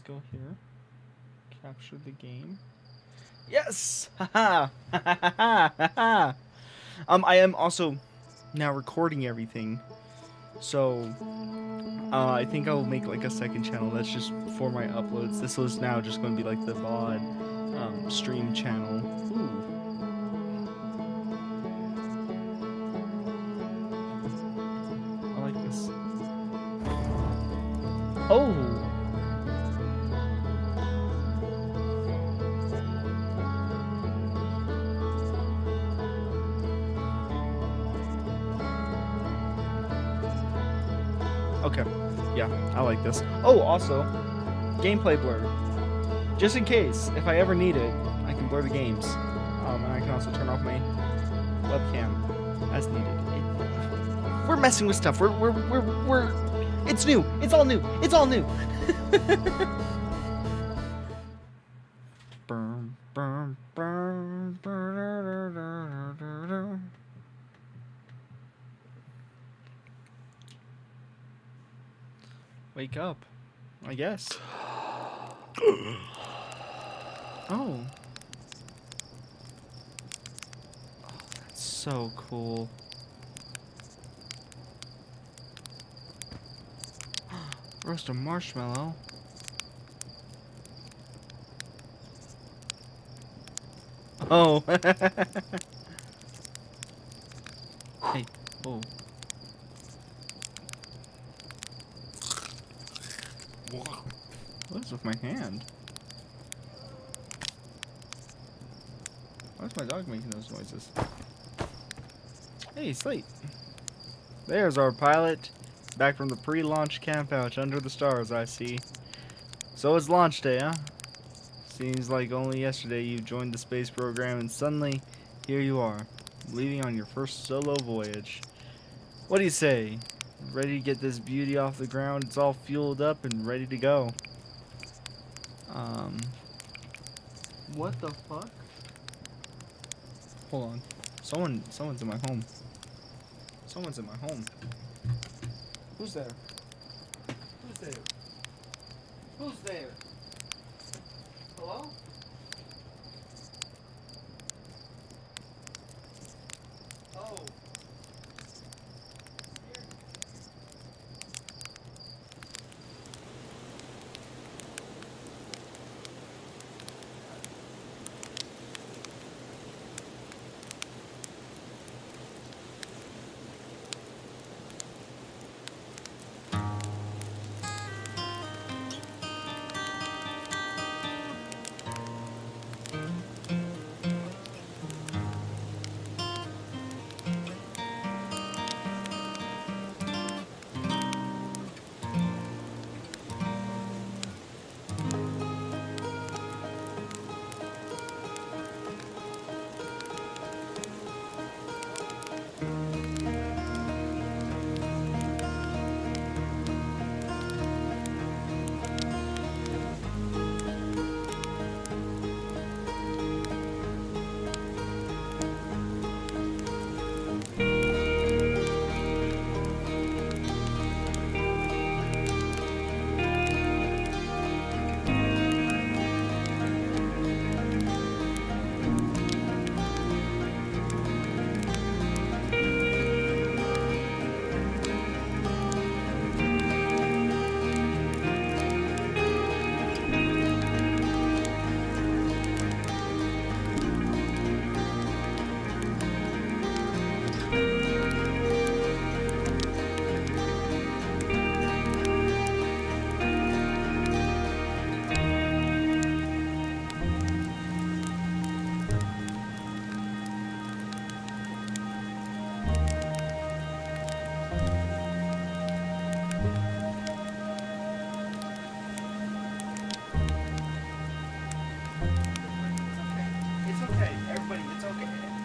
go here. Capture the game. Yes! Haha! Haha! I am also now recording everything. So, I think I'll make like a second channel that's just for my uploads. This was now just going to be like the VOD stream channel. Ooh. I like this. Oh! Okay, yeah, I like this. Oh, also, gameplay blur. Just in case, if I ever need it, I can blur the games. And I can also turn off my webcam as needed. We're messing with stuff. We're. It's new. It's all new. It's all new. Wake up, I guess. Oh. That's so cool. Roast a marshmallow. Oh. Hey. Oh. What is with my hand? Why is my dog making those noises? Hey, Slate. There's our pilot. Back from the pre-launch campout under the stars, I see. So it's launch day, huh? Seems like only yesterday you joined the space program and suddenly, here you are, leaving on your first solo voyage. What do you say? Ready to get this beauty off the ground? It's all fueled up and ready to go. What the fuck? Hold on. Someone's in my home. Someone's in my home. Who's there? Who's there? Who's there? Hello? Oh.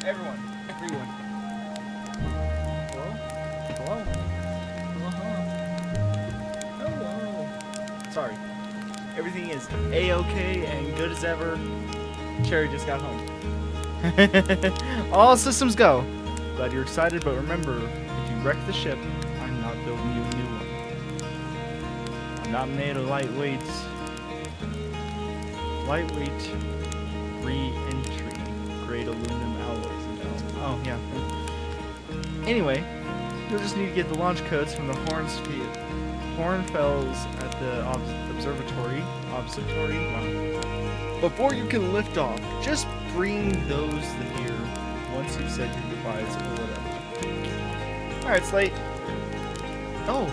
Everyone. Hello? Hello? Hello? Sorry. Everything is A-okay and good as ever. Cherry just got home. All systems go. Glad you're excited, but remember, if you wreck the ship, I'm not building you a new one. I'm not made of lightweights. Lightweight re-entry. Great aluminum alloys. Oh, yeah. Anyway, you'll just need to get the launch codes from the Hornfells at the observatory. Wow. Before you can lift off, just bring those here once you've said your goodbyes or whatever. Alright, Slate. Oh.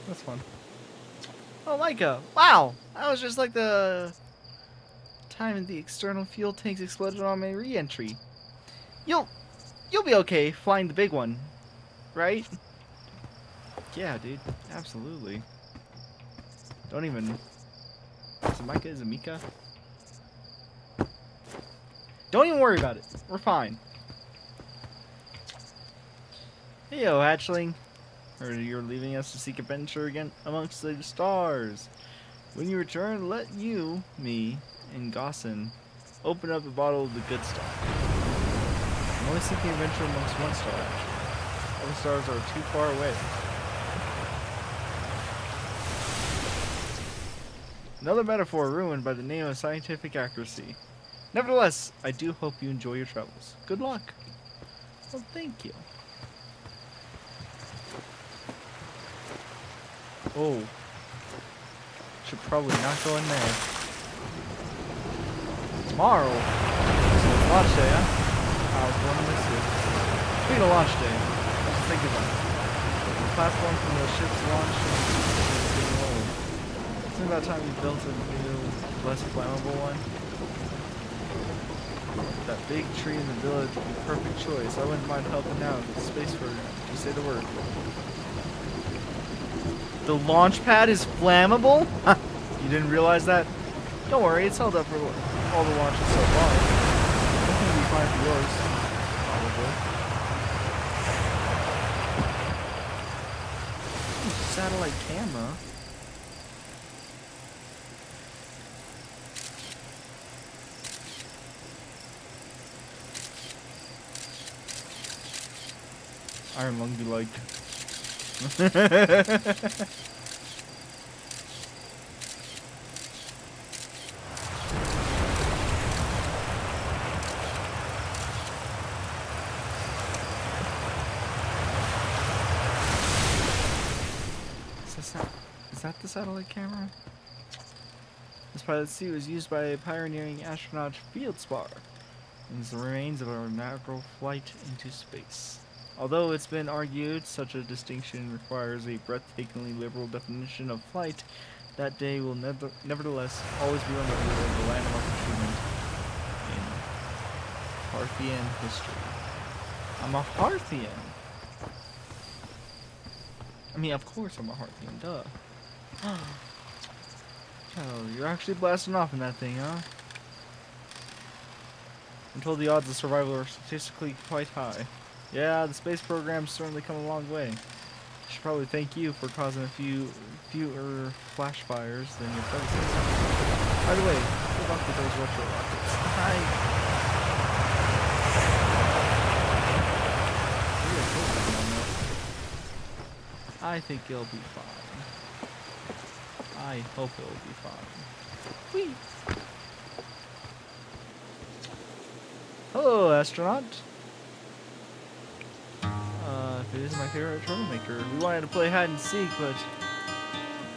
That's fun. Oh, Micah! Wow! That was just like the time the external fuel tanks exploded on my re-entry. You'll be okay flying the big one, right? Yeah, dude. Absolutely. Don't even... Is it Micah? Is it Mika? Don't even worry about it. We're fine. Hey, yo, hatchling. Heard you're leaving us to seek adventure again amongst the stars. When you return, let you, me, and Gossin open up a bottle of the good stuff. I'm only seeking adventure amongst one star, actually. Other stars are too far away. Another metaphor ruined by the name of scientific accuracy. Nevertheless, I do hope you enjoy your travels. Good luck. Well, thank you. Oh. Should probably not go in there. Tomorrow? So it's launch day, huh? I was going to miss it. Speaking of launch day, just think about it. The platform from the ship's launch is getting old. Isn't it about time you built a new, less flammable one? That big tree in the village would be a perfect choice. I wouldn't mind helping out with the space program. Just say the word. The launch pad is flammable? You didn't realize that? Don't worry, it's held up for all the launches so far. It's gonna be fine for yours. Probably. Ooh, satellite camera. Iron Lung be like. Is that the satellite camera? This pilot suit was used by a pioneering astronaut Fieldspar and is the remains of our inaugural flight into space. Although it's been argued such a distinction requires a breathtakingly liberal definition of flight, that day will nevertheless always be remembered as a landmark achievement in Parthian history. I'm a Parthian! I mean, of course I'm a Parthian, duh. Oh, you're actually blasting off in that thing, huh? I'm told the odds of survival are statistically quite high. Yeah, the space program's certainly come a long way. I should probably thank you for causing a fewer flash fires than your predecessor. By the way, good luck with those retro rockets. I think it'll be fine. I hope it'll be fine. Whee! Hello, astronaut. It is my favorite troublemaker. We wanted to play hide and seek, but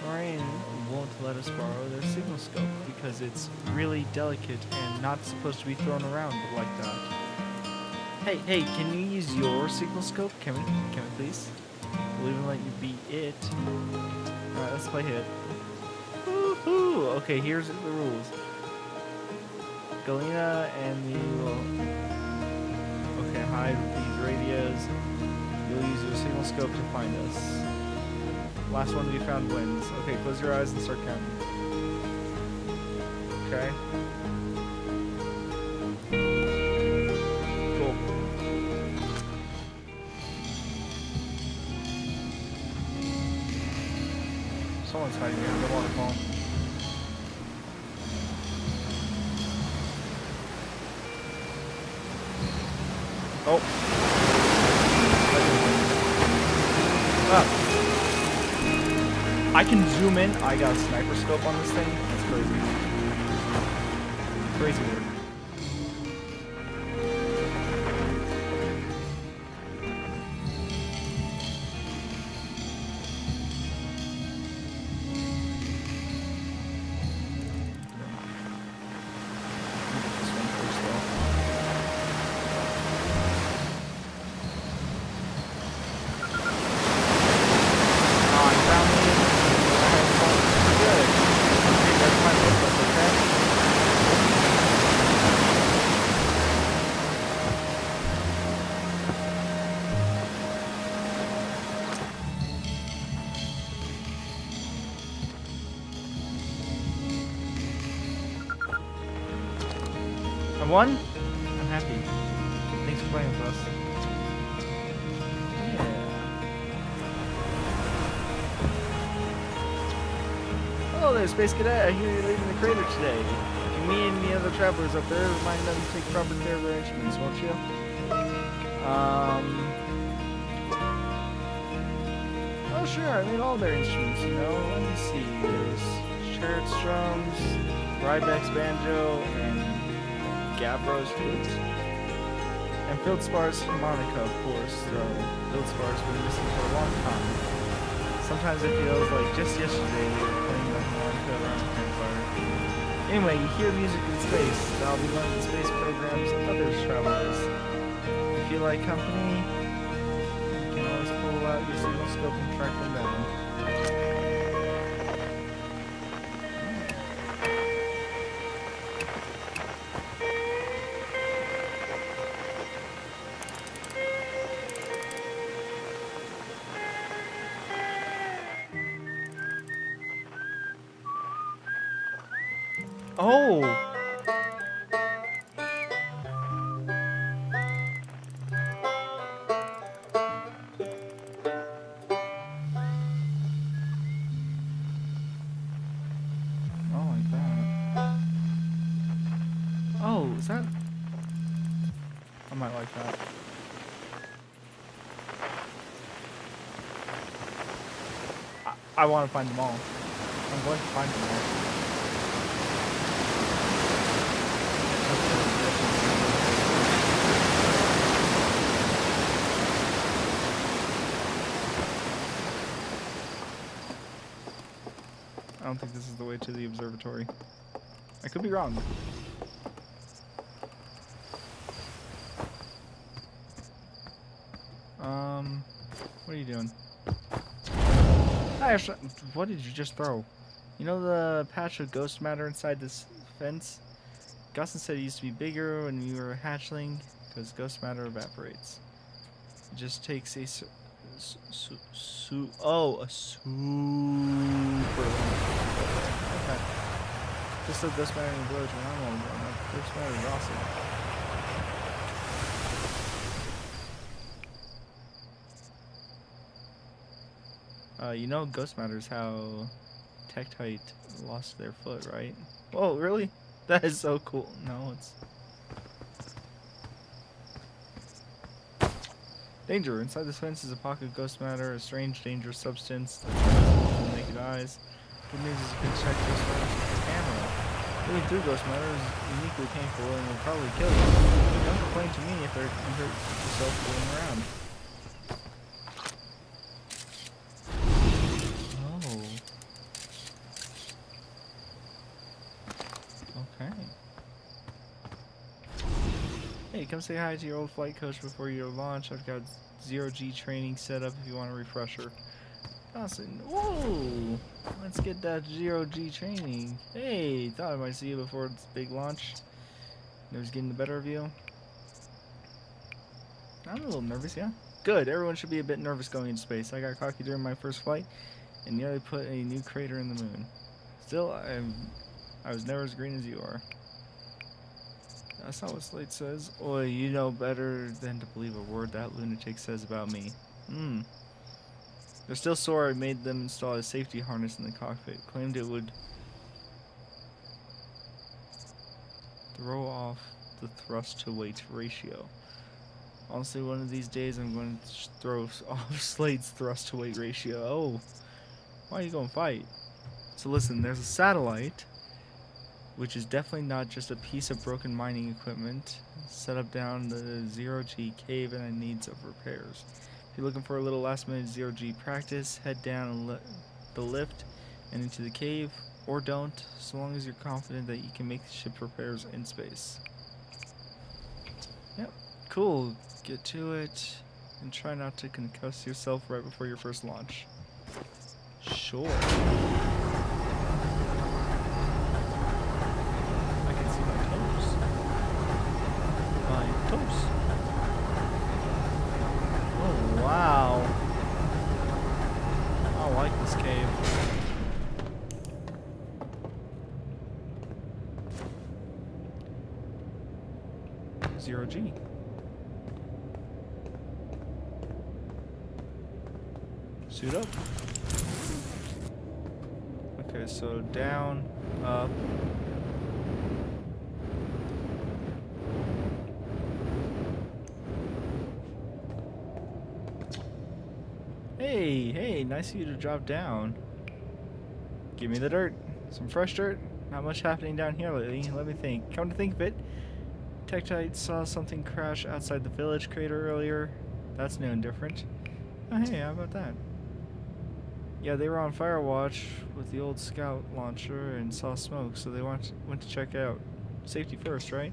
Orion won't let us borrow their signal scope because it's really delicate and not supposed to be thrown around like that. Hey, can you use your signal scope? Can we please? We'll even let you be it. Alright, let's play hit. Woohoo! Okay, here's the rules. Galena and you will... Okay, hide these radios. You'll use your signal scope to find us. Last one to be found wins. Okay, close your eyes and start counting. Okay. Cool. Someone's hiding behind the waterfall. Oh. Ah. I can zoom in. I got a sniper scope on this thing. That's crazy. Crazy work. I won? I'm happy. Thanks for playing with us. Yeah. Hello there, Space Cadet. I hear you're leaving the crater today. If you meet any other travelers up there, remind them to take proper care of their instruments, won't you? Oh, sure. I mean, all their instruments, you know. Let me see. There's Schertz drums, Rybeck's banjo, and Gabro's flute. And Fieldspars harmonica, of course, though Fieldspars been missing for a long time. Sometimes it feels like just yesterday we were playing the harmonica around the campfire. Anyway, you hear music in space. I'll be learning the space programs of other travelers. If you like company, you can always pull out your signal scope and track them down. Oh! Oh, like that. Oh, is that? I might like that. I want to find them all. I'm going to find them all. I don't think this is the way to the observatory. I could be wrong. What are you doing? Hi, what did you just throw? You know the patch of ghost matter inside this fence? Gustin said it used to be bigger when you were a hatchling, because ghost matter evaporates. It just takes a a super okay. Just so ghost matter in the village when I'm on. Ghost matter is awesome. You know ghost matter is how Tektite lost their foot, right? Whoa, really? That is so cool. No, it's... Danger! Inside this fence is a pocket of ghost matter, a strange, dangerous substance that's invisible to the naked eyes. Good news is you can check ghost matter with the camera. Moving through ghost matter is uniquely painful and will probably kill you. Don't complain to me if you hurt yourself going around. Okay. Hey, come say hi to your old flight coach before your launch. I've got zero-G training set up if you want a refresher. Awesome. Whoa! Let's get that zero-G training. Hey, thought I might see you before this big launch. Nerves getting the better of you? I'm a little nervous, yeah. Good, everyone should be a bit nervous going into space. I got cocky during my first flight and nearly put a new crater in the moon. Still, I was never as green as you are. That's not what Slate says. Oi, you know better than to believe a word that lunatic says about me. They're still sore I made them install a safety harness in the cockpit. Claimed it would throw off the thrust to weight ratio. Honestly, one of these days I'm going to throw off Slade's thrust to weight ratio. Oh, why are you going to fight? So listen, there's a satellite, which is definitely not just a piece of broken mining equipment set up down the zero-G cave and it needs of repairs. If you're looking for a little last-minute zero-G practice, head down the lift and into the cave, or don't, so long as you're confident that you can make the ship repairs in space. Yep, cool. Get to it, and try not to concuss yourself right before your first launch. Sure. I can see my toes. My toes. Oh, wow. I like this cave. Zero-G. Suit up. Okay, so down, up. Hey, nice of you to drop down. Give me the dirt. Some fresh dirt. Not much happening down here lately. Let me think. Come to think of it, Tektite saw something crash outside the village crater earlier. That's new and different. Oh, hey, how about that? Yeah, they were on fire watch with the old scout launcher and saw smoke, so they went to check out. Safety first, right?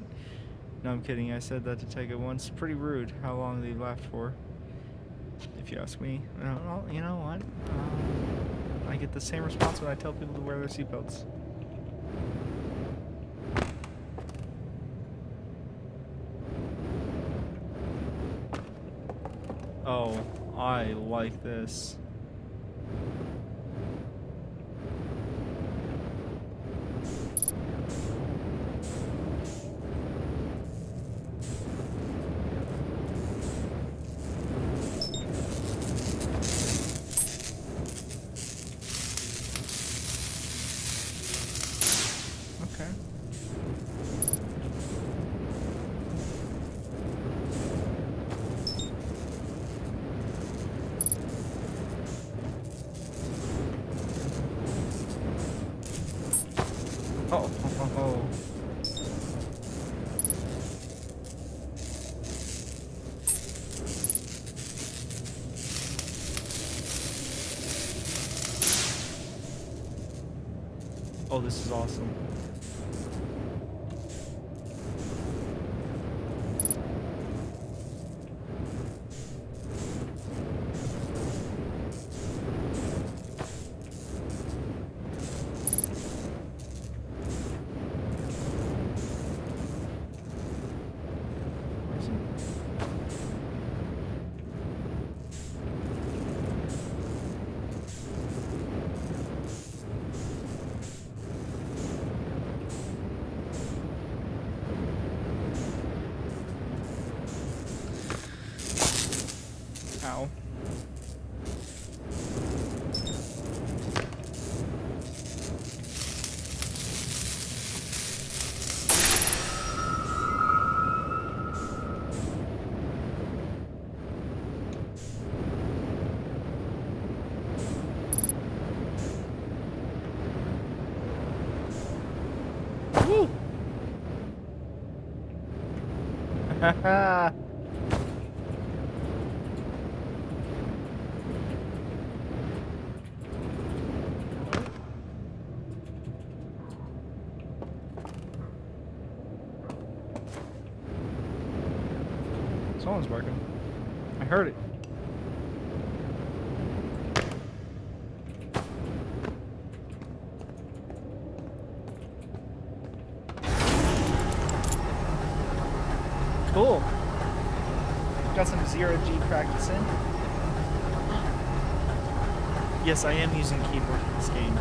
No, I'm kidding. I said that to Tega once. Pretty rude how long they laughed for. If you ask me. Well, you know what? I get the same response when I tell people to wear their seatbelts. Oh, I like this. Okay. Oh. Oh, this is awesome. Ow. Woo! Haha! phone's barking. I heard it. Cool. Got some 0G practicing. Yes, I am using keyboard in this game.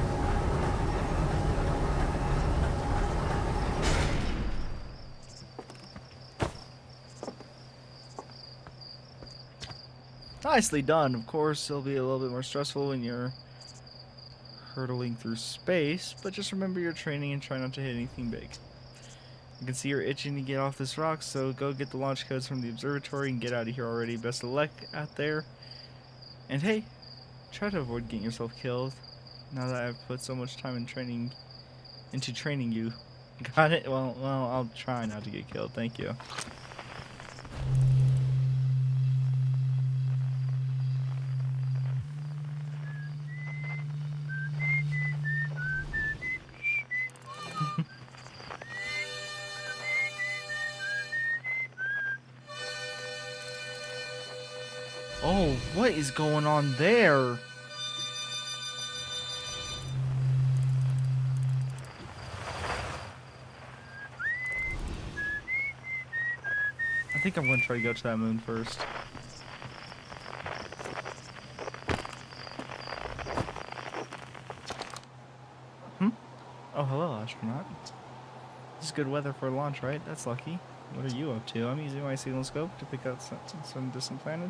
Nicely done. Of course, it'll be a little bit more stressful when you're hurtling through space, but just remember your training and try not to hit anything big. I can see you're itching to get off this rock, so go get the launch codes from the observatory and get out of here already. Best of luck out there. And hey, try to avoid getting yourself killed. Now that I've put so much time into training you. Got it? Well, I'll try not to get killed. Thank you. Oh, what is going on there? I think I'm gonna try to go to that moon first. Oh, hello, astronaut. This is good weather for launch, right? That's lucky. What are you up to? I'm using my signal scope to pick out some distant planet.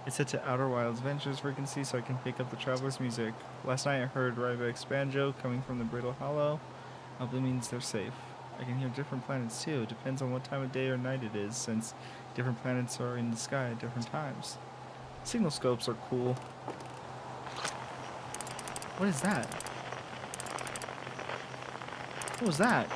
It's set to Outer Wilds Ventures frequency so I can pick up the traveler's music. Last night I heard Ryback's banjo coming from the Brittle Hollow. Probably means they're safe. I can hear different planets too. Depends on what time of day or night it is, since different planets are in the sky at different times. Signal scopes are cool. What is that? What was that?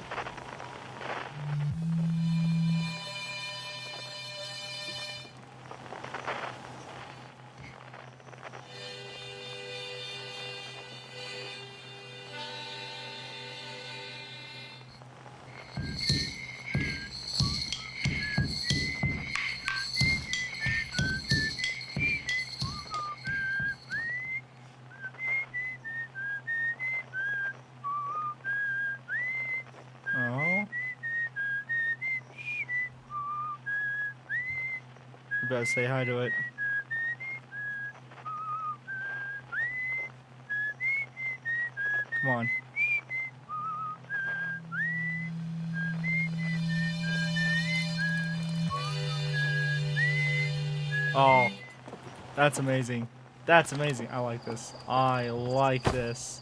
Oh. You better say hi to it. Come on. Oh, that's amazing. That's amazing. I like this. I like this.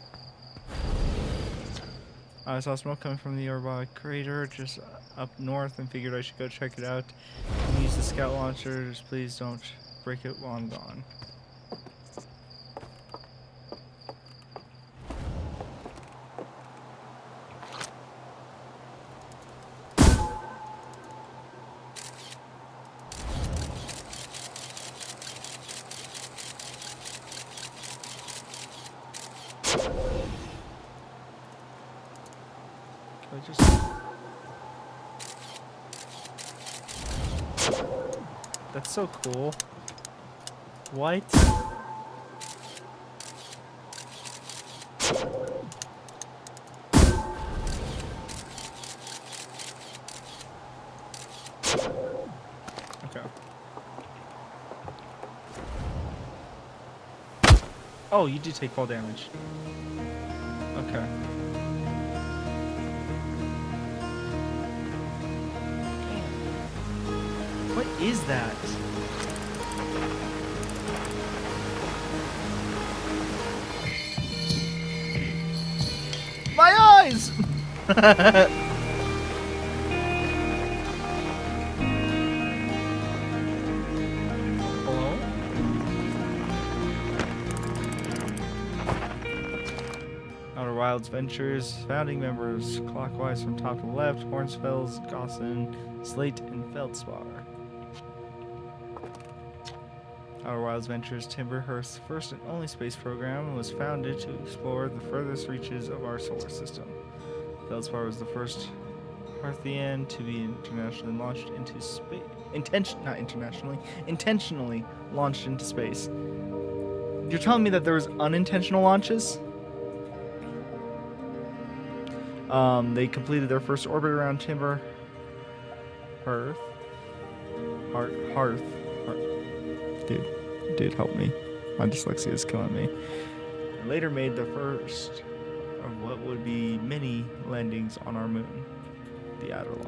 I saw smoke coming from the robotic crater just up north and figured I should go check it out. And use the scout launcher. Just please don't break it while I'm gone. That's so cool. What? Okay. Oh, you do take fall damage. Okay. What is that? My eyes! Hello? Outer Wilds Ventures, founding members clockwise from top to left, Hornsfels, Gossin, Slate, and Feldspar. Outer Wilds Ventures Timberhurst's first and only space program and was founded to explore the furthest reaches of our solar system. Feldspar was the first Parthian to be internationally launched into space. Not internationally, intentionally launched into space. You're telling me that there was unintentional launches? They completed their first orbit around Timber Hearth. Hearth. Dude, help me. My dyslexia is killing me. And later made the first of what would be many landings on our moon, the Atler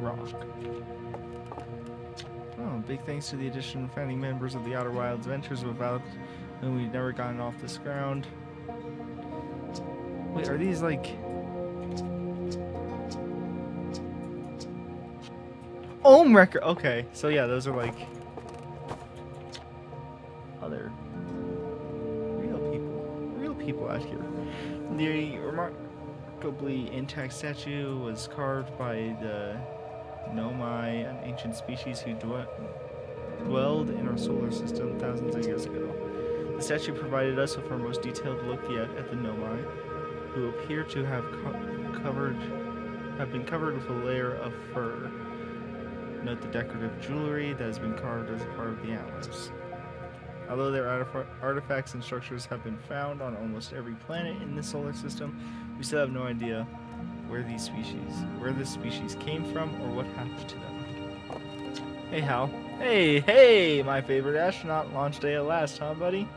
Rock. Oh, big thanks to the addition of founding members of the Outer Wilds Ventures without whom we'd never gotten off this ground. Wait, are these like... Ohm record. Okay, so yeah, those are like other real people out here. The remarkably intact statue was carved by the Nomai, an ancient species who dwelled in our solar system thousands of years ago. The statue provided us with our most detailed look yet at the Nomai, who appear to have been covered with a layer of fur. Note the decorative jewelry that has been carved as a part of the antlers. Although their artifacts and structures have been found on almost every planet in the solar system, we still have no idea where this species came from or what happened to them. Hey, Hal. Hey, my favorite astronaut. Launch day at last, huh, buddy?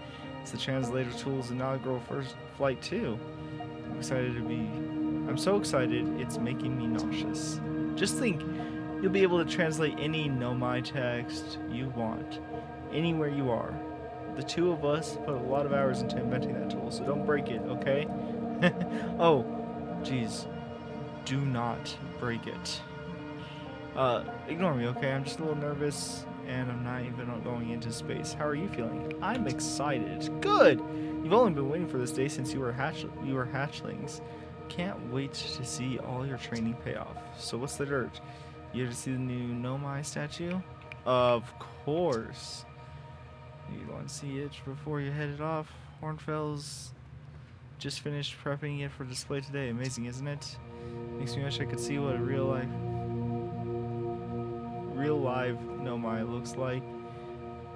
It's the translator tool's inaugural first flight, too. I'm so excited, it's making me nauseous. Just think, you'll be able to translate any Nomai text you want, anywhere you are. The two of us put a lot of hours into inventing that tool, so don't break it, okay? Oh, jeez. Do not break it. Ignore me, okay? I'm just a little nervous, and I'm not even going into space. How are you feeling? I'm excited. Good! You've only been waiting for this day since you were hatchlings. Can't wait to see all your training pay off. So what's the dirt? You ever see the new Nomai statue? Of course. You want to see it before you headed off? Hornfels just finished prepping it for display today. Amazing, isn't it? Makes me wish I could see what a real live Nomai looks like.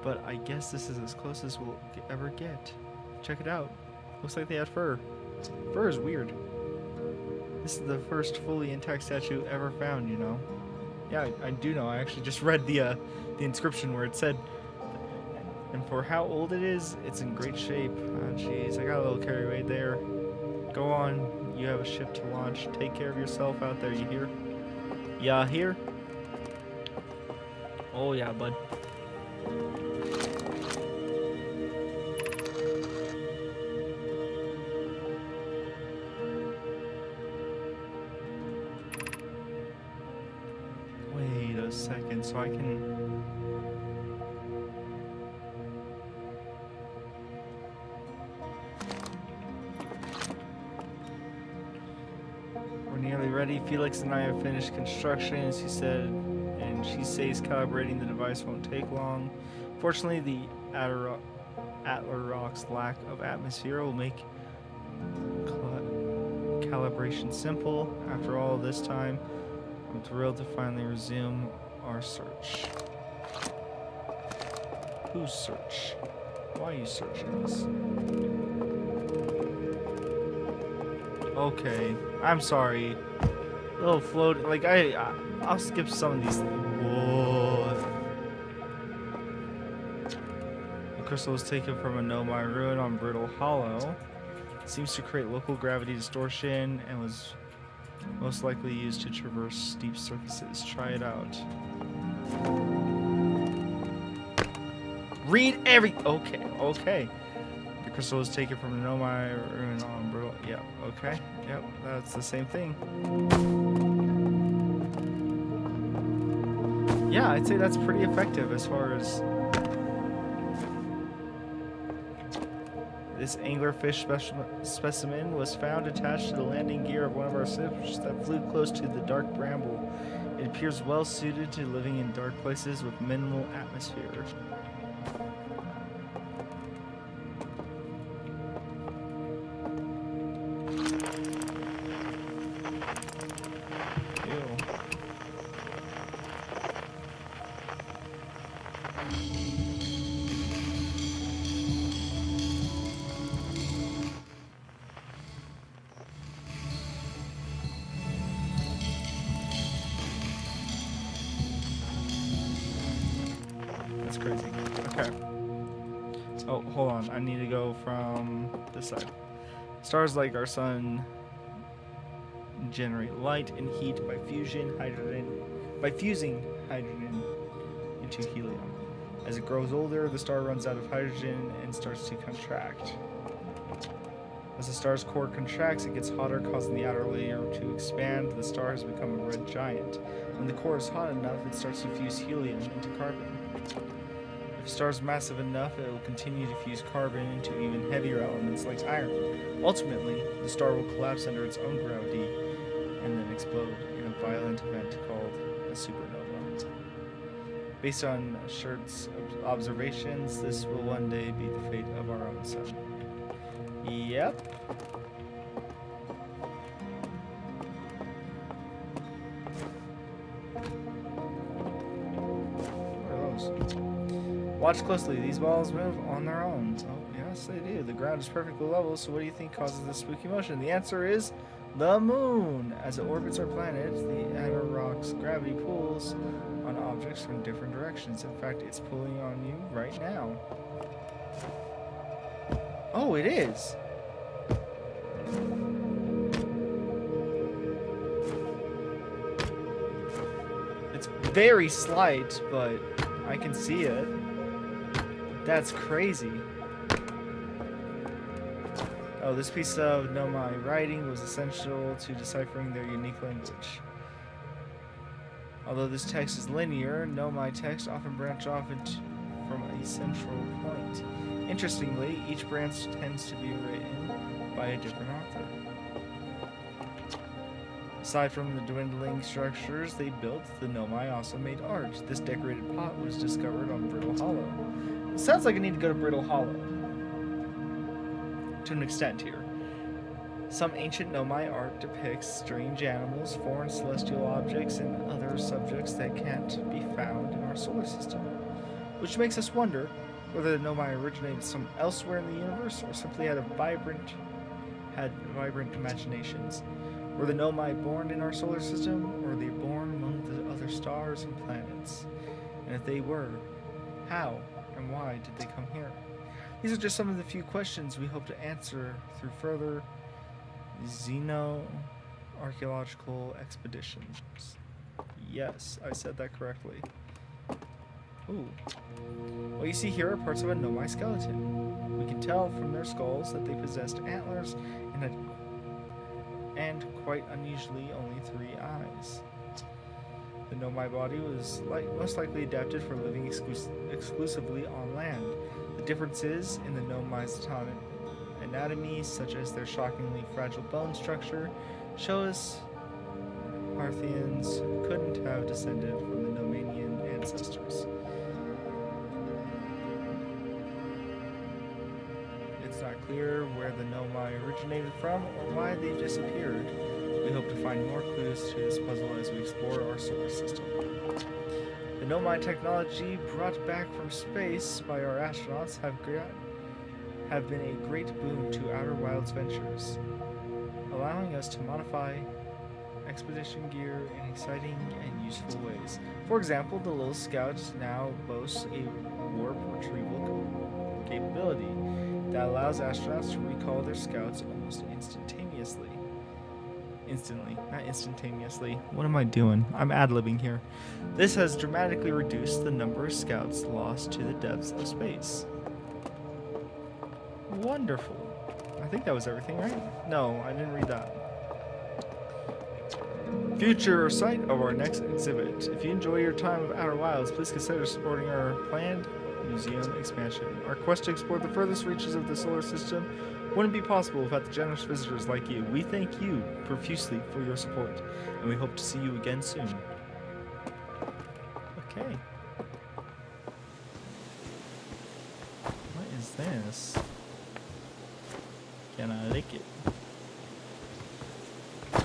But I guess this is as close as we'll ever get. Check it out. Looks like they had fur. Fur is weird. This is the first fully intact statue ever found, you know. Yeah, I do know. I actually just read the inscription where it said, and for how old it is, it's in great shape. Oh, jeez, I got a little carried away there. Go on. You have a ship to launch. Take care of yourself out there, you hear? Yeah, here? Oh, yeah, bud. Wait a second, so I can... We're nearly ready. Felix and I have finished construction, as he said, and she says calibrating the device won't take long. Fortunately, the Atler Rock's lack of atmosphere will make calibration simple. After all this time, I'm thrilled to finally resume our search. Whose search? Why are you searching this? Okay, I'm sorry. Little float, like I'll skip some of these. Whoa. The crystal was taken from a Nomai ruin on Brittle Hollow. It seems to create local gravity distortion and was most likely used to traverse steep surfaces. Try it out. Read every. Okay. The crystal was taken from the Nomai ruin on Brittle. Yeah. Okay. Yep. That's the same thing. Yeah, I'd say that's pretty effective as far as this anglerfish specimen was found attached to the landing gear of one of our ships that flew close to the dark bramble. It appears well suited to living in dark places with minimal atmosphere. I need to go from this side. Stars like our sun generate light and heat by fusing hydrogen into helium. As it grows older, the star runs out of hydrogen and starts to contract. As the star's core contracts, it gets hotter, causing the outer layer to expand. The star has become a red giant. When the core is hot enough, it starts to fuse helium into carbon. If a star is massive enough, it will continue to fuse carbon into even heavier elements like iron. Ultimately, the star will collapse under its own gravity and then explode in a violent event called a supernova. Based on Schertz's observations, this will one day be the fate of our own sun. Yep. What are those? Watch closely. These balls move on their own. Oh, yes, they do. The ground is perfectly level, so what do you think causes this spooky motion? The answer is the moon. As it orbits our planet, the outer rock's gravity pulls on objects from different directions. In fact, it's pulling on you right now. Oh, it is. It's very slight, but I can see it. That's crazy. Oh, this piece of Nomai writing was essential to deciphering their unique language. Although this text is linear, Nomai texts often branch off from a central point. Interestingly, each branch tends to be written by a different author. Aside from the dwindling structures they built, the Nomai also made art. This decorated pot was discovered on Brittle Hollow. It sounds like I need to go to Brittle Hollow. To an extent here. Some ancient Nomai art depicts strange animals, foreign celestial objects, and other subjects that can't be found in our solar system. Which makes us wonder whether the Nomai originated some elsewhere in the universe or simply had vibrant imaginations. Were the Nomai born in our solar system, or were they born among the other stars and planets? And if they were, how and why did they come here? These are just some of the few questions we hope to answer through further xeno-archaeological expeditions. Yes, I said that correctly. Ooh. What you see here are parts of a Nomai skeleton. We can tell from their skulls that they possessed antlers and quite unusually, only 3 eyes. The Nomai body was most likely adapted for living exclusively on land. The differences in the Nomai's anatomy, such as their shockingly fragile bone structure, show us Parthians couldn't have descended from the Nomanian ancestors. It's not clear where the Nomai originated from or why they disappeared. We hope to find more clues to this puzzle as we explore our solar system. The Nomai technology brought back from space by our astronauts have been a great boon to Outer Wilds ventures, allowing us to modify expedition gear in exciting and useful ways. For example, the little Scout now boasts a warp retrieval capability that allows astronauts to recall their scouts almost instantly. Not instantaneously. What am I doing? I'm ad-libbing here. This has dramatically reduced the number of scouts lost to the depths of space. Wonderful. I think that was everything, right? No, I didn't read that. Future site of our next exhibit. If you enjoy your time of Outer Wilds, please consider supporting our planned museum expansion. Our quest to explore the furthest reaches of the solar system wouldn't be possible without the generous visitors like you. We thank you profusely for your support, and we hope to see you again soon. Okay. What is this? Can I lick it? The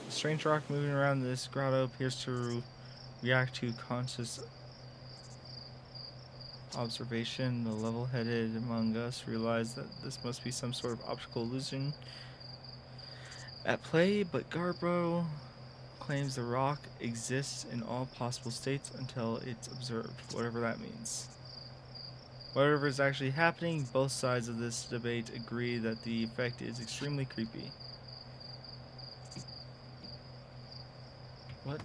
strange rock moving around this grotto appears to react to conscious observation. The level-headed among us realize that this must be some sort of optical illusion at play, but Garbo claims the rock exists in all possible states until it's observed, whatever that means. Whatever is actually happening, both sides of this debate agree that the effect is extremely creepy. What?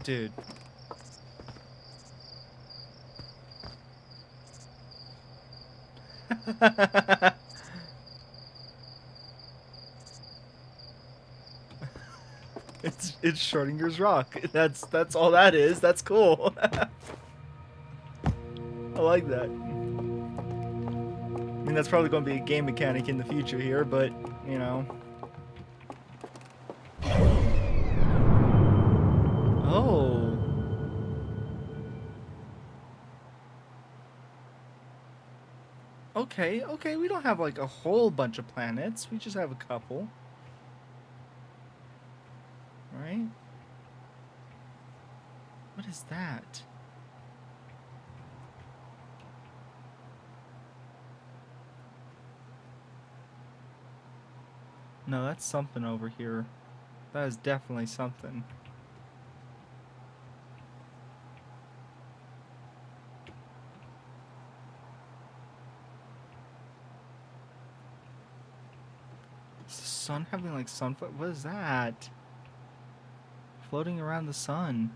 Dude. It's Schrodinger's rock. That's all that is. That's cool. I like that. I mean, that's probably going to be a game mechanic in the future here, but you know. Oh. Okay, okay, we don't have like a whole bunch of planets. We just have a couple. Right? What is that? No, that's something over here. That is definitely something. Is the sun having like sunflower? What is that? Floating around the sun.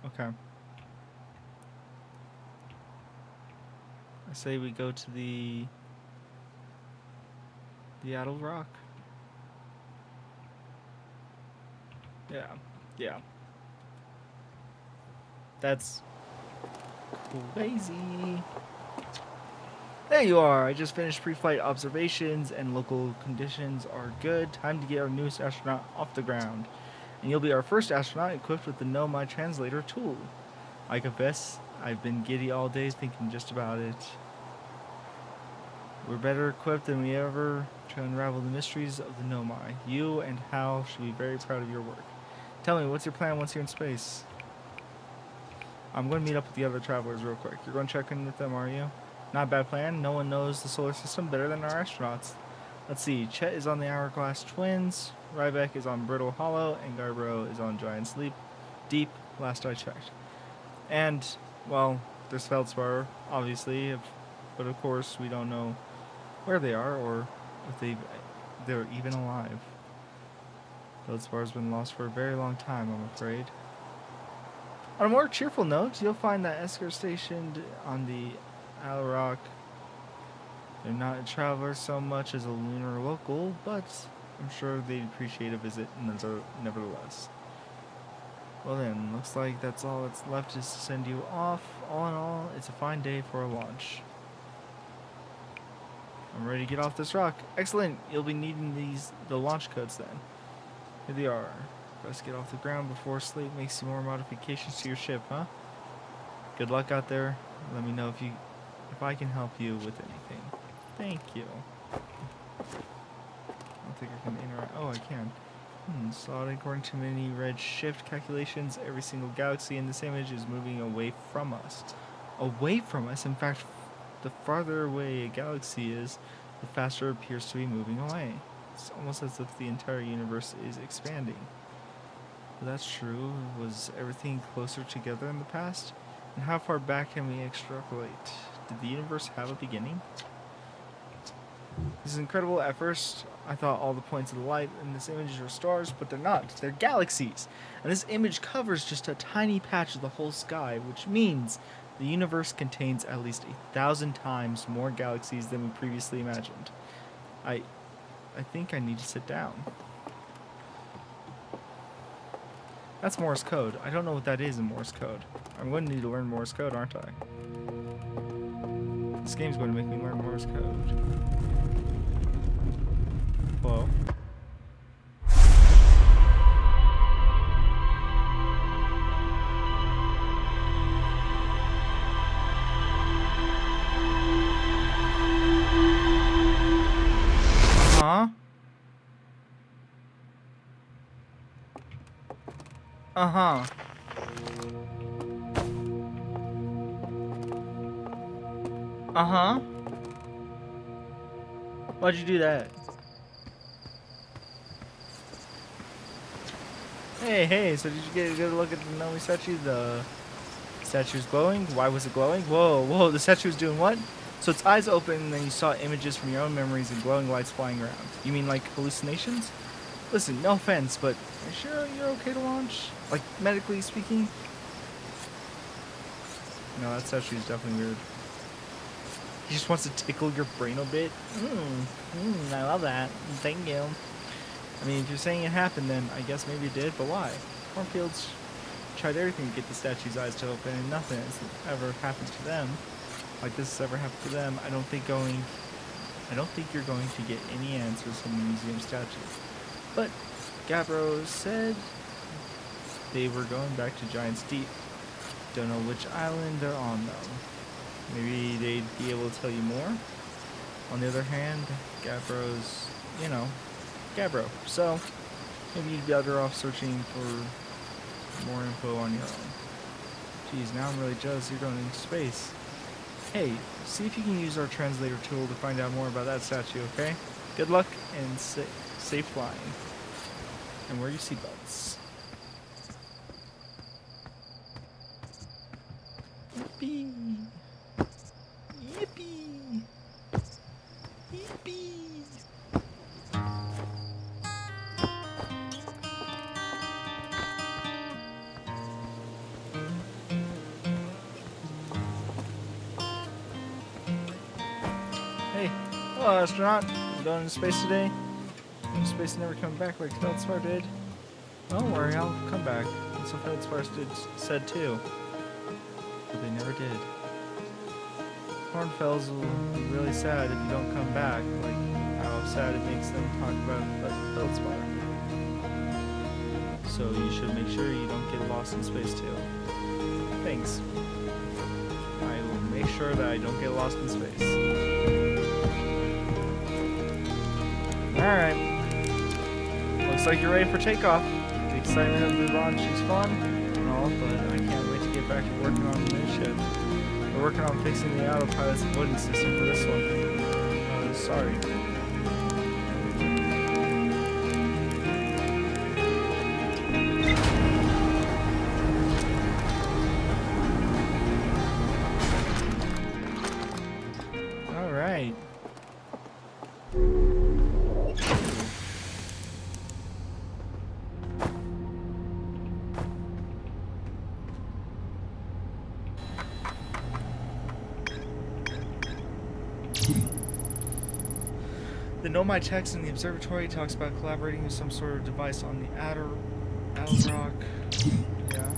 Okay. I say we go to the Adel Rock. Yeah, yeah. That's crazy. There you are. I just finished pre-flight observations and local conditions are good. Time to get our newest astronaut off the ground. And you'll be our first astronaut equipped with the Know My Translator tool. I confess, I've been giddy all day thinking just about it. We're better equipped than we ever to unravel the mysteries of the Know My. You and Hal should be very proud of your work. Tell me, what's your plan once you're in space? I'm going to meet up with the other travelers real quick. You're going to check in with them, are you? Not a bad plan. No one knows the solar system better than our astronauts. Let's see. Chet is on the Hourglass Twins. Ryback is on Brittle Hollow. And Garbro is on Giant Sleep. Deep, last I checked. And, well, there's Feldspar, obviously. But of course, we don't know where they are or if they're even alive. Feldspar's been lost for a very long time, I'm afraid. On a more cheerful note, you'll find that Esker stationed on the Alrock. They're not a traveler so much as a lunar local, but I'm sure they'd appreciate a visit nevertheless. Well then, looks like that's all that's left is to send you off. All in all, it's a fine day for a launch. I'm ready to get off this rock. Excellent! You'll be needing the launch codes then. Here they are. Best get off the ground before sleep makes some more modifications to your ship, huh? Good luck out there. Let me know if I can help you with anything. Thank you. I don't think I can interact. Oh, I can. So according to many red shift calculations, every single galaxy in this image is moving away from us. Away from us? In fact, the farther away a galaxy is, the faster it appears to be moving away. It's almost as if the entire universe is expanding. If that's true, was everything closer together in the past? And how far back can we extrapolate? Did the universe have a beginning? This is incredible. At first, I thought all the points of the light in this image were stars, but they're not. They're galaxies. And this image covers just a tiny patch of the whole sky, which means the universe contains at least 1,000 times more galaxies than we previously imagined. I think I need to sit down. That's Morse code. I don't know what that is in Morse code. I'm going to need to learn Morse code, aren't I? This game's going to make me learn Morse code. Hello? Huh? Uh-huh. Uh-huh. Why'd you do that? Hey, so did you get a good look at the Nomi statue? The statue's glowing? Why was it glowing? Whoa, the statue's doing what? So its eyes open and then you saw images from your own memories and glowing lights flying around. You mean like hallucinations? Listen, no offense, but are you sure you're okay to launch? Like, medically speaking? No, that statue's definitely weird. He just wants to tickle your brain a bit. I love that. Thank you. I mean, if you're saying it happened, then I guess maybe it did, but why? Cornfields tried everything to get the statue's eyes to open, and nothing has ever happened to them. Like this has ever happened to them. I don't think you're going to get any answers from the museum statue. But Gabbro said they were going back to Giant's Deep. Don't know which island they're on though. Maybe they'd be able to tell you more. On the other hand, Gabbro's, Gabbro. So maybe you'd be better off searching for more info on your own. Geez, now I'm really jealous you're going into space. Hey, see if you can use our translator tool to find out more about that statue, okay? Good luck and safe flying. And wear your seatbelts. Yippee! Yippee! Yippee! Hey, hello astronaut. You going into space today? Space never coming back like Feldspar did. Don't worry, I'll come back. That's what Feldspar said too. But they never did. Hornfells will be really sad if you don't come back, like how sad it makes them talk about Feldspar. So you should make sure you don't get lost in space too. Thanks. I will make sure that I don't get lost in space. Alright. Looks like you're ready for takeoff. The excitement of the launch is fun and all, but I can't wait to get back to working on the new ship. We're working on fixing the autopilot's avoidance system for this one. Sorry. Alright. The Nomai text in the observatory talks about collaborating with some sort of device on the Adelrock. Yeah.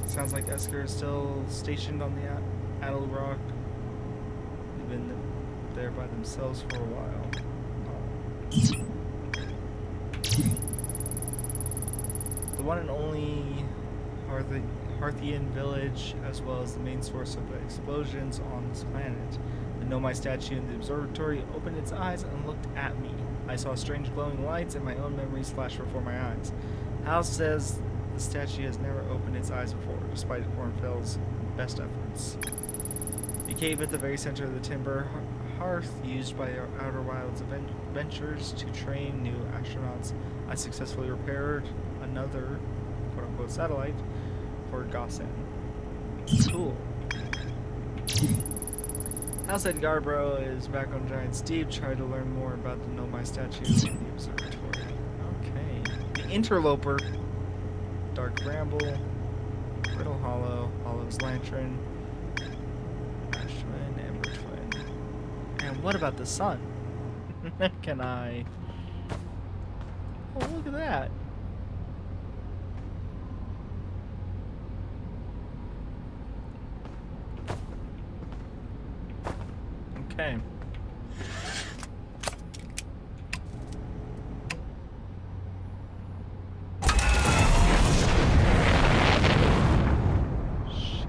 Sounds like Esker is still stationed on the Adelrock. They've been there by themselves for a while. The one and only Harthian village, as well as the main source of the explosions on this planet. The Nomai statue in the observatory opened its eyes and looked at me. I saw strange glowing lights and my own memories flash before my eyes. Hal says the statue has never opened its eyes before, despite Hornfell's best efforts. The cave at the very center of the timber hearth used by our Outer Wilds adventurers to train new astronauts. I successfully repaired another quote-unquote satellite for Gossen. Cool. Hal said Garbro is back on Giant's Deep, trying to learn more about the Nomai statue in the observatory. Okay. The Interloper, Dark Bramble, Brittle Hollow, Hollow's Lantern, Ash Twin, Ember Twin. And what about the sun? Can I... Oh, look at that. Okay. Shit.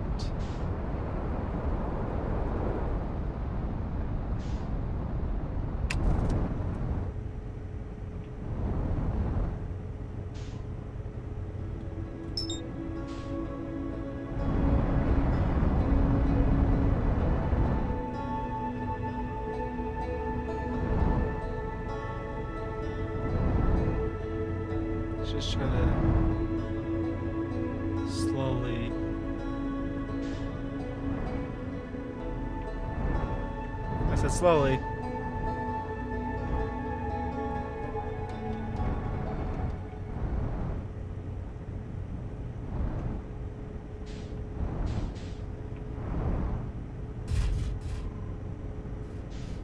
Just try to Exit slowly.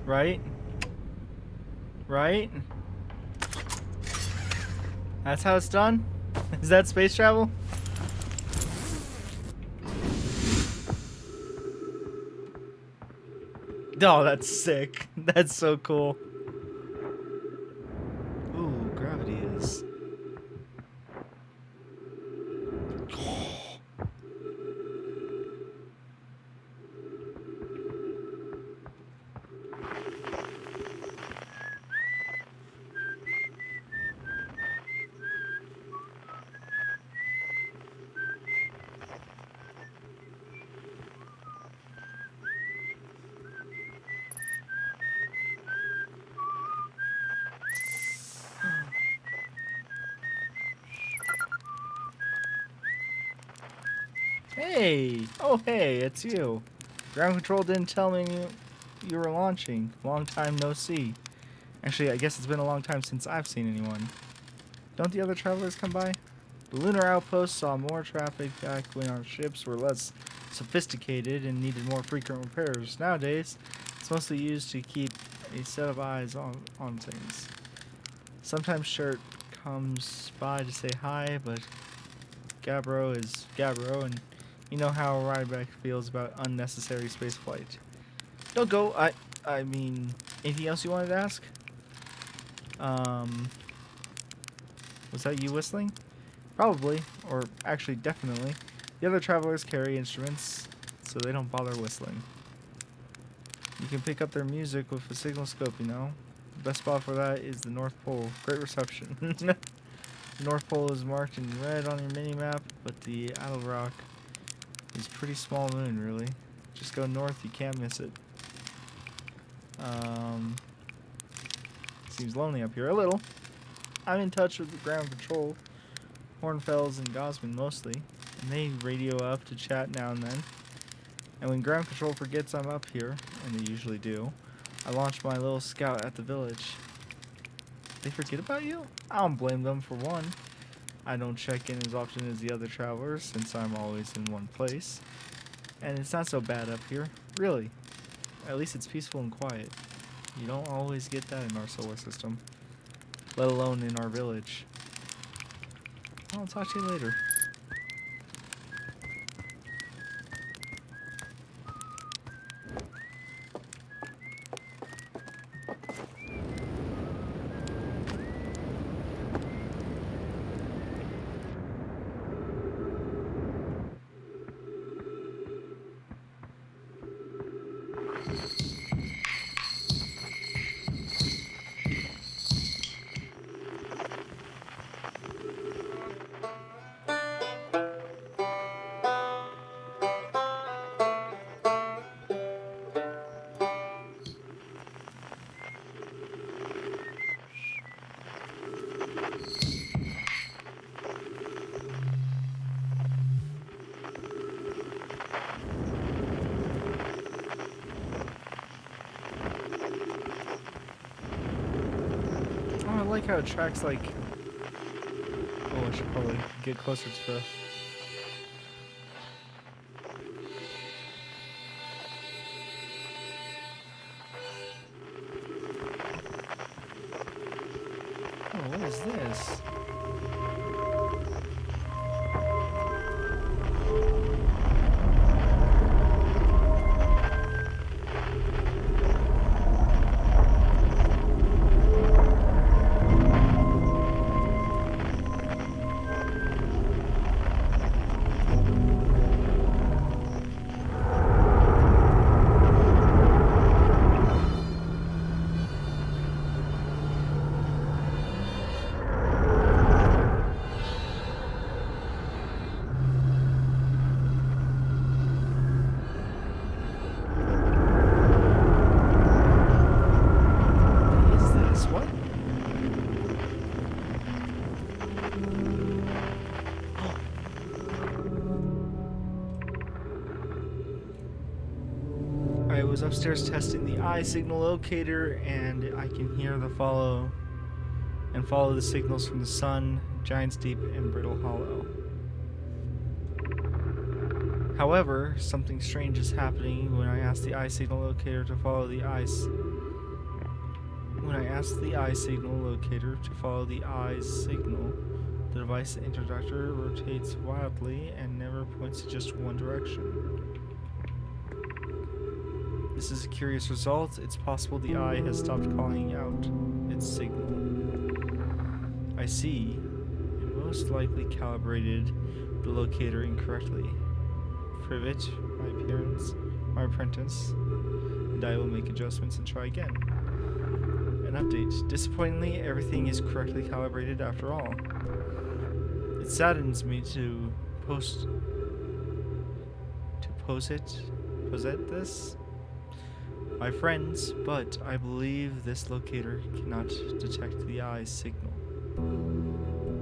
Right? Right? That's how it's done? Is that space travel? Oh, that's sick. That's so cool. Ooh, gravity is. Hey! Oh, hey, it's you. Ground control didn't tell me you were launching. Long time no see. Actually, I guess it's been a long time since I've seen anyone. Don't the other travelers come by? The lunar outpost saw more traffic back when our ships were less sophisticated and needed more frequent repairs. Nowadays, it's mostly used to keep a set of eyes on things. Sometimes Shirt comes by to say hi, but Gabbro is Gabbro, and you know how Ryback feels about unnecessary spaceflight. Don't go. I mean, anything else you wanted to ask? Was that you whistling? Probably, or actually definitely. The other travelers carry instruments, so they don't bother whistling. You can pick up their music with a signal scope, you know. The best spot for that is the North Pole. Great reception. The North Pole is marked in red on your mini-map, but the Idle Rock is a pretty small moon, really. Just go north, you can't miss it. Seems lonely up here, a little. I'm in touch with the ground control, Hornfels and Gosman mostly, and they radio up to chat now and then. And when ground control forgets I'm up here, and they usually do, I launch my little scout at the village. They forget about you? I don't blame them for one. I don't check in as often as the other travelers since I'm always in one place. And it's not so bad up here, really. At least it's peaceful and quiet. You don't always get that in our solar system, let alone in our village. I'll talk to you later. I like how it tracks like... Oh, I should probably get closer to the... Oh, what is this? was upstairs testing the eye signal locator, and I can hear the follow the signals from the sun, Giant's Deep, and Brittle Hollow. However, something strange is happening when I ask the eye signal locator to follow the eyes. When I ask the eye signal locator to follow the eye signal, the device introducer rotates wildly and never points in just one direction. This is a curious result. It's possible the eye has stopped calling out its signal. I see. It most likely calibrated the locator incorrectly. Privet, my apprentice, and I will make adjustments and try again. An update. Disappointingly, everything is correctly calibrated after all. It saddens me to posit this, my friends, but I believe this locator cannot detect the eye's signal.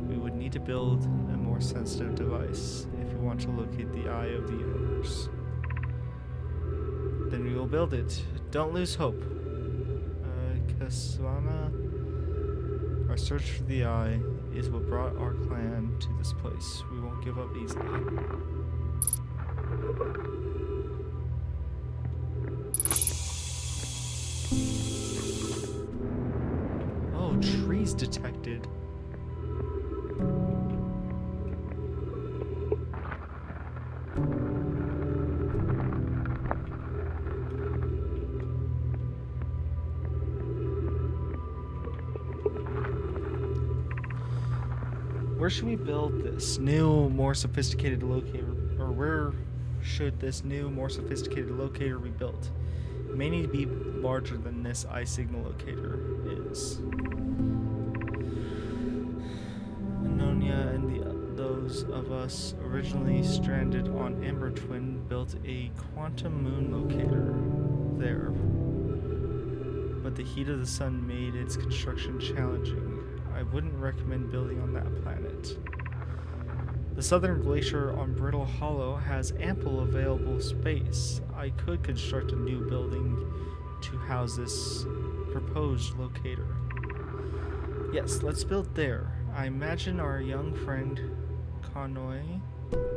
We would need to build a more sensitive device if we want to locate the eye of the universe. Then we will build it. Don't lose hope. Kaswana, our search for the eye is what brought our clan to this place. We won't give up easily. Oh, trees detected. Where should we build this new, more sophisticated locator? Or where should this new, more sophisticated locator be built? It may need to be larger than this eye signal locator is. Anonia and those of us originally stranded on Ember Twin built a quantum moon locator there. But the heat of the sun made its construction challenging. I wouldn't recommend building on that planet. The southern glacier on Brittle Hollow has ample available space. I could construct a new building to house this proposed locator. Yes, let's build there. I imagine our young friend Konoe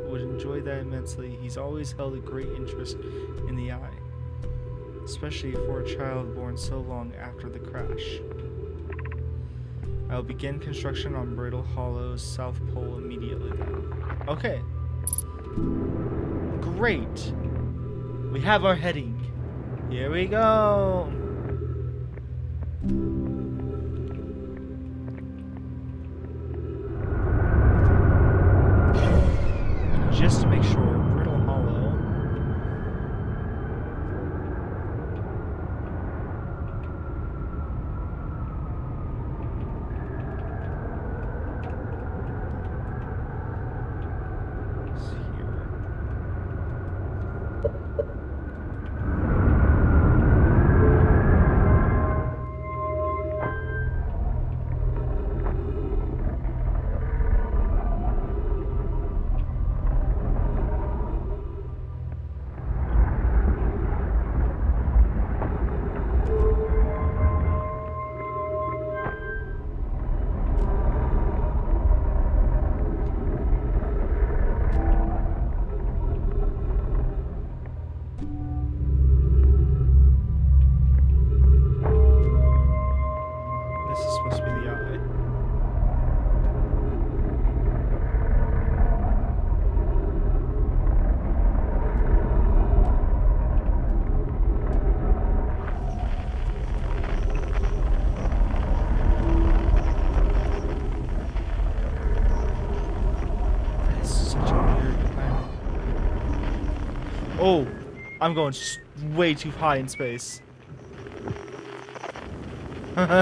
would enjoy that immensely. He's always held a great interest in the eye, especially for a child born so long after the crash. I'll begin construction on Brittle Hollow's south pole immediately then. Okay. Great. We have our heading. Here we go. Just to make sure, Brittle Hollow. Oh, I'm going way too high in space. Had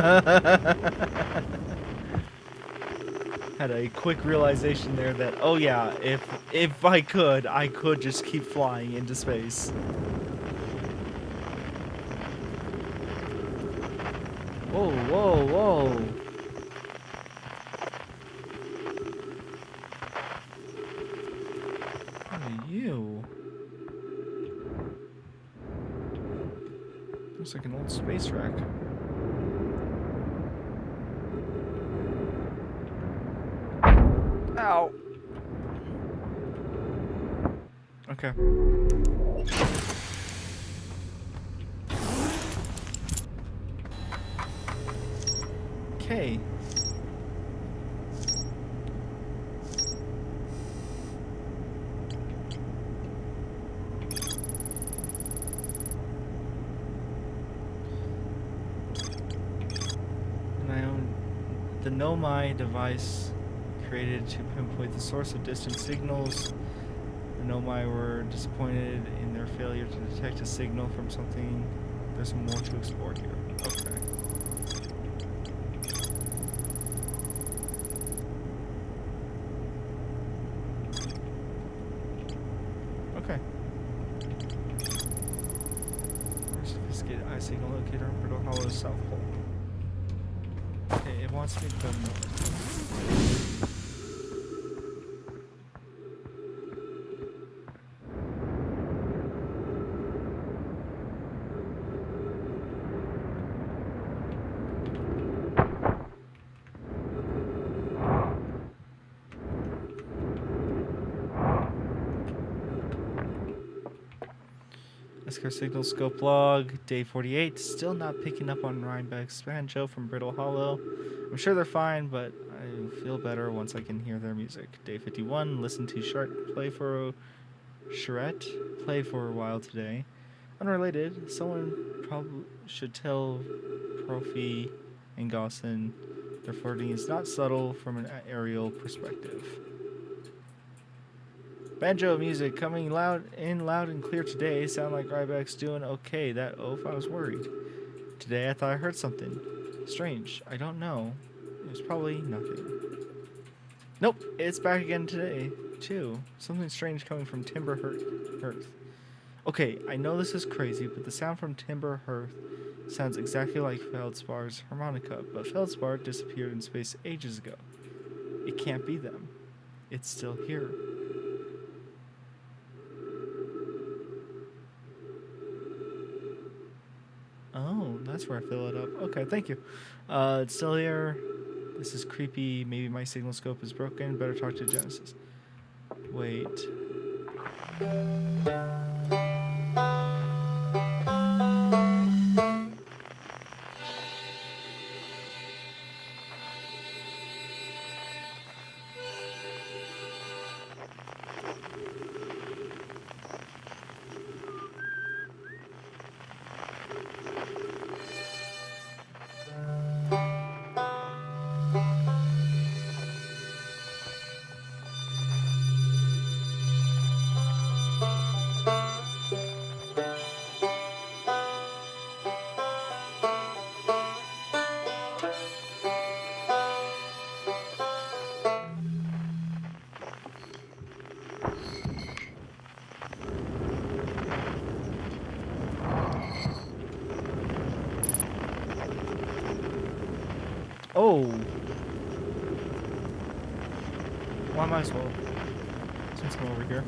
a quick realization there that, oh yeah, if I could just keep flying into space. Whoa, whoa, whoa. What are you? Looks like an old space rack. Ow! Okay. Okay. The Nomai device created to pinpoint the source of distant signals. The Nomai were disappointed in their failure to detect a signal from something. There's more to explore here. Okay. Okay. Sophisticated eye signal locator in Brittle Hollow's South Pole. Okay, it wants me to go north. Escar signal scope log, day 48. Still not picking up on Rhinebeck's banjo from Brittle Hollow. I'm sure they're fine, but I feel better once I can hear their music. Day 51. Listen to Charette play for a while today. Unrelated. Someone probably should tell Profi and Gossin their flirting is not subtle from an aerial perspective. Banjo music coming loud and clear today. Sound like Ryback's doing okay. That oaf, I was worried. Today I thought I heard something strange. I don't know. It was probably nothing. Nope, it's back again today, too. Something strange coming from Timber Hearth. Okay, I know this is crazy, but the sound from Timber Hearth sounds exactly like Feldspar's harmonica, but Feldspar disappeared in space ages ago. It can't be them. It's still here. Oh, that's where I fill it up. Okay, thank you. It's still here. This is creepy. Maybe my signal scope is broken. Better talk to Genesis. Wait. Oh. Well, I might as well. Since I'm over here.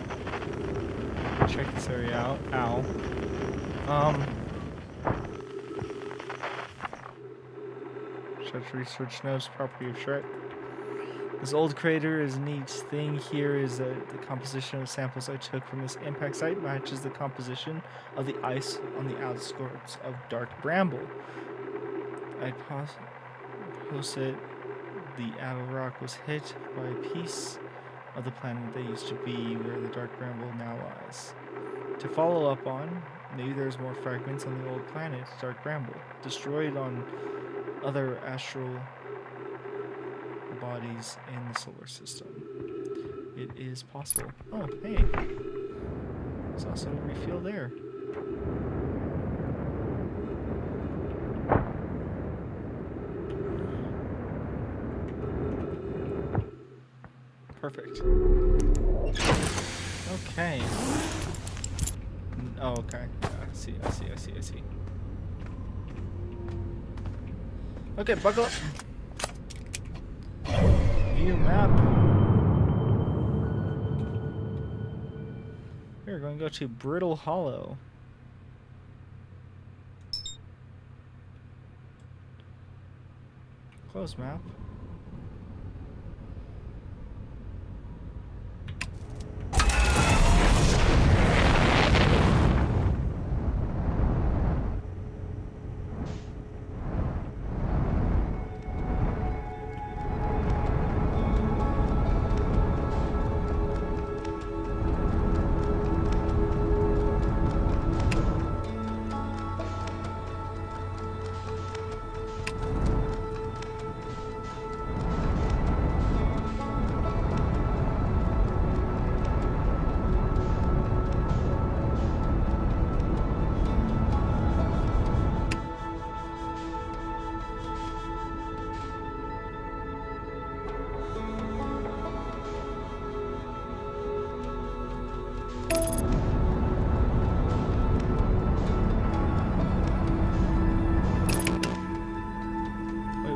Check this area out. Ow. Search research notes, property of Shrek. This old crater is a neat thing here is that the composition of samples I took from this impact site matches the composition of the ice on the outskirts of Dark Bramble. I posit the Addle Rock was hit by a piece of the planet that used to be where the Dark Bramble now lies. To follow up on, maybe there's more fragments on the old planet, Dark Bramble, destroyed on other astral bodies in the solar system. It is possible. Oh, hey. There's also a refuel there. Perfect. Okay. Oh, okay. Yeah, I see. Okay, buckle up. View map. We're going to go to Brittle Hollow. Close map.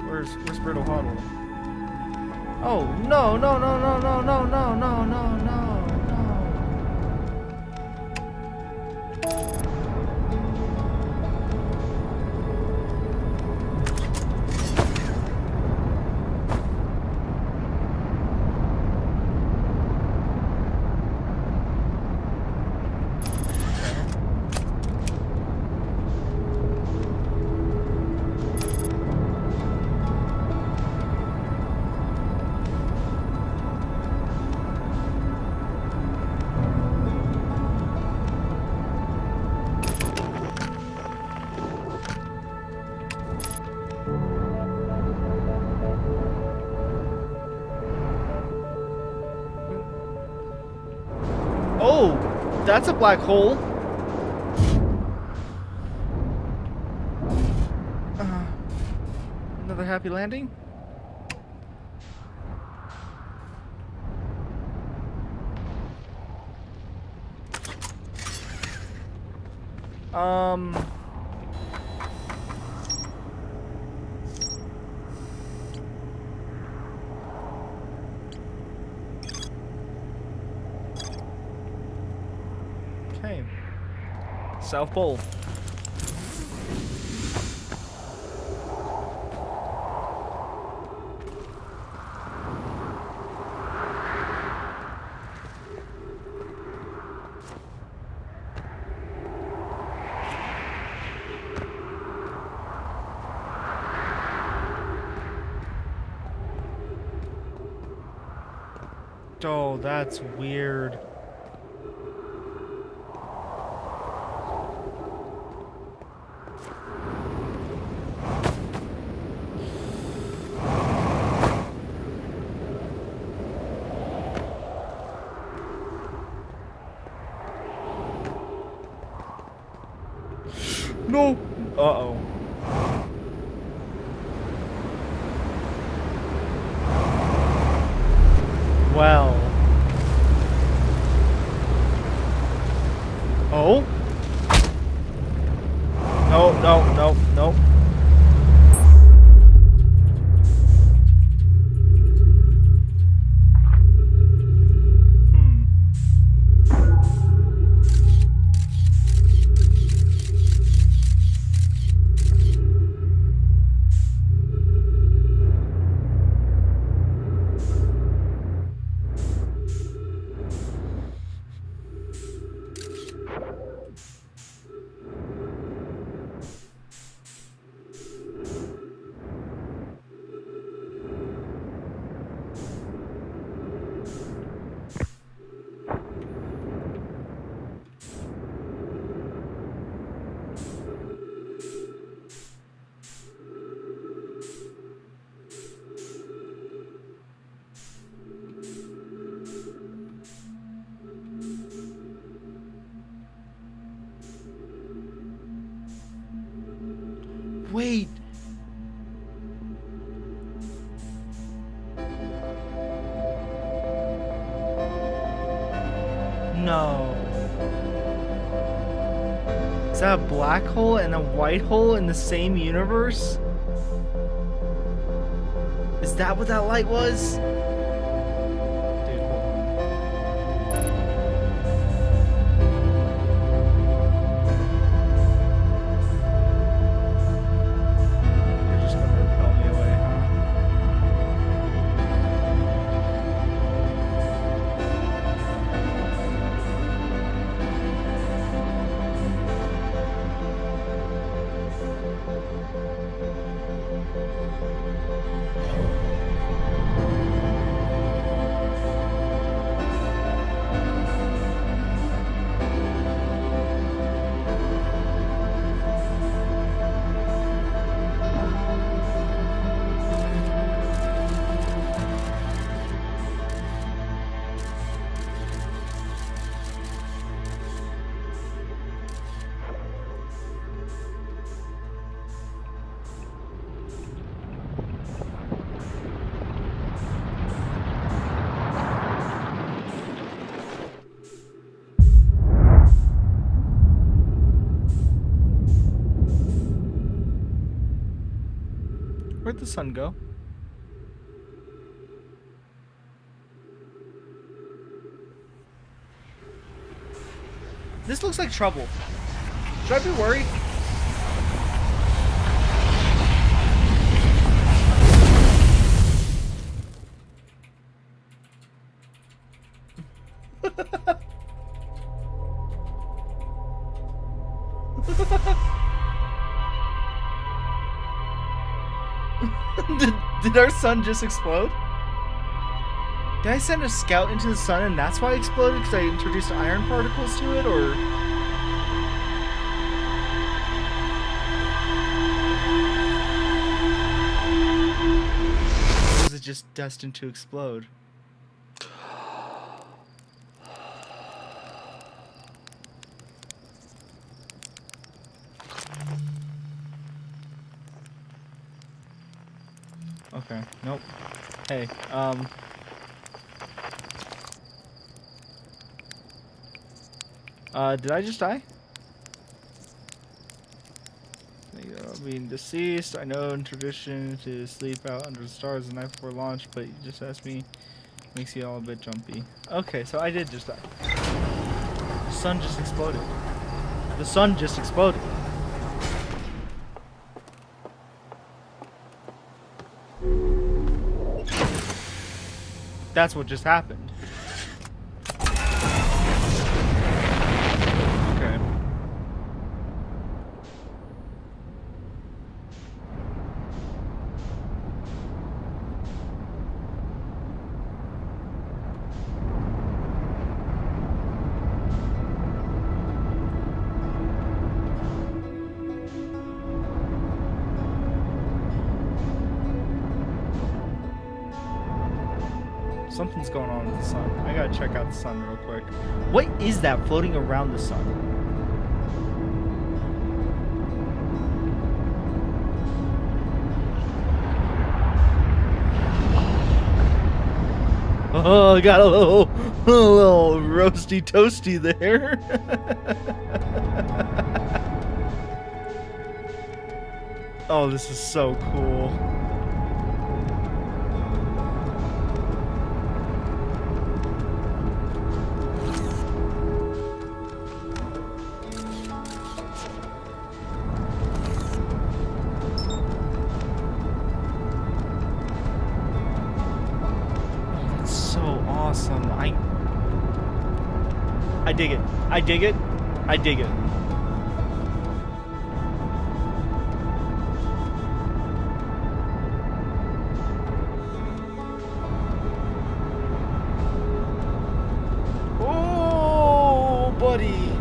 Where's Brittle Huddle? Oh, no, no, no, no, no, no, no, no, no, no, Oh, that's a black hole. Another happy landing? Okay. South Pole. Oh, that's weird. No! Uh-oh. Well. Oh? No, no, no, no. Wait. No. Is that a black hole and a white hole in the same universe? Is that what that light was? Dude, hold on. You're just gonna repel me away, huh? Where'd the sun go? This looks like trouble. Should I be worried? Did our sun just explode? Did I send a scout into the sun and that's why it exploded? Because I introduced iron particles to it, or? Or was it just destined to explode? Okay, nope. Hey, did I just die? Being deceased, I know in tradition to sleep out under the stars the night before launch, but you just asked me, makes you all a bit jumpy. Okay, so I did just die. The sun just exploded. The sun just exploded. That's what just happened. Okay. Something's going on with the sun. I gotta check out the sun real quick. What is that floating around the sun? Oh, I got a little roasty toasty there. Oh, this is so cool. Awesome. I dig it. I dig it. I dig it. Oh, buddy.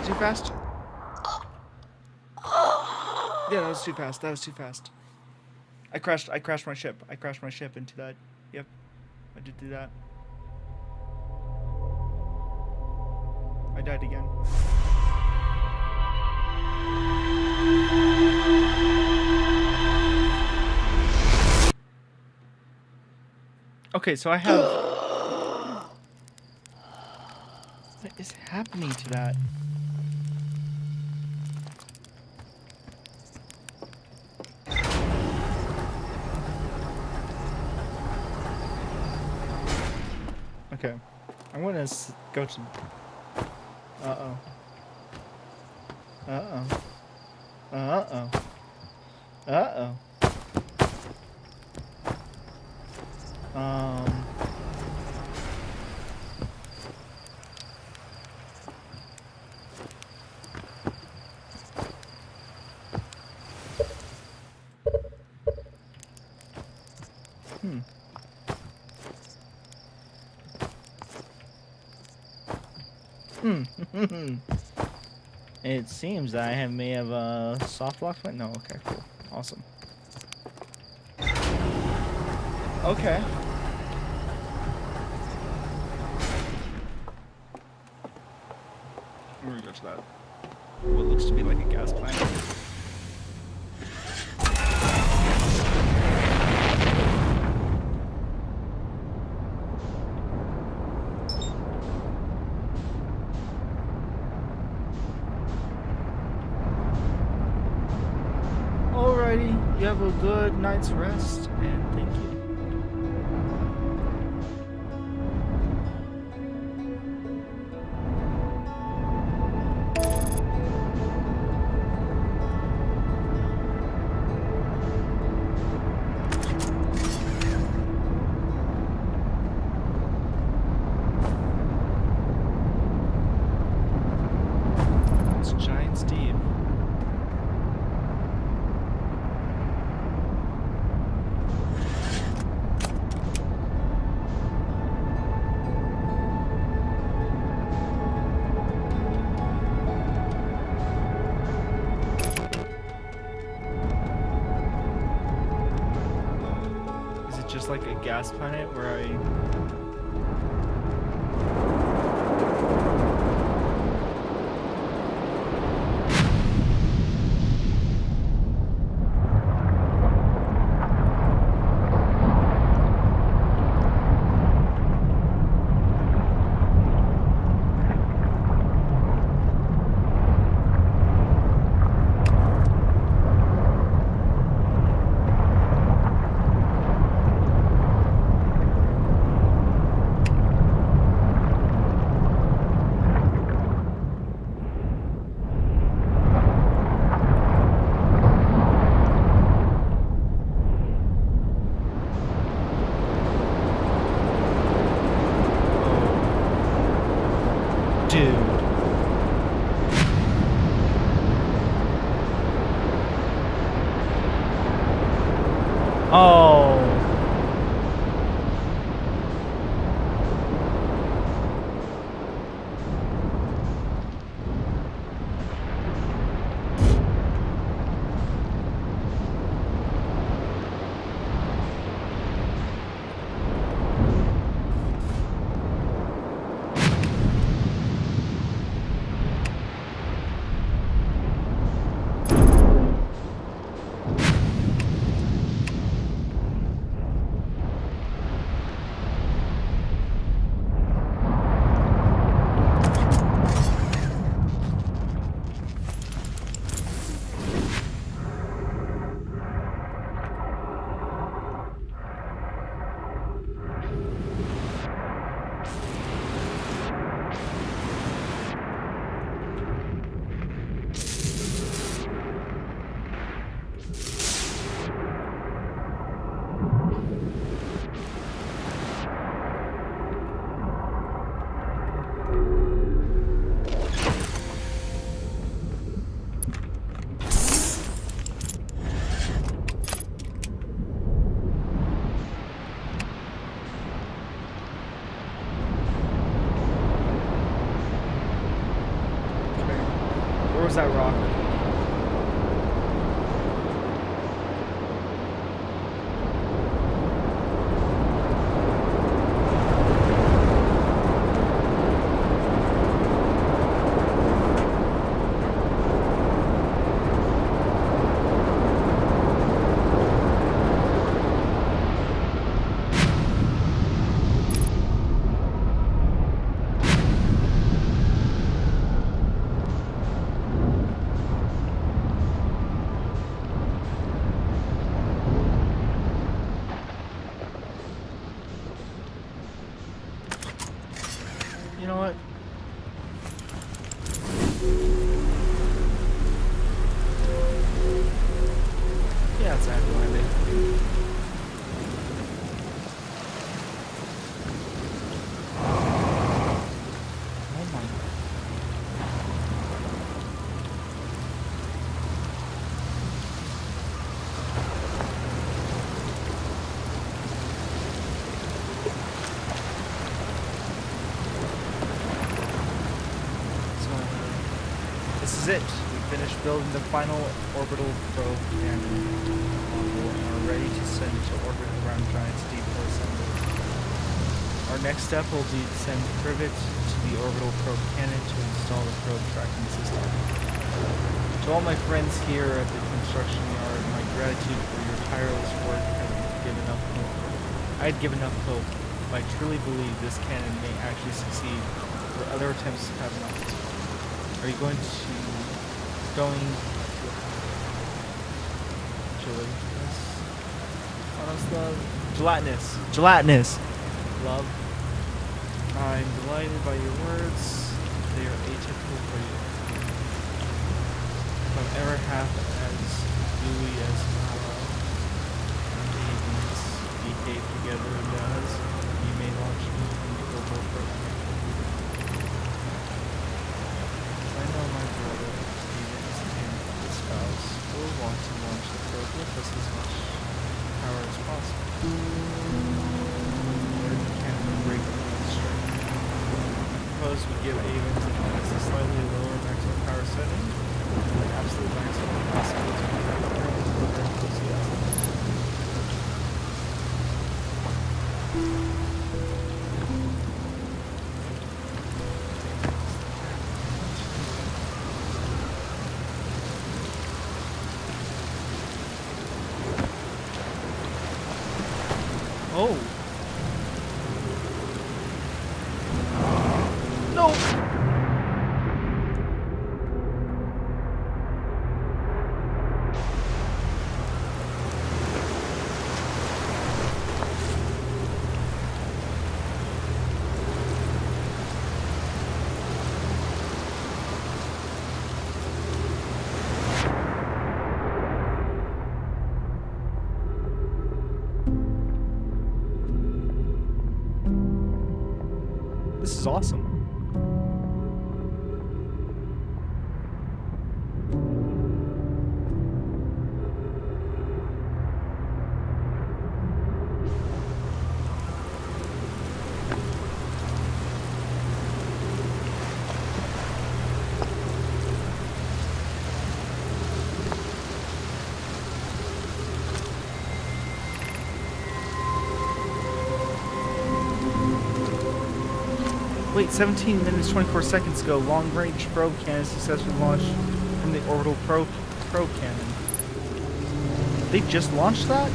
Too fast? Yeah, that was too fast. That was too fast. I crashed my ship. I crashed my ship into that. Yep. I did do that. I died again. Okay, so I have... What is happening to that? Okay, I'm gonna go to... Uh-oh. Uh-oh. Uh-oh. Uh-oh. It seems that I may have a soft lock. No, okay, cool, awesome. Okay. We're gonna go to that. What looks to be like a gas plant. Alrighty, you have a good night's rest, and thank you. It's Giant Steve. Just like a gas planet where dude. Oh. Where was that rock? You know what? Yeah, it's actually what I think. Oh my god. is it. We finished building the final orbital probe cannon module and are ready to send it to orbit around Giant's Deep for assembly. Our next step will be to send Privet to the orbital probe cannon to install the probe tracking system. To all my friends here at the construction yard, my gratitude for your tireless work had given up hope. I had given up hope, but I truly believe this cannon may actually succeed where other attempts have not. Are you going to gelatinous love? I'm delighted by your words. They are atypical for you. If I'm ever half as dewy as Mara and Avians behave together does, you may launch me from the global program. I know my brother, Stevens, and his spouse will want to launch the probe with us as much power as possible. Break the strength. Suppose we give Avens and Alex a slightly lower maximum power setting, and the absolute maximum possible to protect their enthusiasm. Oh! No! This is awesome. Wait, 17 minutes 24 seconds ago, long-range probe cannon successfully launched from the orbital probe cannon. They just launched that?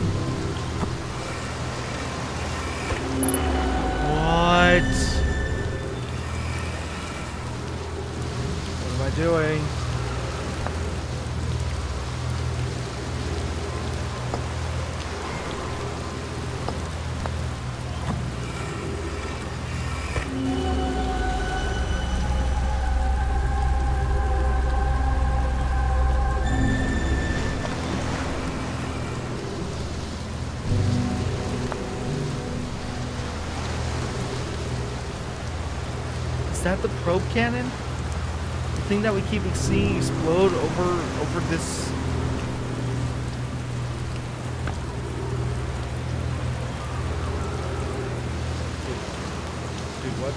What? What am I doing? Is that the probe cannon? The thing that we keep seeing explode over this. Dude, what?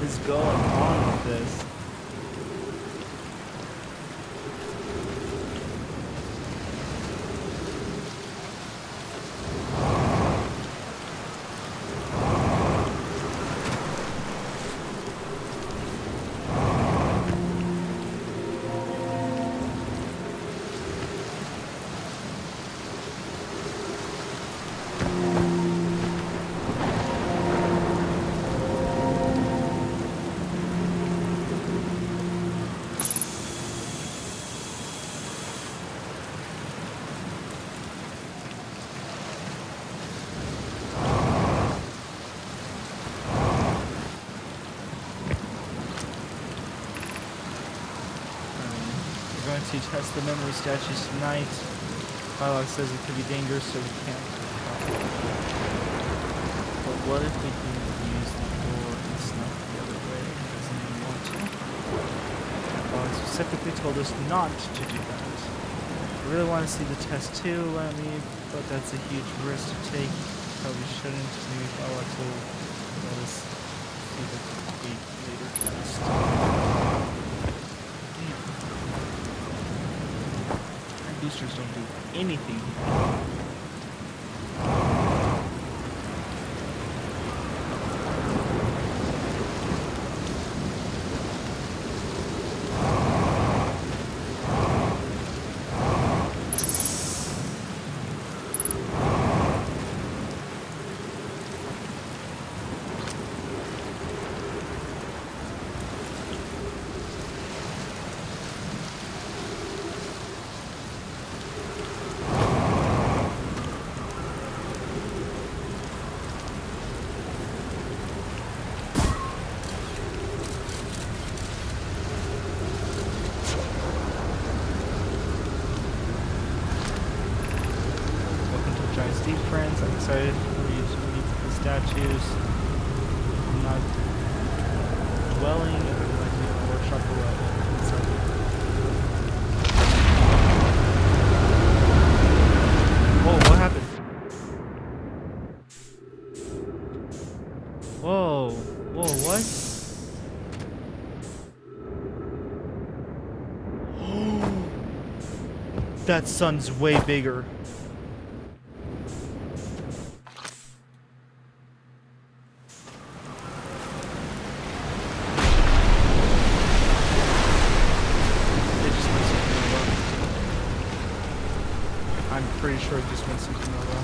is going on with this? To test the memory statues tonight. Dialogue says it could be dangerous, so we can't. But what if we can use the door and snuff the other way? Doesn't even want to. Dialogue specifically told us not to do that. I really want to see the test too, let me, but that's a huge risk to take. Probably shouldn't. Maybe Dialogue told us see the complete later test. Boosters don't do anything. Friends, I'm excited for you to meet the statues. I'm not dwelling, I would like to make a workshop below. Whoa, what happened? Whoa, whoa, what? That sun's way bigger. I'm pretty sure it just went supernova.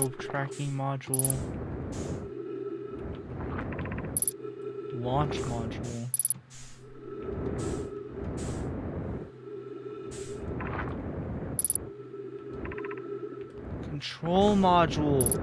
Probe tracking module. Launch module. Control module.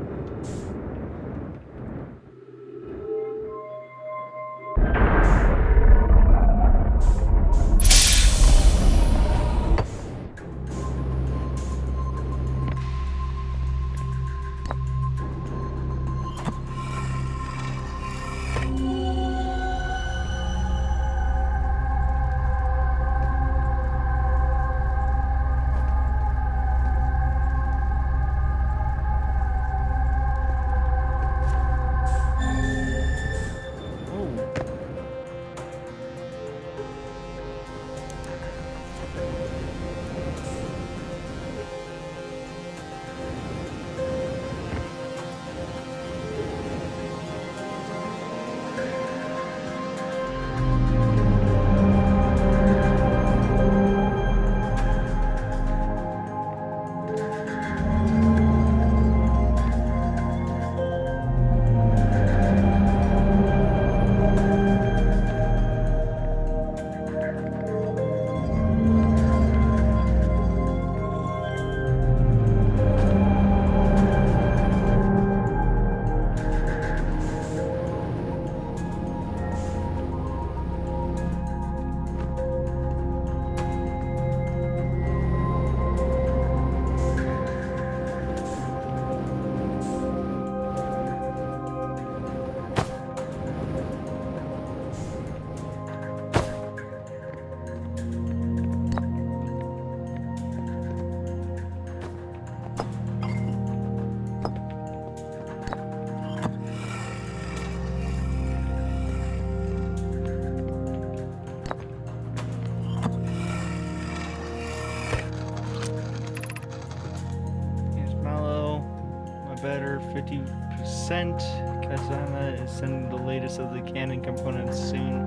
Better 50%. Kazama is sending the latest of the cannon components soon.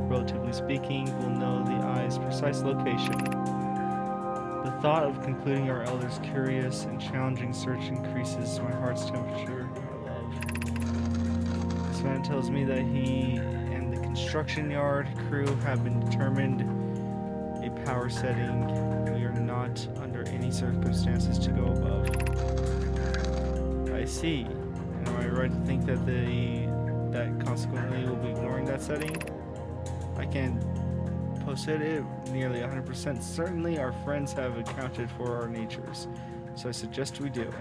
Relatively speaking, we'll know the eye's precise location. The thought of concluding our elder's curious and challenging search increases my heart's temperature. I love. This man tells me that he and the construction yard crew have been determined a power setting we are not under any circumstances to go above. I see. And am I right to think that that consequently will be ignoring that setting? I can posit it nearly 100%. Certainly our friends have accounted for our natures, so I suggest we do.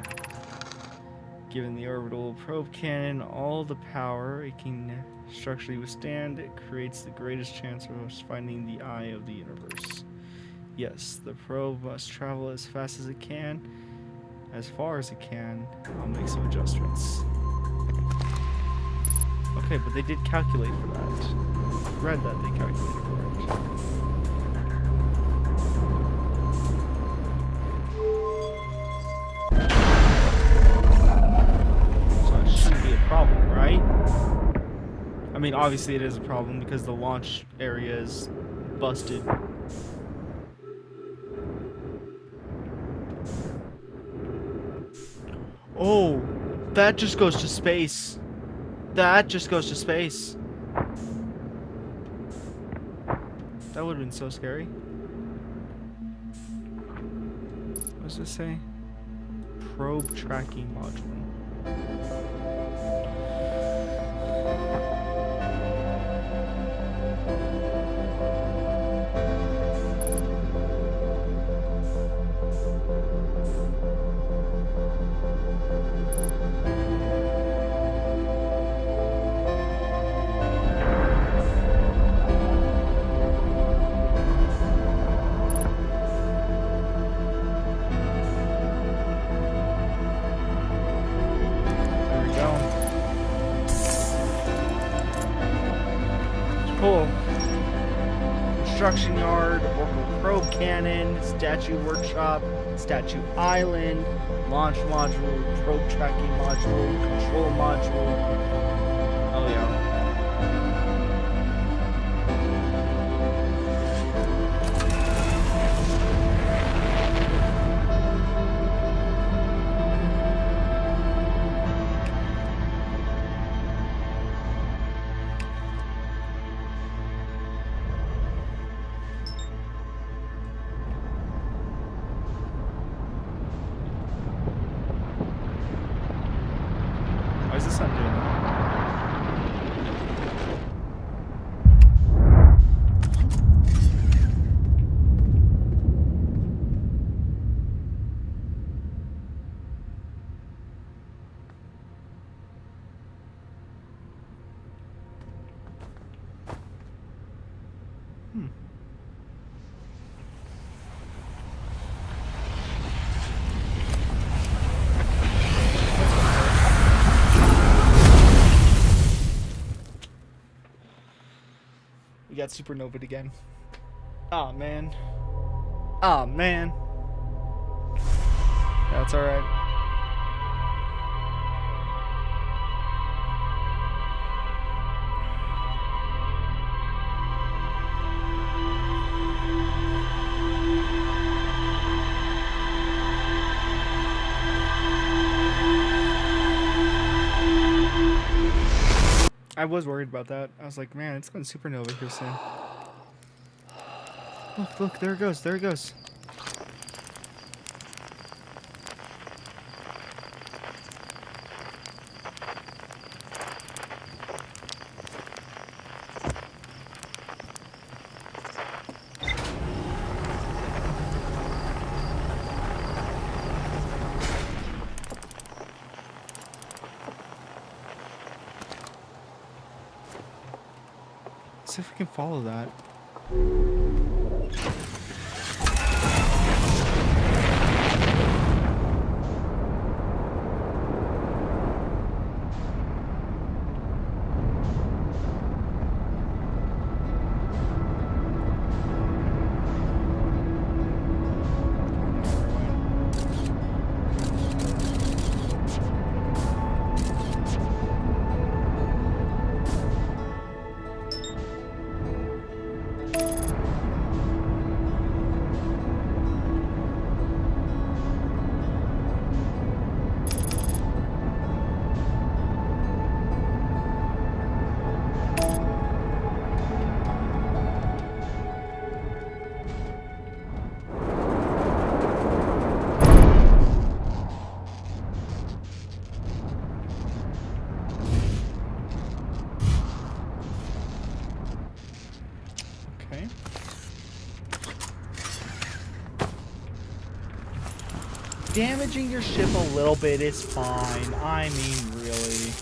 Given the orbital probe cannon all the power it can structurally withstand, it creates the greatest chance of us finding the eye of the universe. Yes, the probe must travel as fast as it can. As far as it can, I'll make some adjustments. Okay, but they did calculate for that. I read that they calculated for it. So it shouldn't be a problem, right? I mean, obviously it is a problem because the launch area is busted. Oh, that just goes to space. That just goes to space. That would have been so scary. What does this say? Probe tracking module. Cool. Construction yard, orbital probe cannon, statue workshop, statue island, launch module, probe tracking module, control module. Oh yeah. We got supernovaed again. Aw, man. Aw, man. That's alright. I was worried about that. I was like, man, it's going supernova here soon. Look, there it goes, there it goes. Let's see if we can follow that. Okay. Damaging your ship a little bit is fine. I mean, really.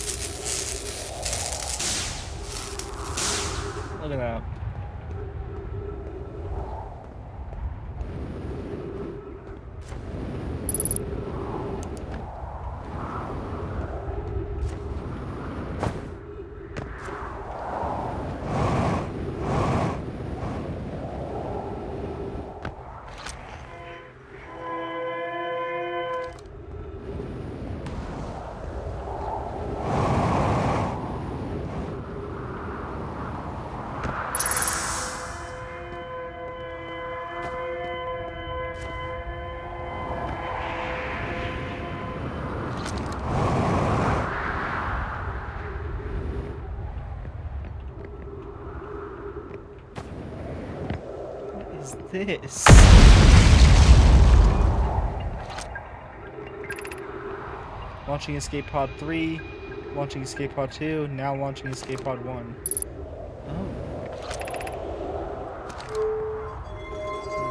Look at that. This? Launching escape pod 3, launching escape pod 2, now launching escape pod 1. Oh.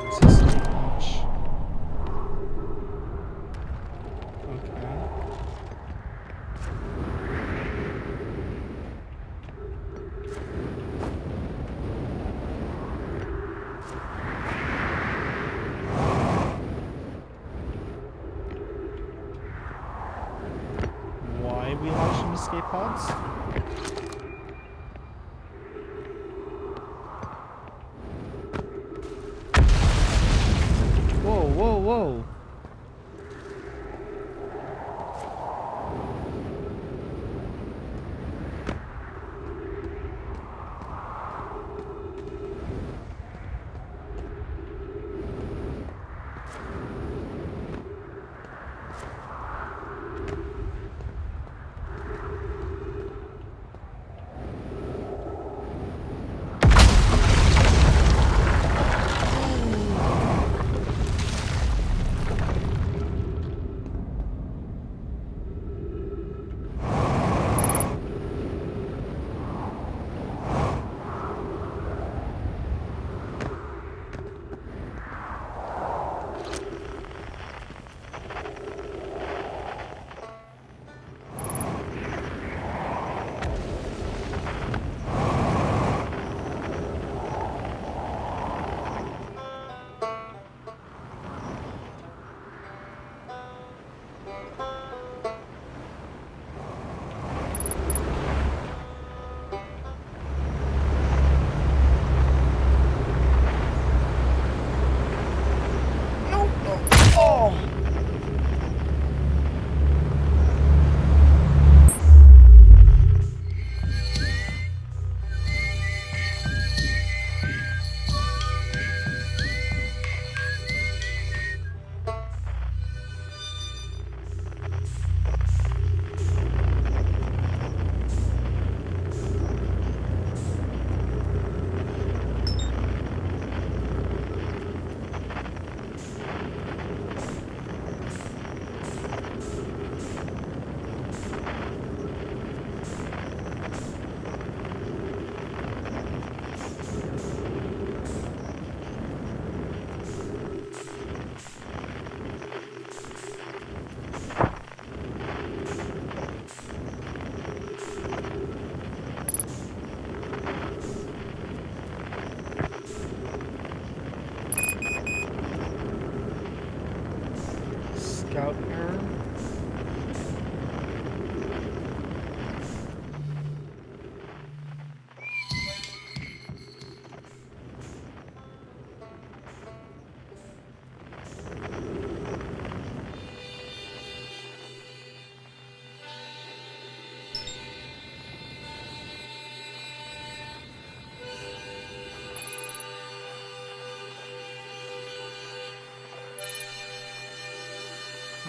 This is escape launch. Okay. We launched some escape pods. Whoa, whoa, whoa.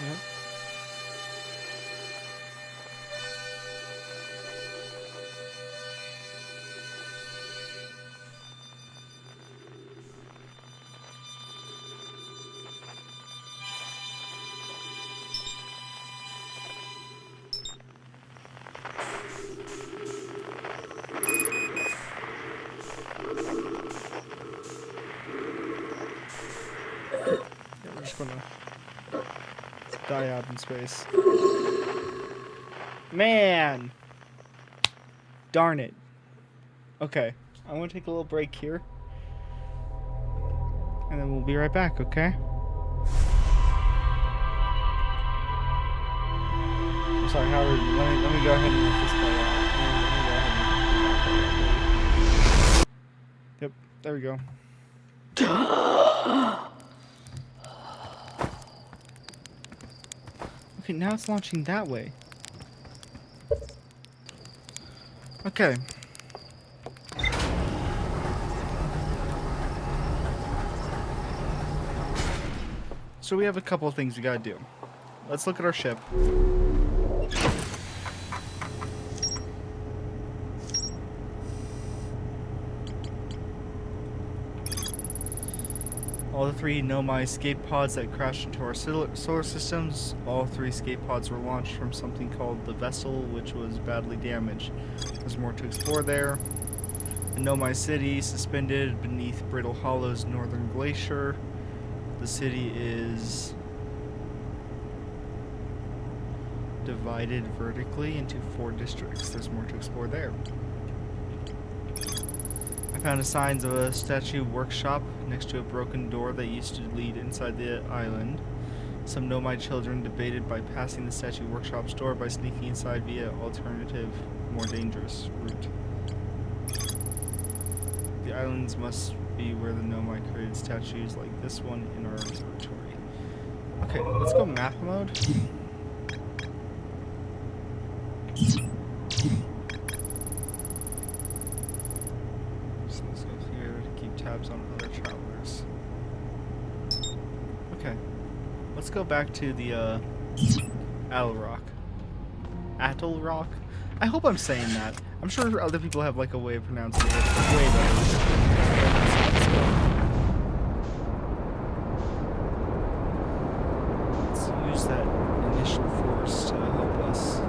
Yep. Yeah, we're just gonna die out in space. Man! Darn it. Okay, I want to take a little break here. And then we'll be right back, okay? I'm sorry, Howard. Let me go ahead and let this play out. Yep, there we go. Okay, now it's launching that way. Okay. So we have a couple of things we gotta do. Let's look at our ship. All the 3 Nomai escape pods that crashed into our solar systems, all 3 escape pods were launched from something called the Vessel, which was badly damaged. There's more to explore there. The Nomai city, suspended beneath Brittle Hollow's northern glacier. The city is divided vertically into 4 districts. There's more to explore there. I found signs of a statue workshop next to a broken door that used to lead inside the island. Some Nomai children debated by passing the statue workshop's door by sneaking inside via alternative, more dangerous route. The islands must be where the Nomai created statues like this one in our observatory. Okay, let's go map mode. So let's go here to keep tabs on other travelers. Okay, let's go back to the Atoll Rock. Atoll Rock? I hope I'm saying that. I'm sure other people have like a way of pronouncing it way better. Let's use that initial force to help us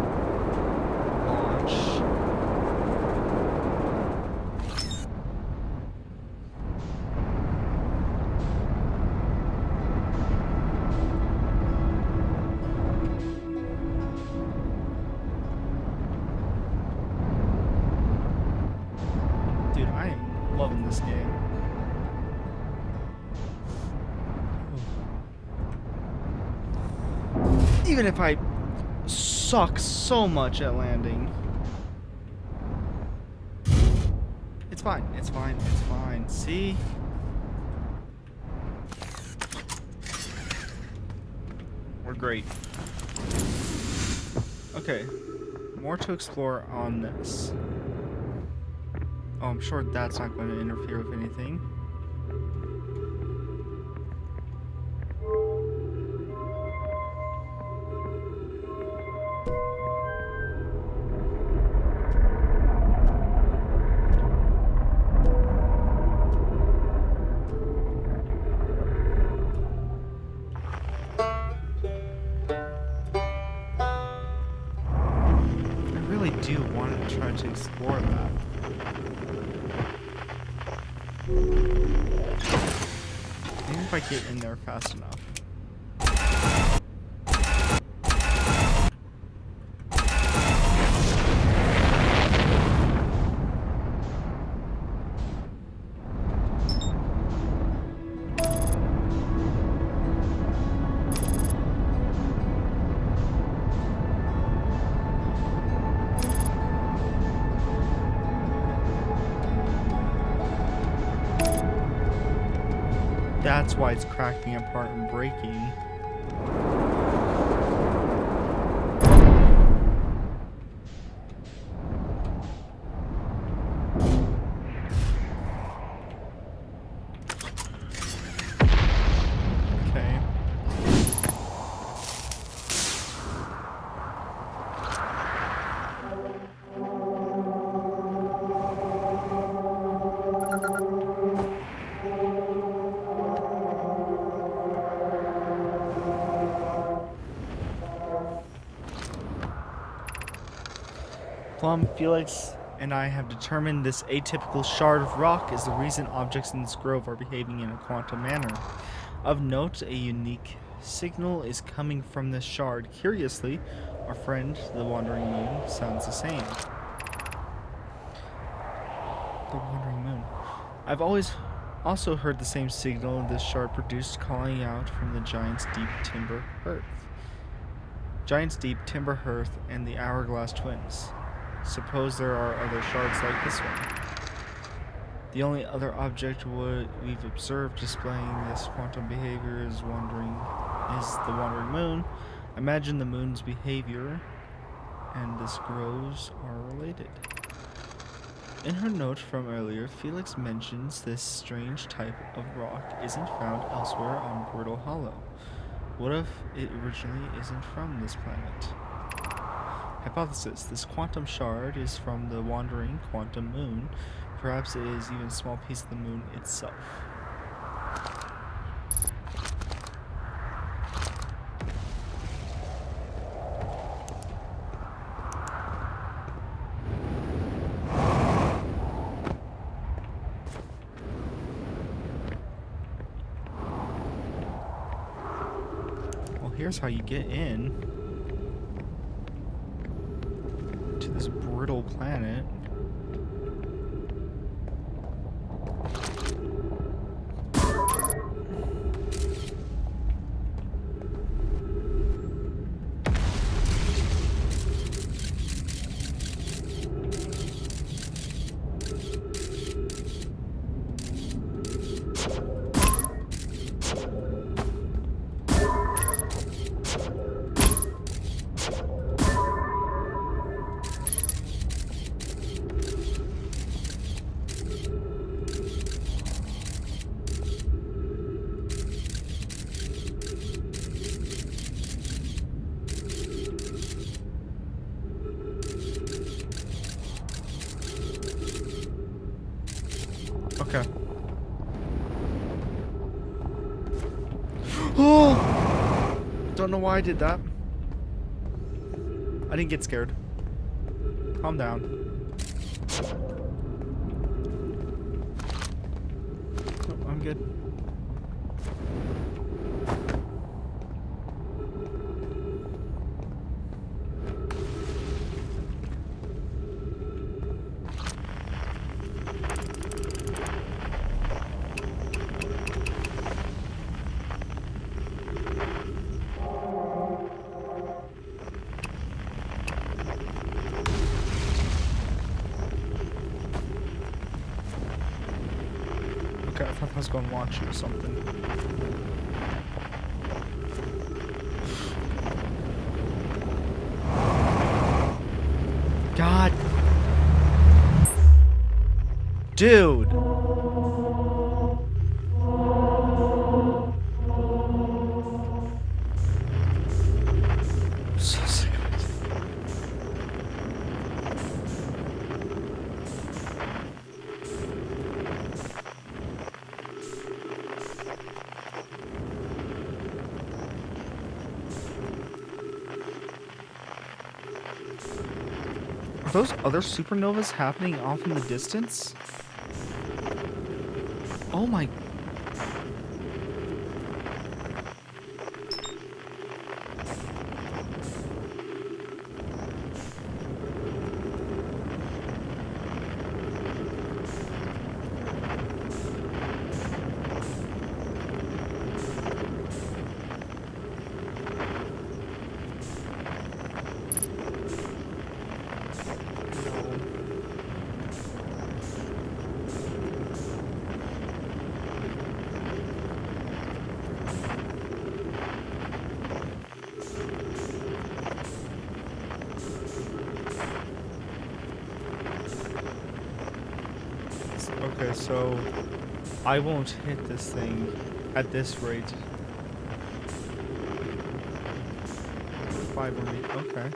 launch. Dude, I am loving this game. Even if I suck so much at landing. It's fine, it's fine, it's fine. See? We're great. Okay, more to explore on this. Oh, I'm sure that's not going to interfere with anything. I really do want to try to explore that. Maybe if I get in there fast enough. That's why it's cracking apart and breaking. Okay. Plum, Felix, and I have determined this atypical shard of rock is the reason objects in this grove are behaving in a quantum manner. Of note, a unique signal is coming from this shard. Curiously, our friend, the Wandering Moon, sounds the same. The Wandering Moon. I've always also heard the same signal this shard produced calling out from the Giant's Deep Timber Hearth. Giant's Deep Timber Hearth and the Hourglass Twins. Suppose there are other shards like this one. The only other object we've observed displaying this quantum behavior is the Wandering Moon. Imagine the moon's behavior and this groves are related. In her note from earlier, Felix mentions this strange type of rock isn't found elsewhere on Brittle Hollow. What if it originally isn't from this planet? Hypothesis: this quantum shard is from the wandering quantum moon. Perhaps it is even a small piece of the moon itself. Well, here's how you get in to this brittle planet. Okay. Oh! Don't know why I did that. I didn't get scared. Calm down. Oh, I'm good. I thought I was going to launch you or something. God. Dude. I'm so sick of it. Are those other supernovas happening off in the distance? Oh my... Okay, so I won't hit this thing at this rate. 5 or 8, okay.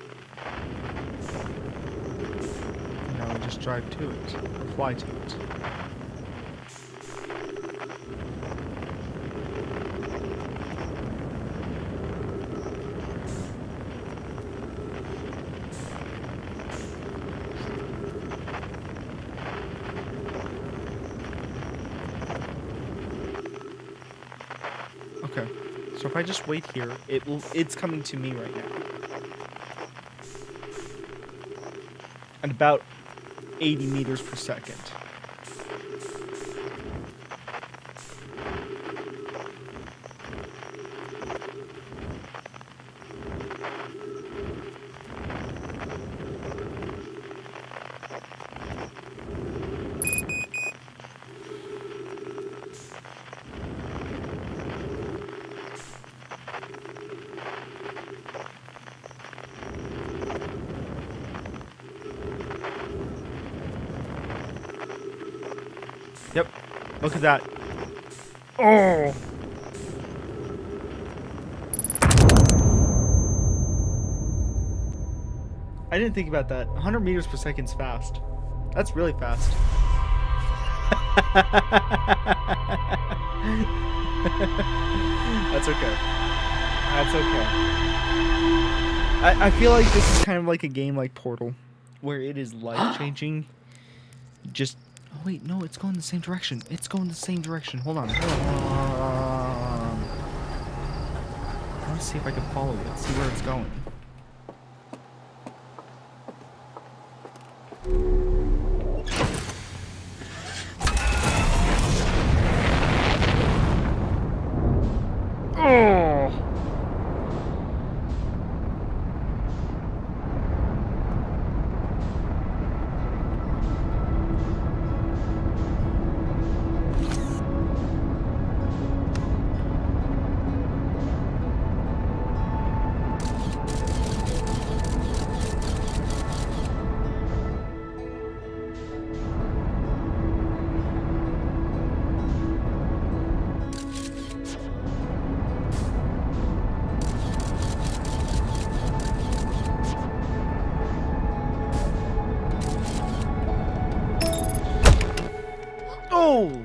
Now we just drive to it, or fly to it. Okay. So if I just wait here, it's coming to me right now. At about 80 meters per second. Yep. Look at that. Oh! I didn't think about that. 100 meters per second is fast. That's really fast. That's okay. That's okay. I feel like this is kind of like a game like Portal, where it is life-changing. Just... Oh, wait, no, it's going the same direction. It's going the same direction. Hold on. Hold on. I want to see if I can follow it, see where it's going. Oh!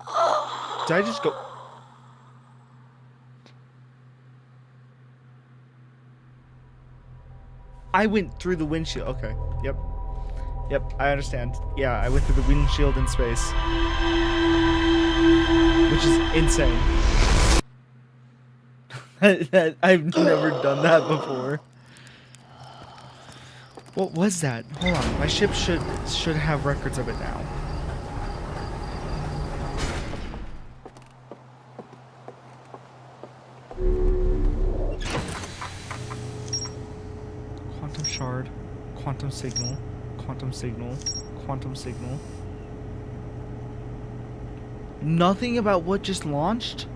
Oh! Did I just go? I went through the windshield. Okay. Yep. Yep, I understand. Yeah, I went through the windshield in space. Which is insane. I've never done that before. What was that? Hold on. My ship should have records of it now. Quantum shard, quantum signal, quantum signal, quantum signal. Nothing about what just launched?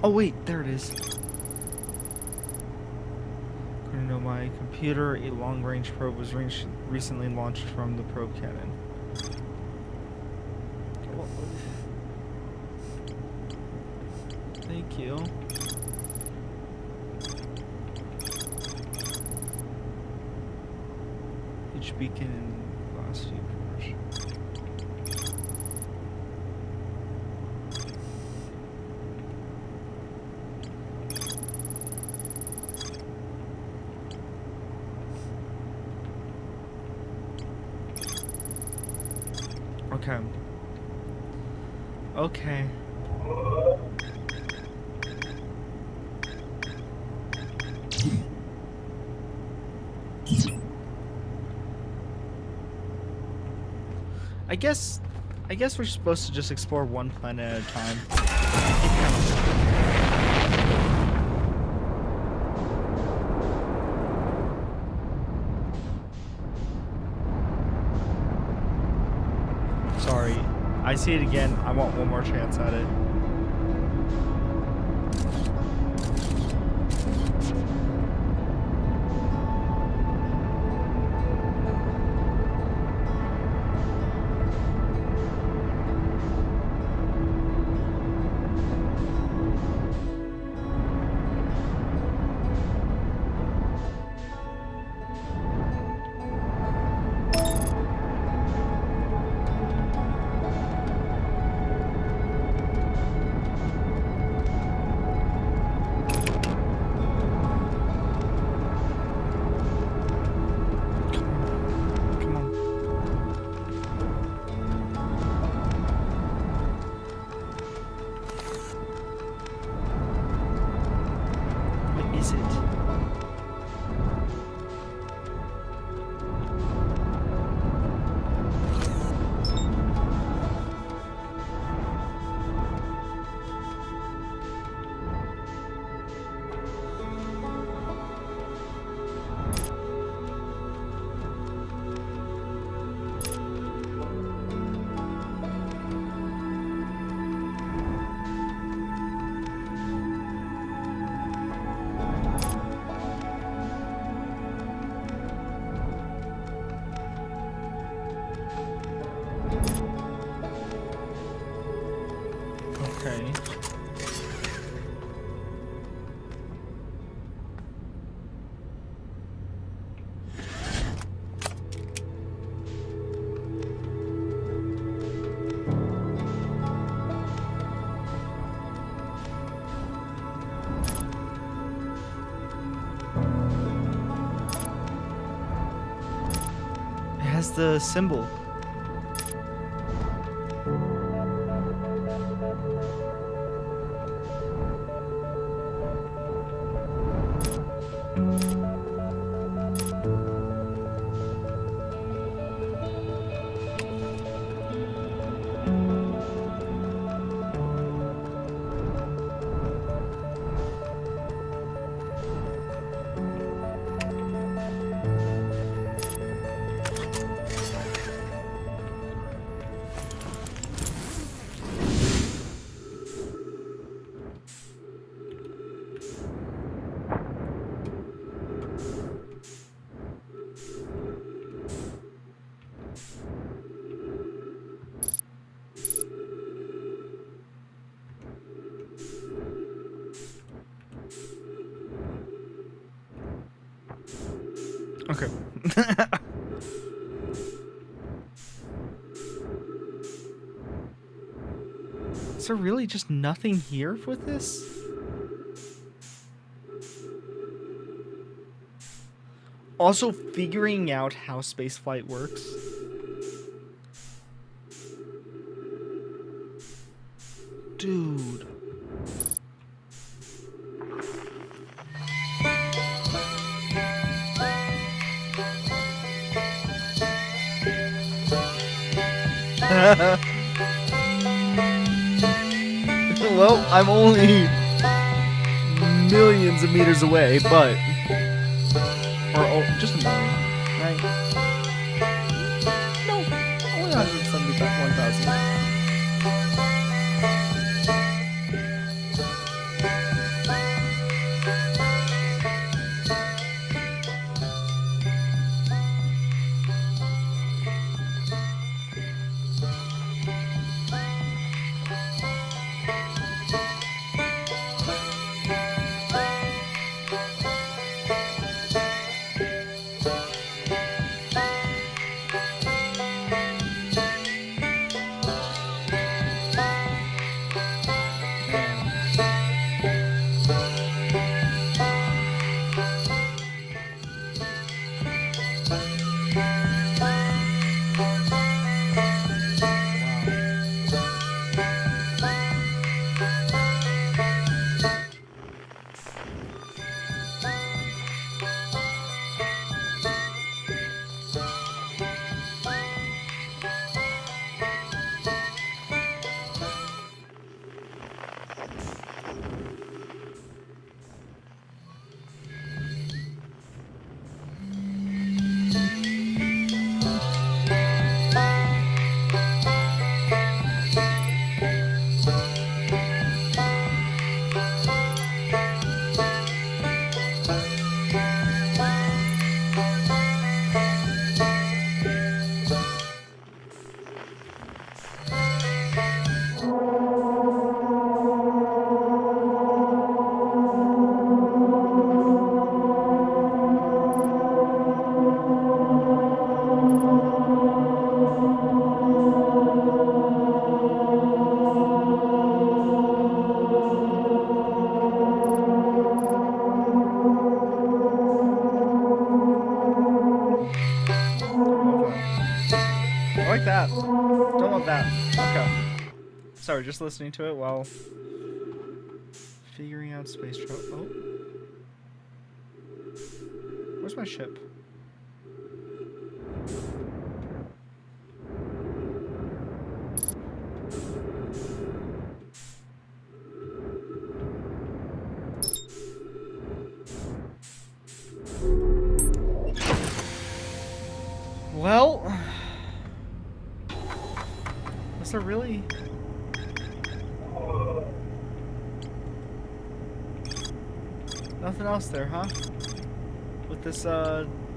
Oh wait, there it is. According to my computer, a long-range probe was recently launched from the probe cannon. Thank you. Each beacon in last few hours. Okay. Okay. I guess we're supposed to just explore one planet at a time. Sorry, I see it again. I want one more chance at it. has the symbol. Okay. Is there really just nothing here with this? Also, figuring out how spaceflight works. Dude. Well, I'm only millions of meters away, but... Or just a million, right? No, only 171,000. like that. Don't want that. Okay. Sorry, just listening to it while figuring out space travel. Oh. Where's my ship? Well, was there really? Nothing else there, huh? With this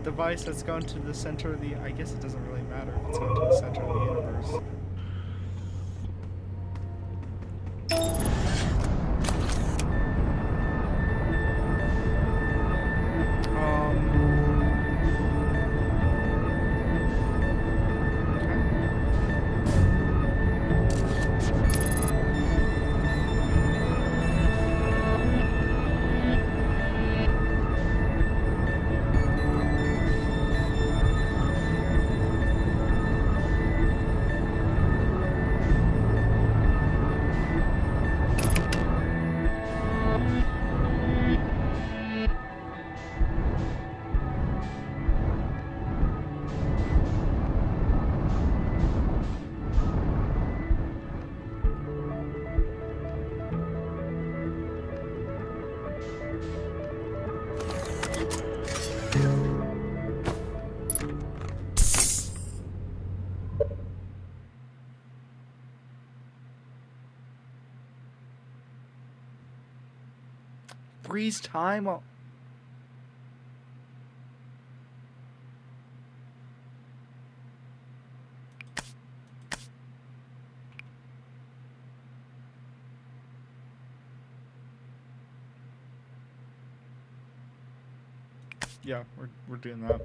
device that's gone to the center of the... I guess it doesn't really matter if it's gone to the center of the universe. freeze time while... Yeah, we're doing that.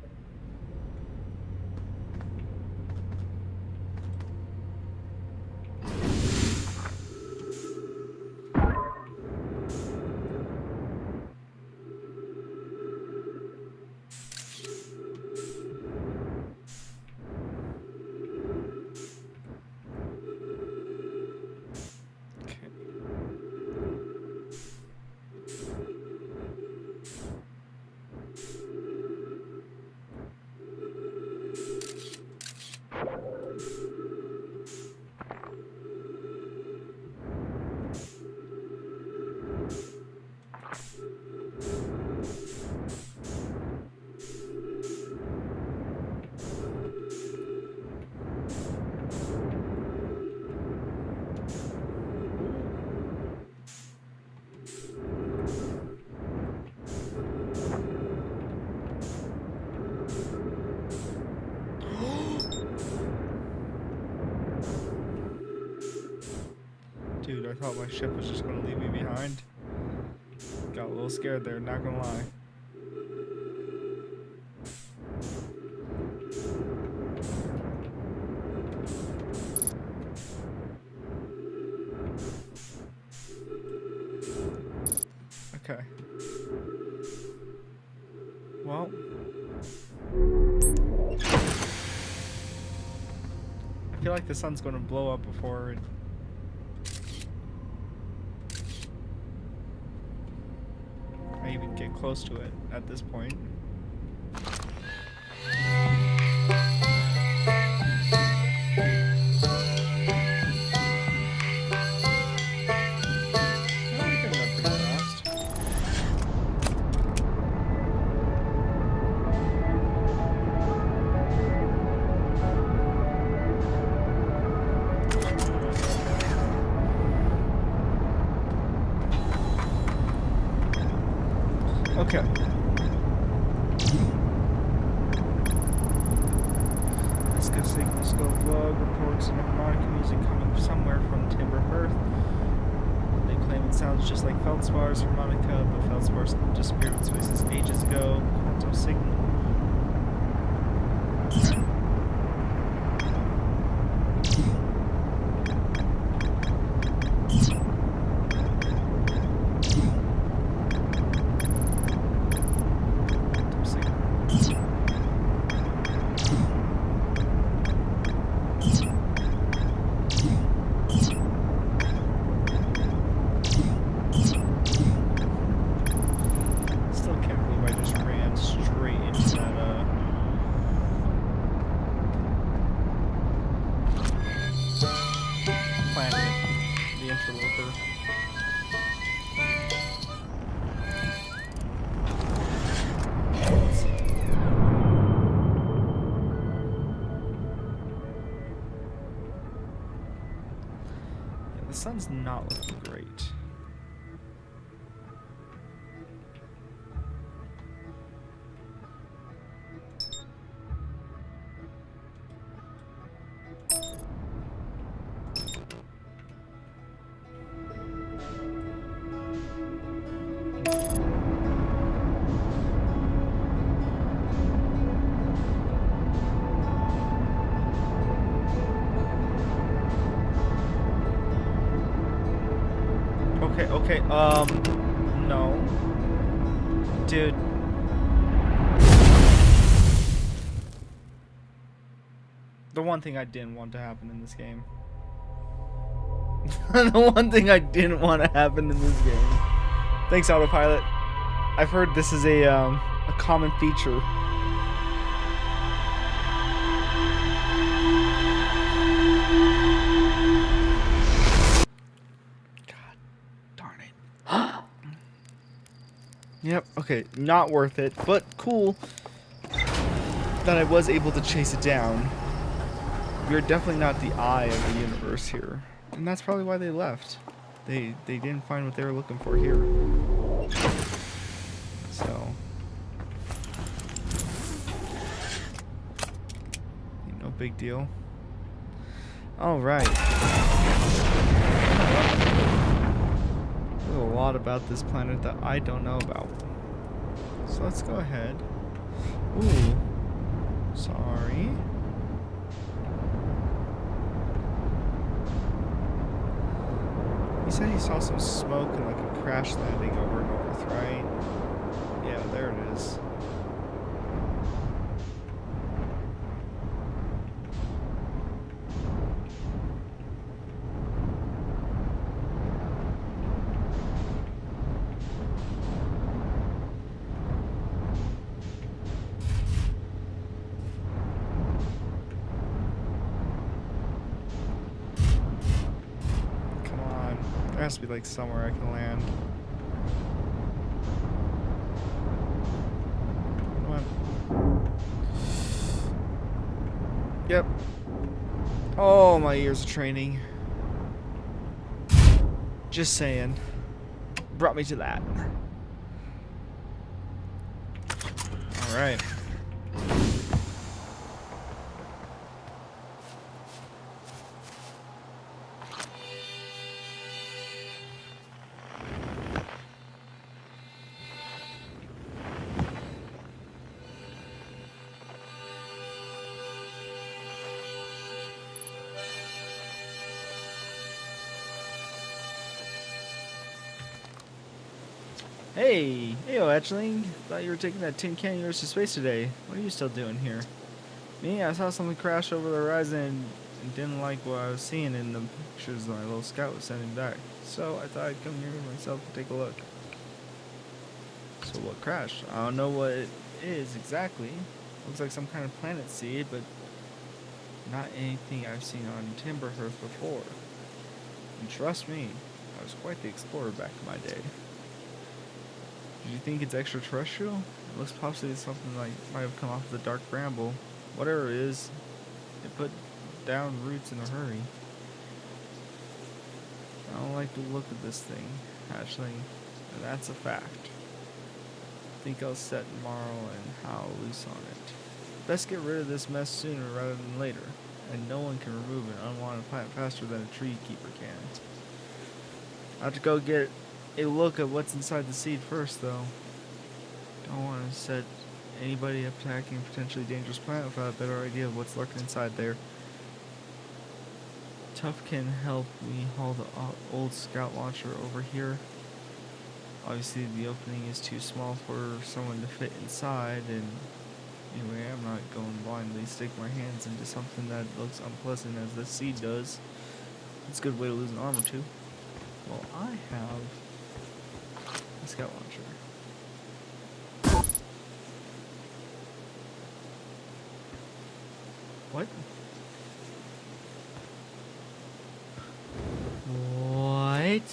Dude, I thought my ship was just gonna leave me behind. Got a little scared there, not gonna lie. Okay. Well. I feel like the sun's gonna blow up before I even get close to it at this point. Okay. Let's go signal scope log reports an harmonica music coming somewhere from Timber Hearth. They claim it sounds just like Feldspar's harmonica, but Feldspar's disappeared in spaces ages ago. Quantum signal. The sun's not looking great. Okay, no. Dude. The one thing I didn't want to happen in this game. The one thing I didn't want to happen in this game. Thanks, Autopilot. I've heard this is a common feature. Yep, okay, not worth it, but cool that I was able to chase it down. We're definitely not the eye of the universe here. And that's probably why they left. They didn't find what they were looking for here. So, no big deal. All right. There's a lot about this planet that I don't know about. So let's go ahead. Ooh. Sorry. He said he saw some smoke and like a crash landing over north, right? Yeah, there it is. There has to be like somewhere I can land. Come on. Yep. Oh, my years of training. Just saying. Brought me to that. Alright. Hey, heyo, Etchling. Thought you were taking that tin can of yours to space today. What are you still doing here? Me, I saw something crash over the horizon and didn't like what I was seeing in the pictures my little scout was sending back. So I thought I'd come here myself to take a look. So what crashed? I don't know what it is exactly. Looks like some kind of planet seed, but not anything I've seen on Timberhearth before. And trust me, I was quite the explorer back in my day. Do you think it's extraterrestrial? It looks possibly something like might have come off the dark bramble. Whatever it is, it put down roots in a hurry. I don't like the look of this thing, Hatchling, and that's a fact. I think I'll set tomorrow and howl loose on it. Best get rid of this mess sooner rather than later, and no one can remove an unwanted plant faster than a tree keeper can. I have to go get a look at what's inside the seed first, though. Don't want to set anybody attacking a potentially dangerous planet without a better idea of what's lurking inside there. Tuff can help me haul the old scout launcher over here. Obviously, the opening is too small for someone to fit inside, and anyway, I'm not going blindly stick my hands into something that looks unpleasant as this seed does. It's a good way to lose an arm or two. Well, I have a scout launcher. What? What?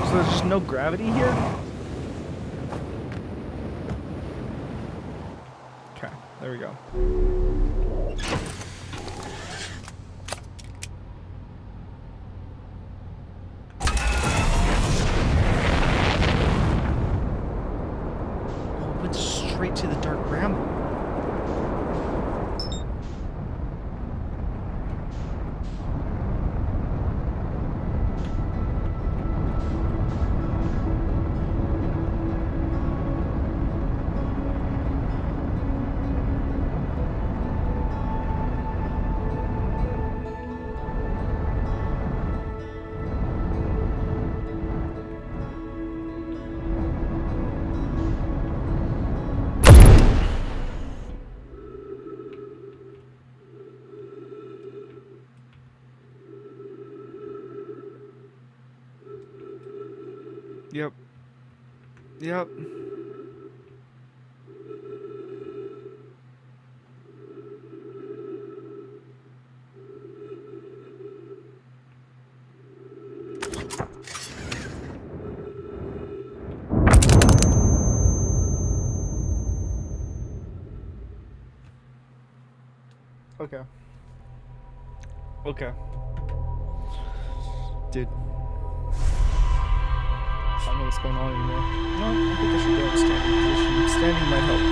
So there's just no gravity here? Okay, there we go. Oh, it went straight to the dark bramble. Yep. Yep. Okay. Okay. Dude. I don't know what's going on anymore. No, I think I should go in standing position. Standing might help.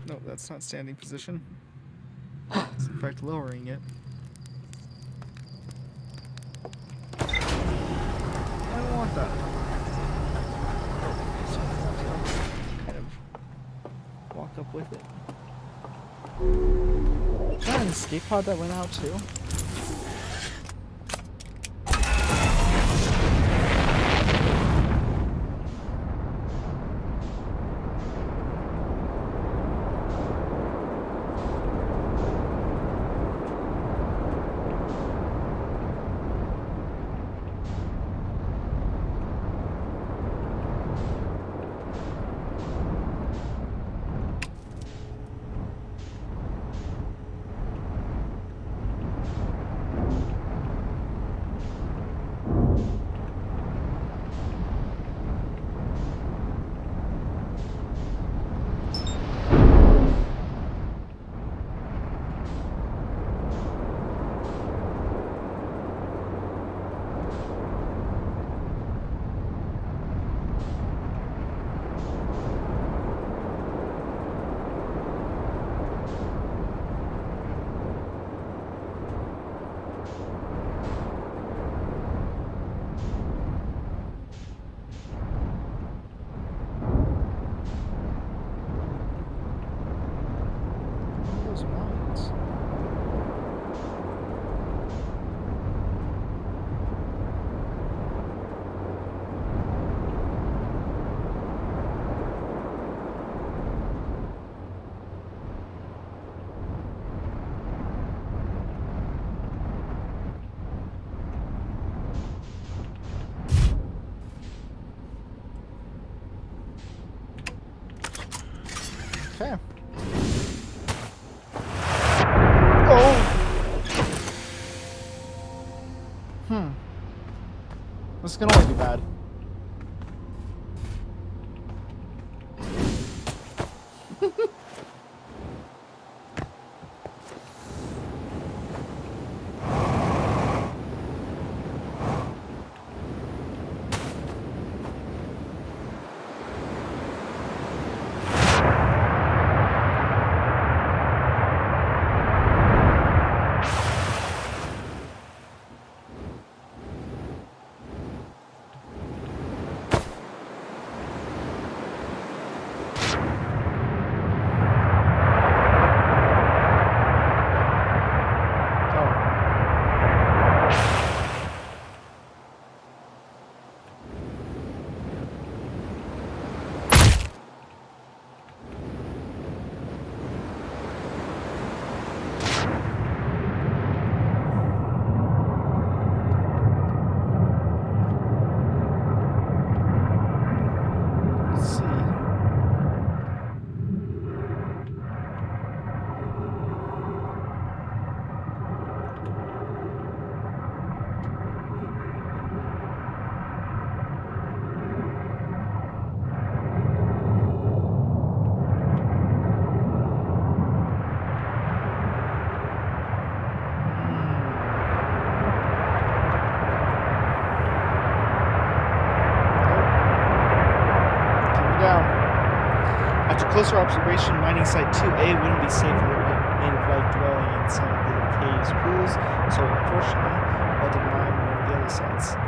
No, that's not standing position. It's in fact lowering it. I don't want that. So I have to kind of walk up with it. Is that an escape pod that went out too? Okay. Oh! This can only be bad. Closer observation, mining site 2A wouldn't be safe for the native life dwelling inside the caves pools, so unfortunately, I had to mine one of the other sites.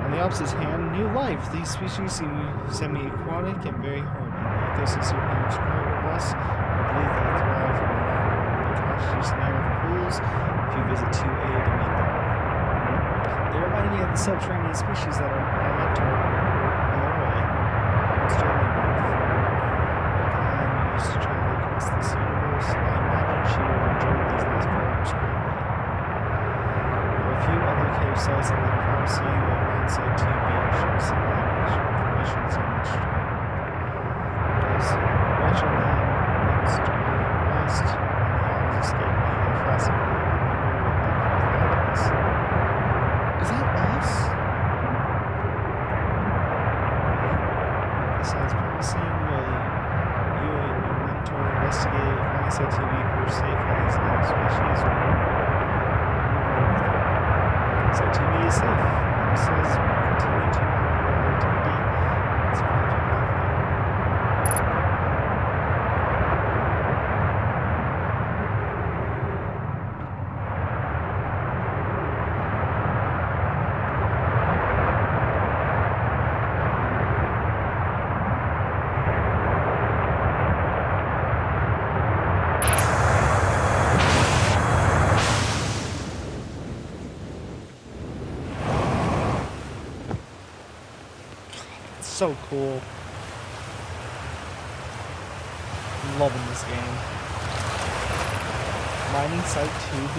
On the opposite hand, new life. These species seem semi-aquatic and very hardy. The ecosystem here is quite robust. I believe they thrive from the land and be cautious near the pools if you visit 2A to meet them. They remind me of the subterranean species that are meant to to travel across this universe. I imagine she would enjoy these nice programs greatly. There are a few other cave sites that I promise you at mine site 2B show some information so much. There's watch on them, let's do west, and the owls escape me, they're fascinating. Is that us? This sounds promising. Will you and your mentor said to be proof safe for these native species. So TV is safe. It says continue to activity. It's so cool. I'm loving this game. Mining site 2B.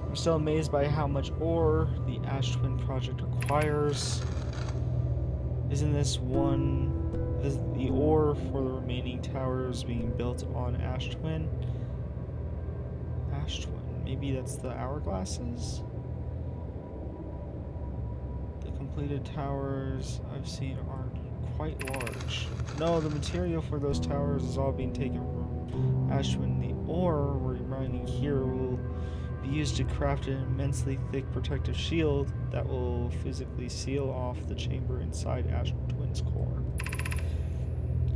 I'm still amazed by how much ore the Ash Twin project requires. Isn't this the ore for the remaining towers being built on Ash Twin? Ash Twin, maybe that's the hourglasses? The completed towers I've seen are quite large. No, the material for those towers is all being taken from Ash Twin. The ore we're mining here will be used to craft an immensely thick protective shield that will physically seal off the chamber inside Ash Twin's core.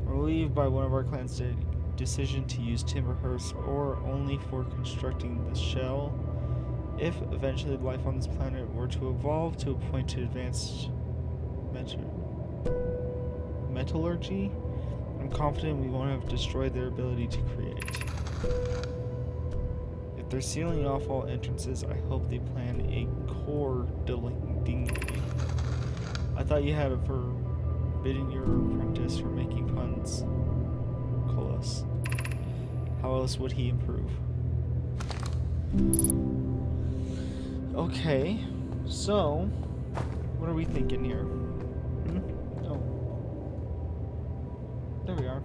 Relieved by one of our clan's decision to use timber hearths ore only for constructing the shell, if eventually life on this planet were to evolve to a point to advanced metallurgy, I'm confident we won't have destroyed their ability to create. If they're sealing off all entrances, I hope they plan a core dinghy. I thought you had forbidden your apprentice from making puns. Colos. How else would he improve? Okay, so what are we thinking here? Oh, there we are.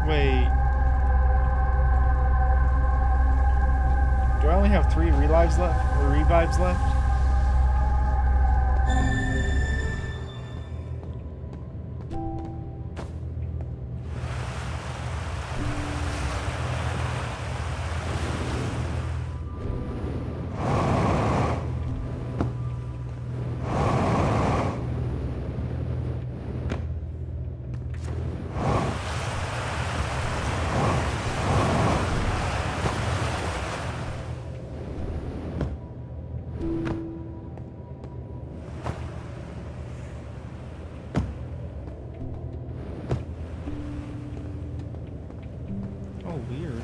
Wait. Do I only have 3 revives left? Weird.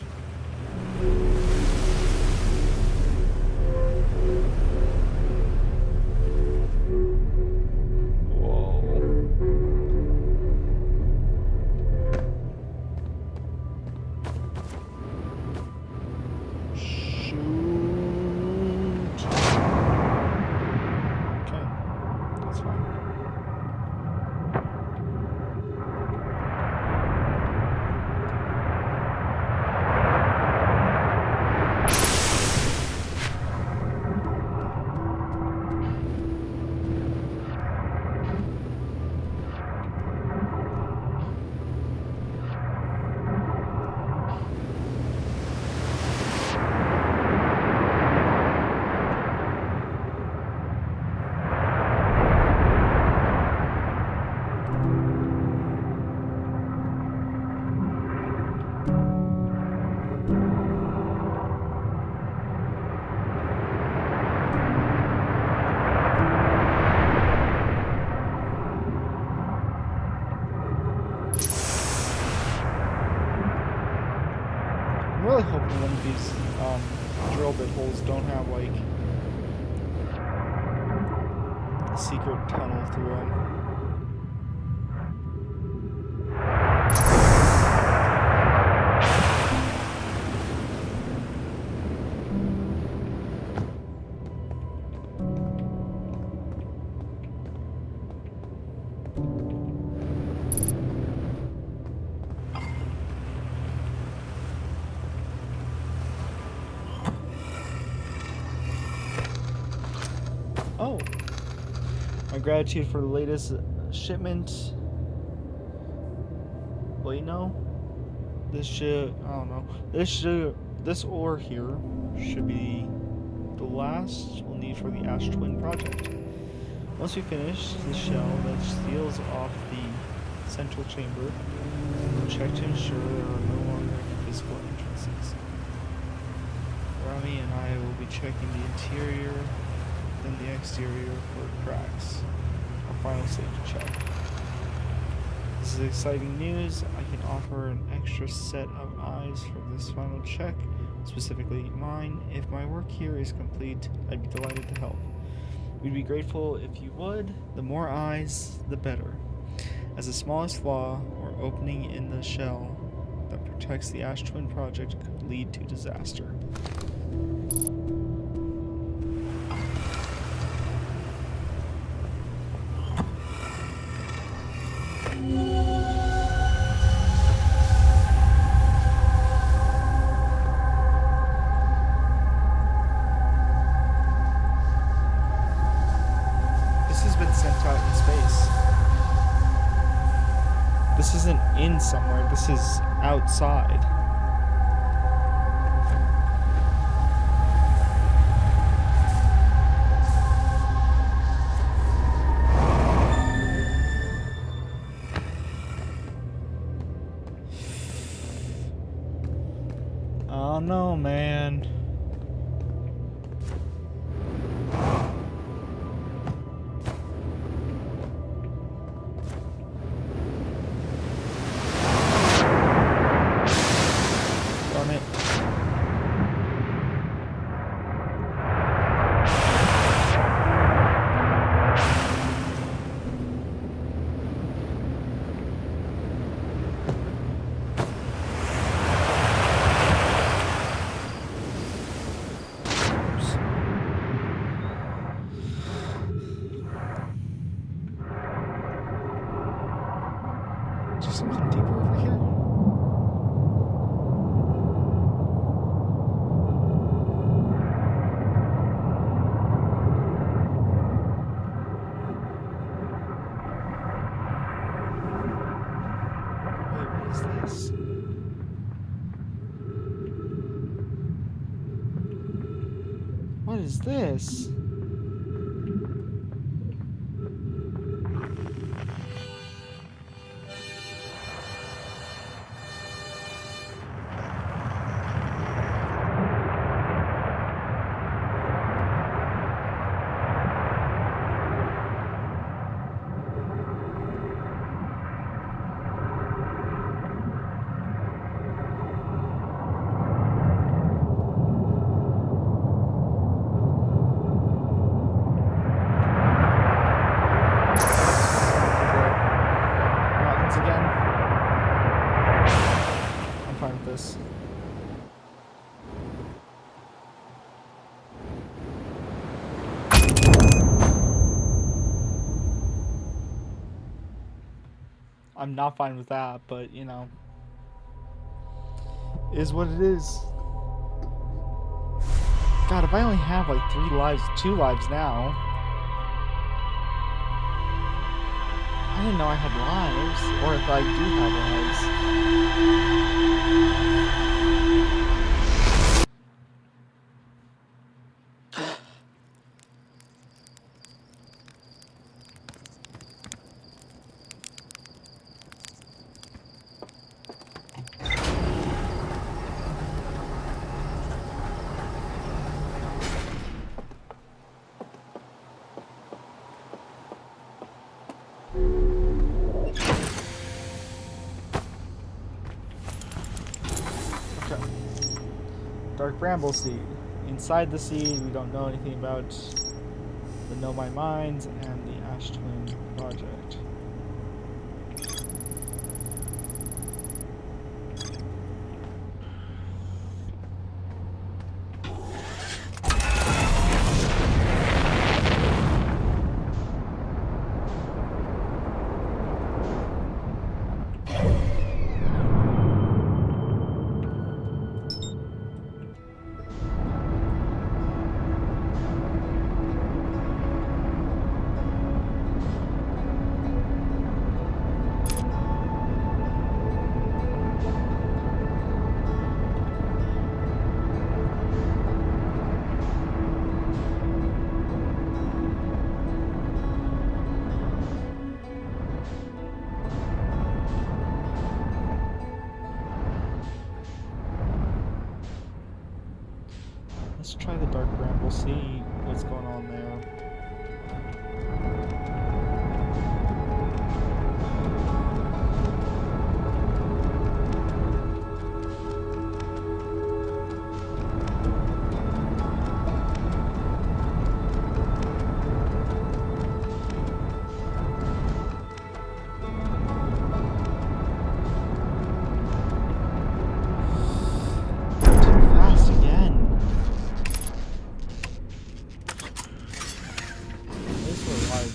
secret tunnel through them. Oh, my gratitude for the latest shipment. Wait, no. This ore here should be the last we'll need for the Ash Twin project. Once we finish the shell that seals off the central chamber, we'll check to ensure there are no longer any physical entrances. Rami and I will be checking the interior, then the exterior for cracks. Our final safety check. This is exciting news. I can offer an extra set of eyes for this final check, specifically mine. If my work here is complete, I'd be delighted to help. We'd be grateful if you would. The more eyes, the better. As the smallest flaw or opening in the shell that protects the Ash Twin project could lead to disaster. This isn't in somewhere, this is outside. Oh no, man. Something deeper over here? Wait, what is this? What is this? I'm not fine with that, but you know, is what it is. God, if I only have like 2 lives now. I didn't know I had lives, or if I do have Dark bramble seed. Inside the seed, we don't know anything about the Know My Mines and the Ash Twin Project. Let's try the Dark Bramble, see what's going on there.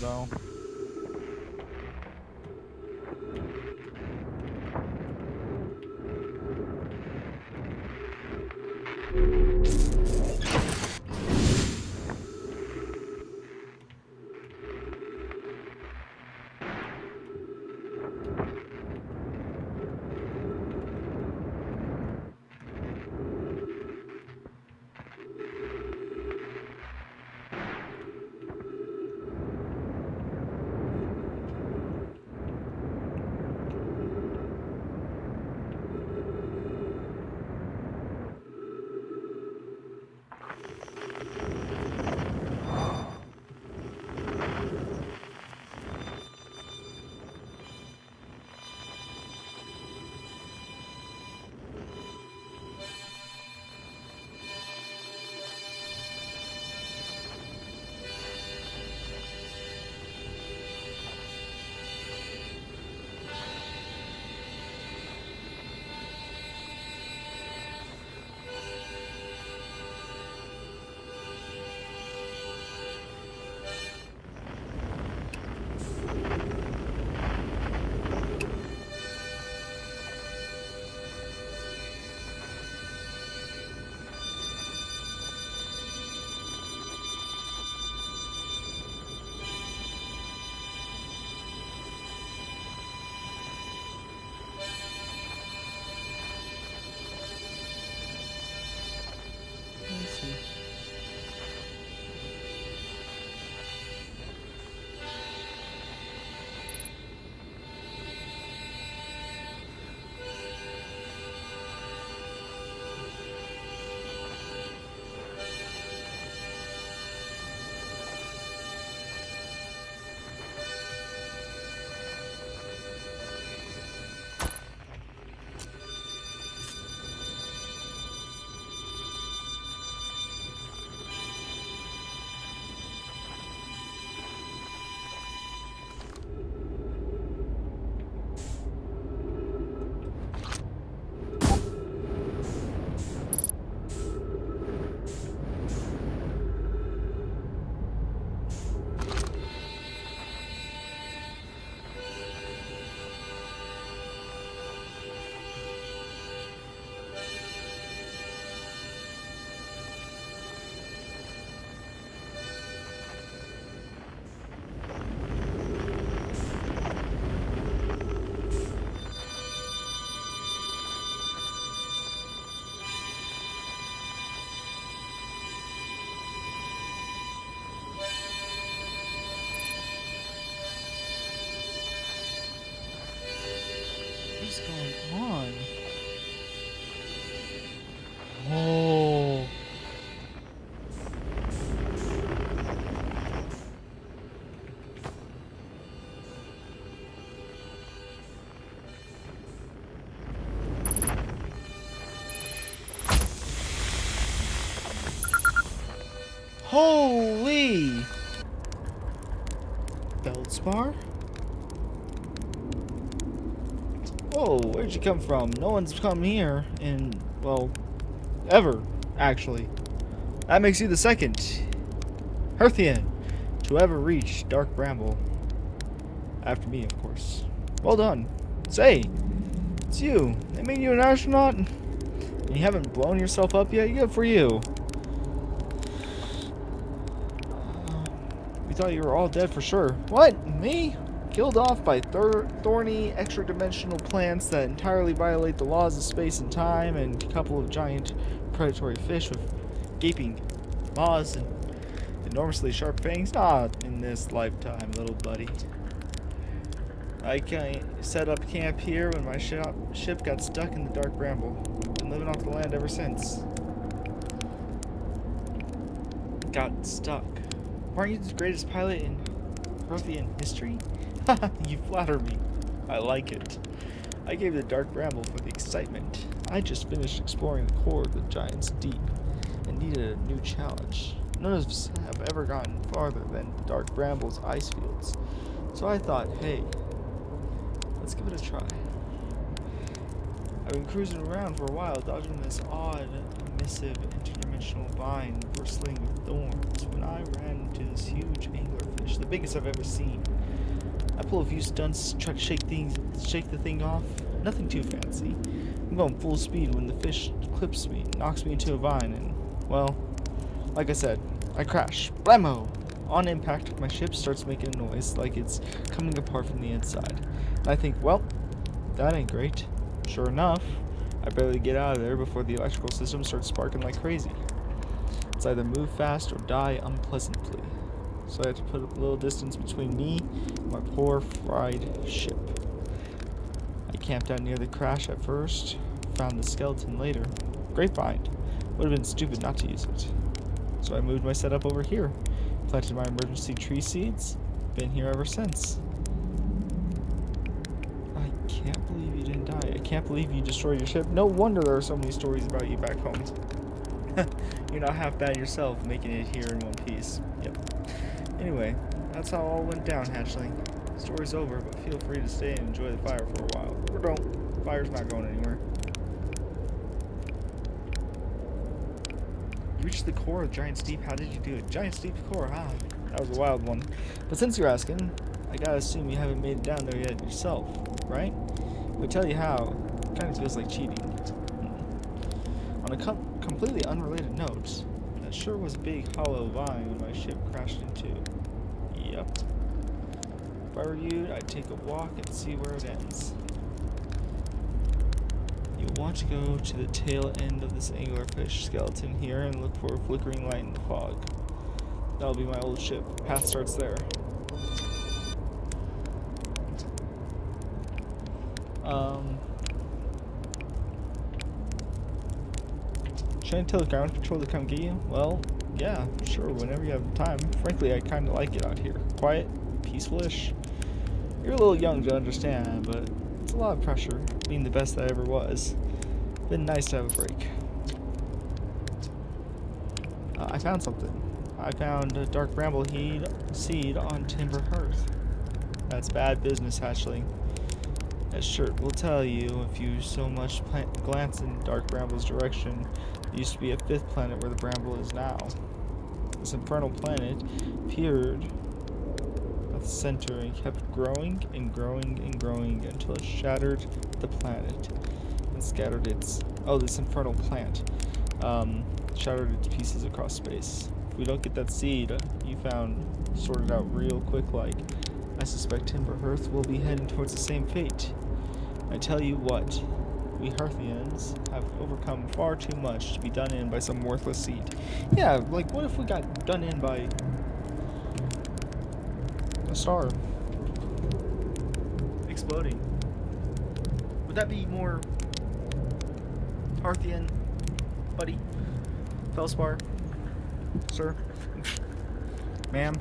Though. What's going on? Oh. Holy! Feldspar? Whoa, where'd you come from? No one's come here in, well, ever, actually. That makes you the second Herthian to ever reach Dark Bramble. After me, of course. Well done. Say, it's you. They made you an astronaut? And you haven't blown yourself up yet? Good for you. We thought you were all dead for sure. What? Me? Killed off by thorny, extra-dimensional plants that entirely violate the laws of space and time, and a couple of giant predatory fish with gaping maws and enormously sharp fangs? Not in this lifetime, little buddy. I set up camp here when my ship got stuck in the Dark Bramble. Been living off the land ever since. Got stuck. Aren't you the greatest pilot in Herthian history? You flatter me. I like it. I gave the Dark Bramble for the excitement. I just finished exploring the core of the Giant's Deep and needed a new challenge. None of us have ever gotten farther than the Dark Bramble's ice fields. So I thought, hey, let's give it a try. I've been cruising around for a while, dodging this odd, emissive, interdimensional vine bristling with thorns, when I ran into this huge anglerfish, the biggest I've ever seen. I pull a few stunts, try to shake the thing off. Nothing too fancy. I'm going full speed when the fish clips me, knocks me into a vine, and, well, like I said, I crash. Blammo! On impact, my ship starts making a noise like it's coming apart from the inside. And I think, well, that ain't great. Sure enough, I barely get out of there before the electrical system starts sparking like crazy. It's either move fast or die unpleasantly. So I had to put a little distance between me and my poor fried ship. I camped out near the crash at first, found the skeleton later. Great find. Would have been stupid not to use it. So I moved my setup over here, planted my emergency tree seeds, been here ever since. I can't believe you didn't die. I can't believe you destroyed your ship. No wonder there are so many stories about you back home. You're not half bad yourself, making it here in one piece. Yep. Anyway, that's how it all went down, hatchling. Story's over, but feel free to stay and enjoy the fire for a while. Or don't. The fire's not going anywhere. You reached the core of Giant's Deep. How did you do it? Giant's Deep core, that was a wild one. But since you're asking, I gotta assume you haven't made it down there yet yourself, right? If I tell you how, it kinda feels like cheating. On a completely unrelated note, that sure was a big hollow vine my ship crashed into. Yep. If I were you, I'd take a walk and see where it ends. You'll want to go to the tail end of this anglerfish skeleton here and look for a flickering light in the fog. That'll be my old ship. Path starts there. Should I tell the ground patrol to come get you? Well, yeah, sure, whenever you have time. Frankly, I kind of like it out here. Quiet, peaceful-ish. You're a little young to understand, but it's a lot of pressure, being the best I ever was. Been nice to have a break. I found something. I found a Dark Bramble seed on Timber Hearth. That's bad business, hatchling. That shirt will tell you if you so much glance in Dark Bramble's direction. There used to be a fifth planet where the Bramble is now. This infernal planet appeared at the center and kept growing and growing and growing until it shattered the planet and scattered its... Oh, this infernal plant. Shattered its pieces across space. If we don't get that seed you found sorted out real quick like, I suspect Timber Hearth will be heading towards the same fate. I tell you what, we Hearthians have overcome far too much to be done in by some worthless seed. Yeah, like what if we got done in by a star exploding? Would that be more Hearthian, buddy? Felspar? Sir? Ma'am?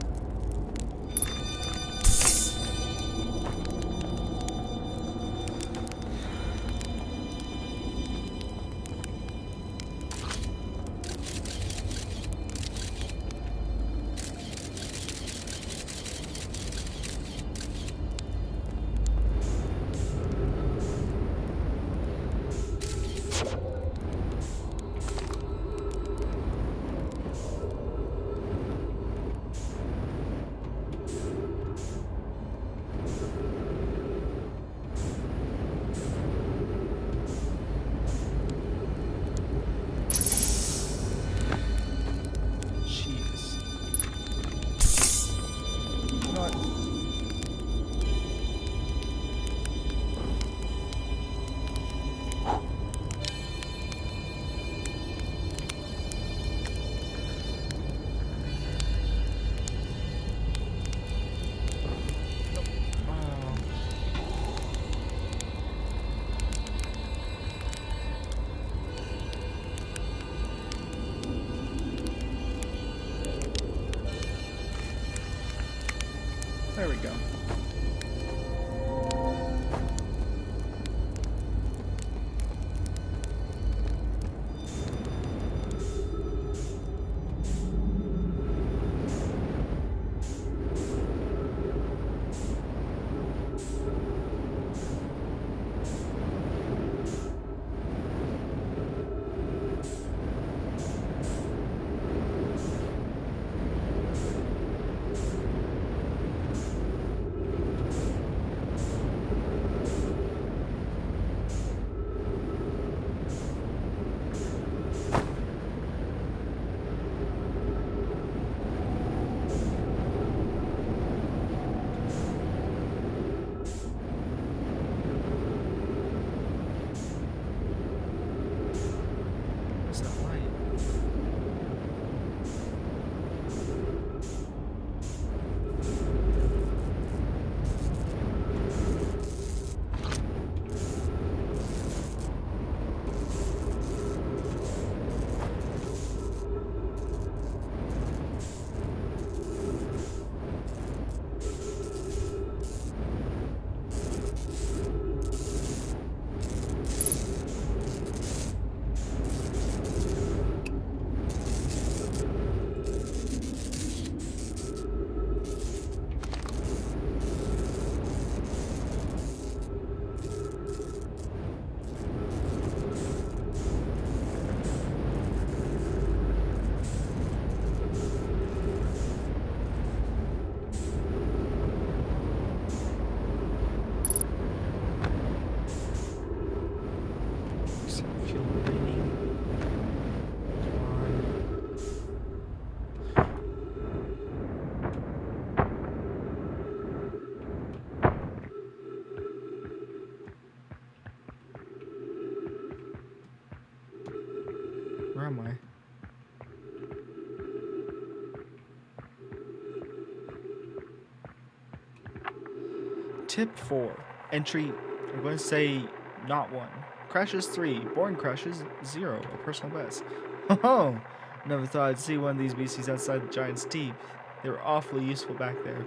Tip 4. Entry, I'm going to say not 1. Crashes 3. Boring crashes 0. A personal best. Oh, never thought I'd see one of these beasties outside the giant's teeth. They were awfully useful back there.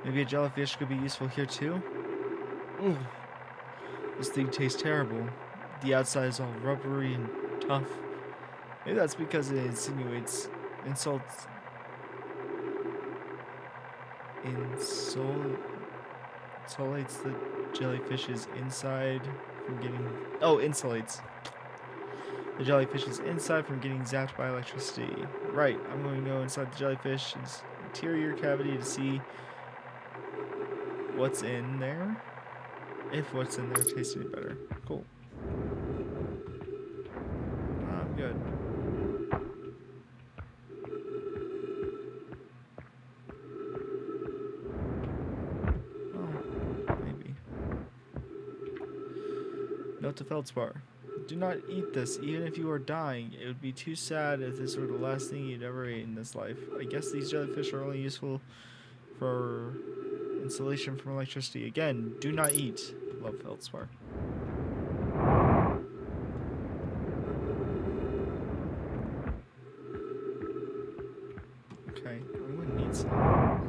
Maybe a jellyfish could be useful here too? Ooh, this thing tastes terrible. The outside is all rubbery and tough. Maybe that's because it insulates the jellyfish's inside from getting... Oh, insulates the jellyfish's inside from getting zapped by electricity. Right, I'm going to go inside the jellyfish's interior cavity to see what's in there. If what's in there tastes any better. Cool. I'm good. Oh, maybe. Note to Feldspar. Do not eat this, even if you are dying. It would be too sad if this were the last thing you'd ever eat in this life. I guess these jellyfish are only useful for insulation from electricity. Again, do not eat. Love Feldspar. Okay, I'm gonna need some.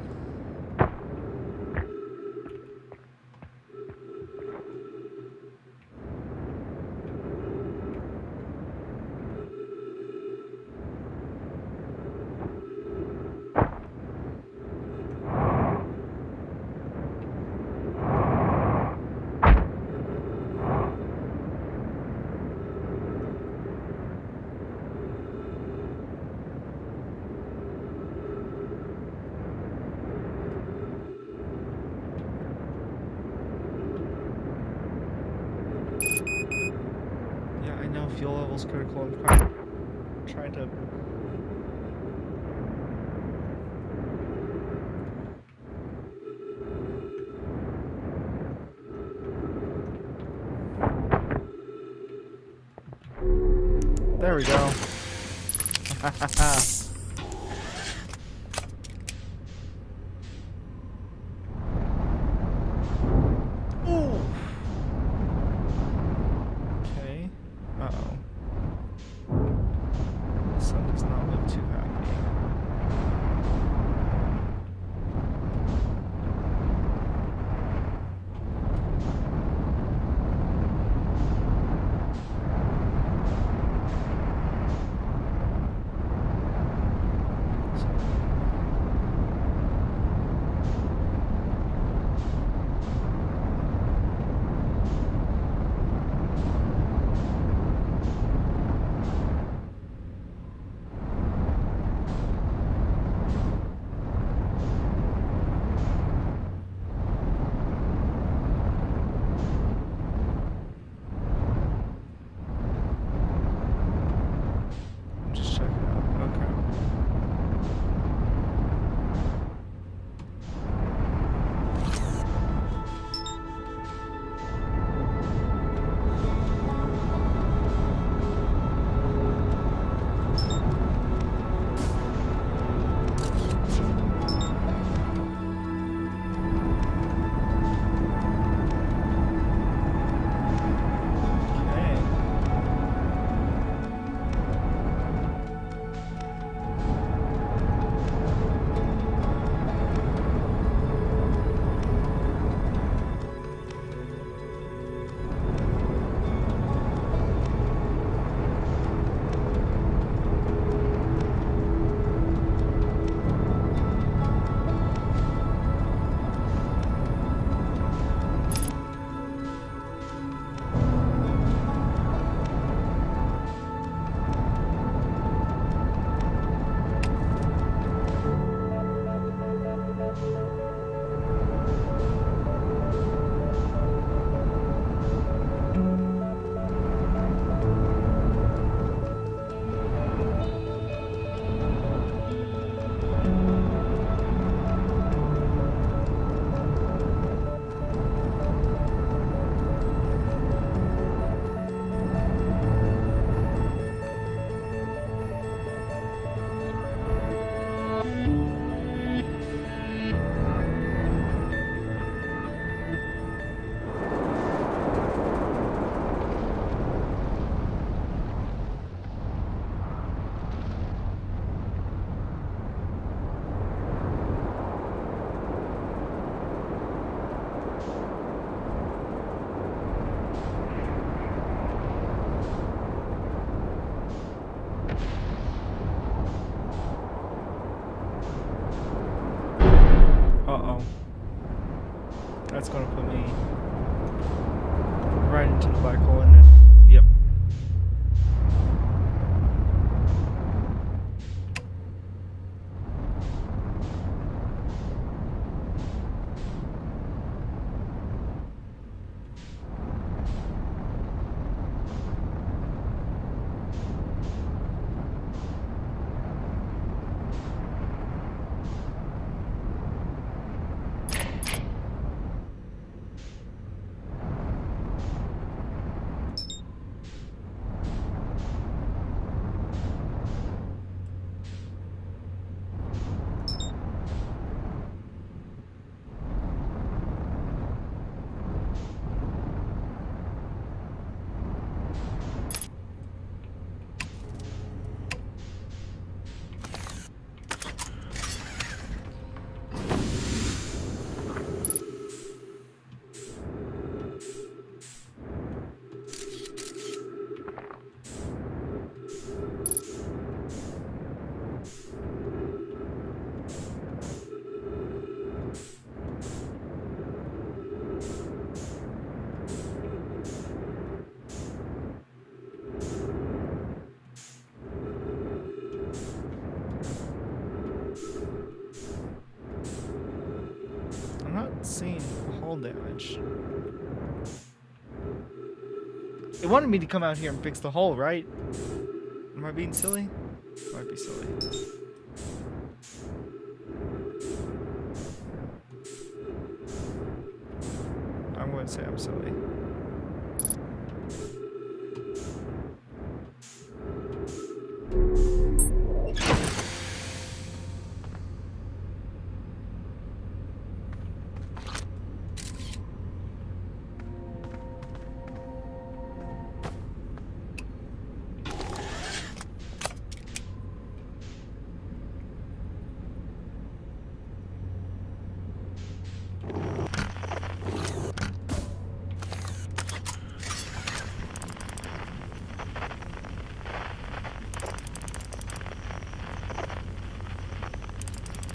Fuel level's critical. I'm trying to... There we go. Ooh. Okay. Uh-oh. The sun does not look too happy. That's gonna put me right into the black hole, isn't it? Yep. I'm not seeing hull damage. It wanted me to come out here and fix the hull, right? Am I being silly? Might be silly. I'm going to say I'm silly.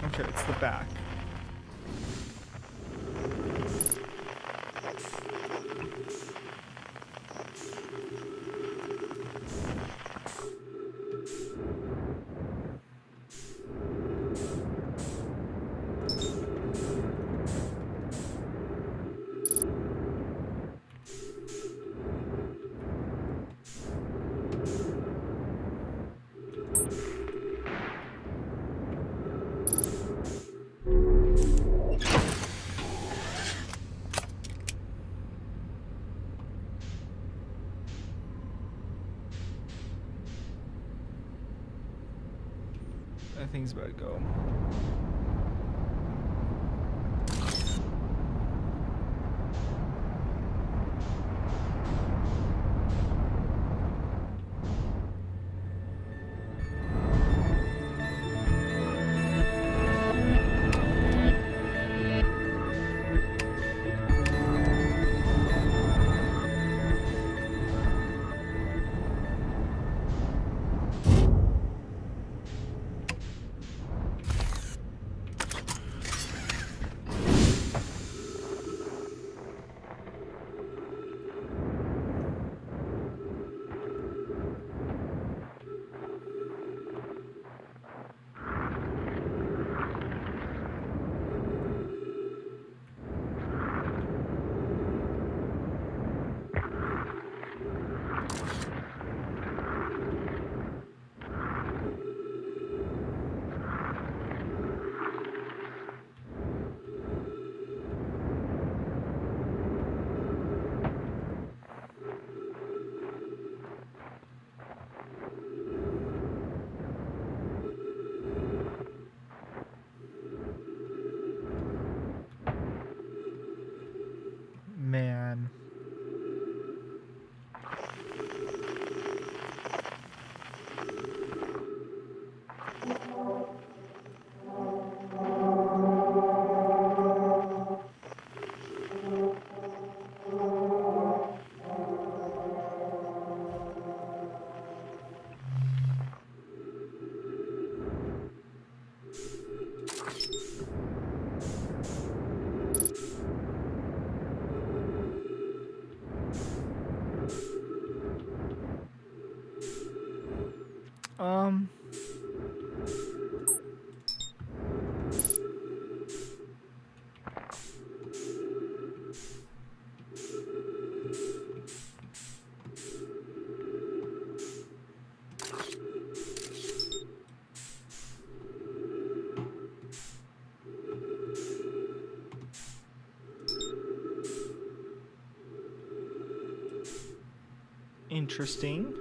Okay, it's the back. That thing's about to go. Um. Interesting.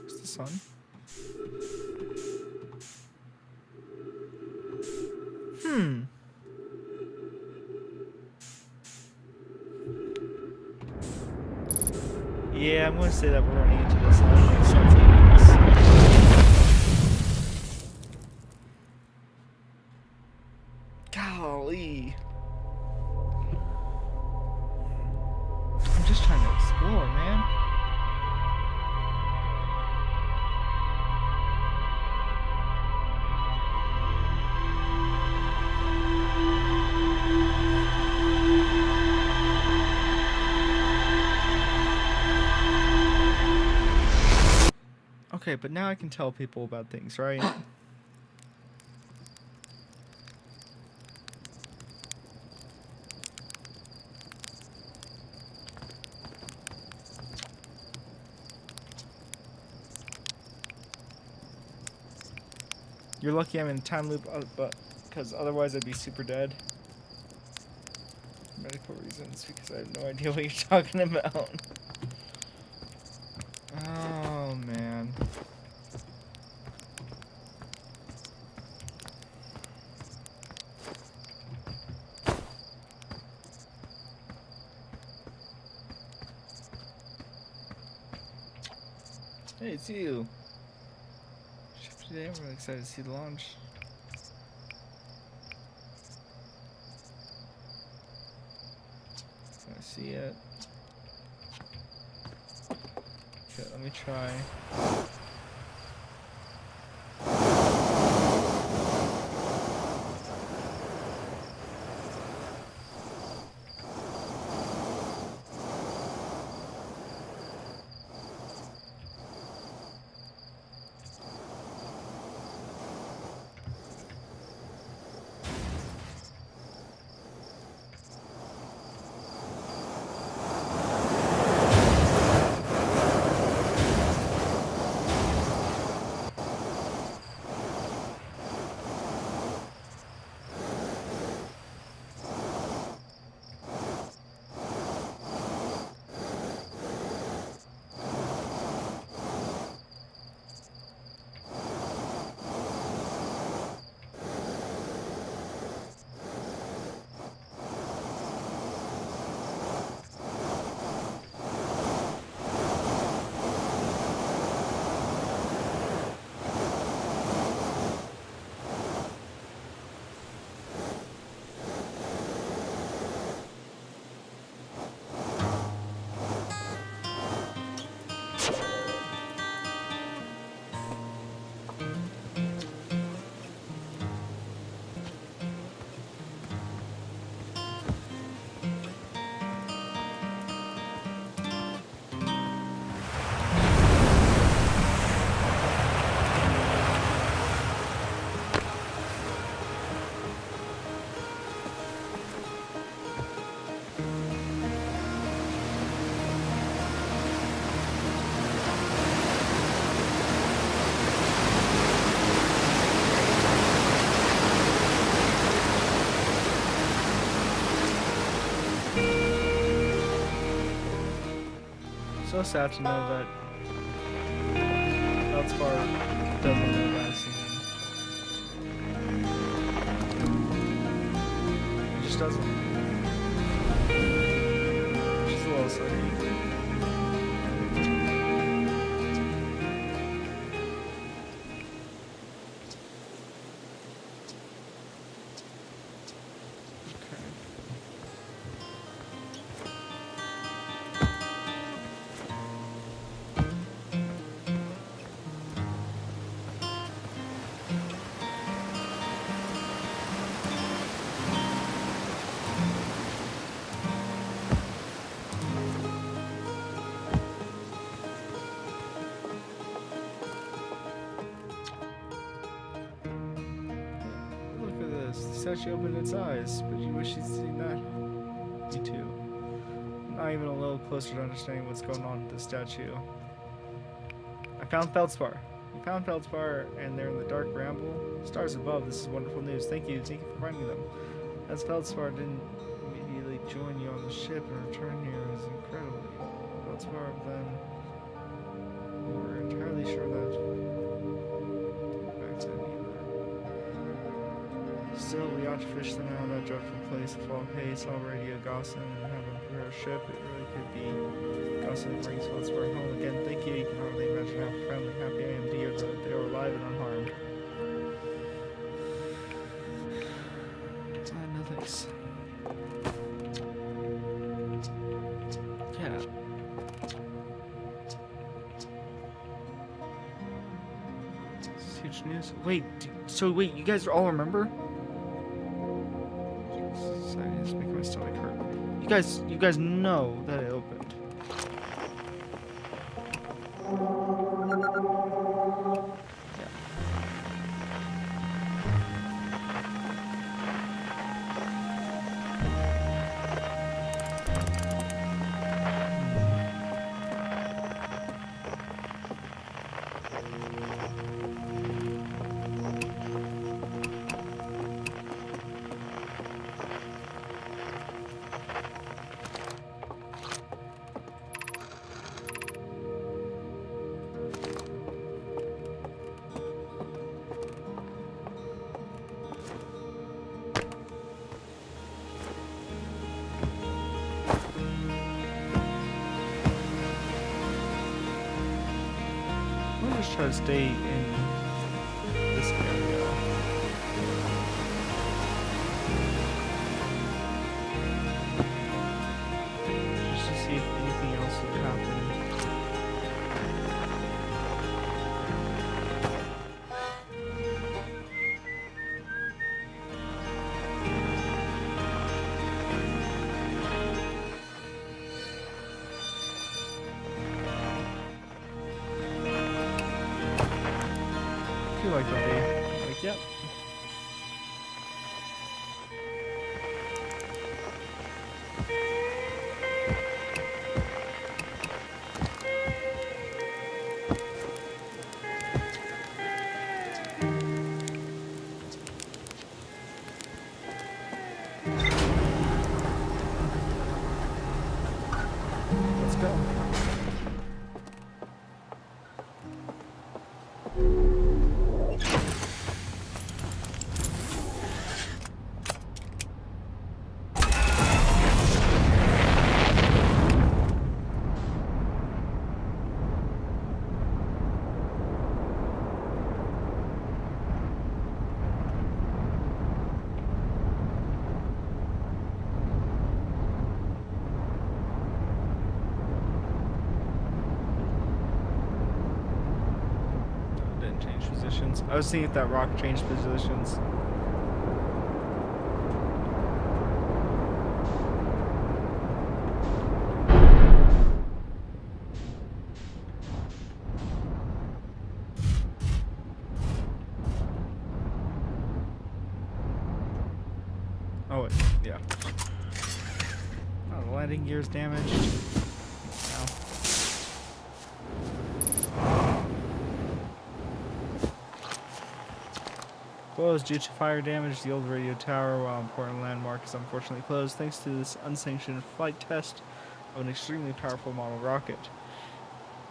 Where's the sun? Yeah, I'm gonna say that we're running into this. That makes sense, I guess. Golly. I'm just trying to explore, man. Okay, but now I can tell people about things, right? You're lucky I'm in time loop, but because otherwise I'd be super dead. Medical reasons, because I have no idea what you're talking about. Oh, man. Hey, it's you. Today I'm really excited to see the launch. I see it. Okay, let me try. So sad to know that Feldspar doesn't know that scene. He just doesn't. Just a little silly. statue opened its eyes, but you wish you'd seen that. Me too. Not even a little closer to understanding what's going on with the statue. I found Feldspar. We found Feldspar, and they're in the dark bramble. Stars above, this is wonderful news. Thank you for finding them. As Feldspar didn't immediately join you on the ship and return here is incredible. Feldspar then, we were entirely sure that back then either. Still, we ought to fish them out of that dreadful place. If all haste, all radio Gossin and have them prepare a ship, it really could be Gossin brings Feldspar home again. Thank you. You can hardly imagine how profoundly happy I am to hear that they are alive and unharmed. No thanks. Yeah. This is huge news. Wait, wait, you guys all remember? Sorry, it's making my stomach hurt. You guys know that it opened. Just try to stay in this area. Just to see if anything else would happen. I feel like they'll be like, yep. Let's go. I was seeing if that rock changed positions. Oh, wait, yeah. Oh, the landing gear's damaged. Ow. Closed due to fire damage. The old radio tower, while important landmark, is unfortunately closed thanks to this unsanctioned flight test of an extremely powerful model rocket.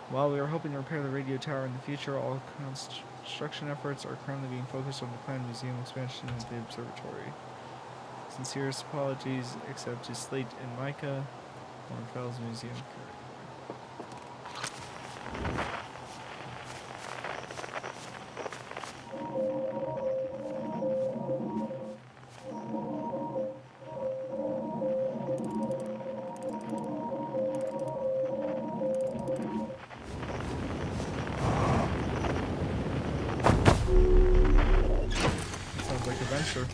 While we are hoping to repair the radio tower in the future, all construction efforts are currently being focused on the planned museum expansion of the observatory. Sincerest apologies, except to Slate and Micah, Warrenfell's museum curator. Sounds like adventure.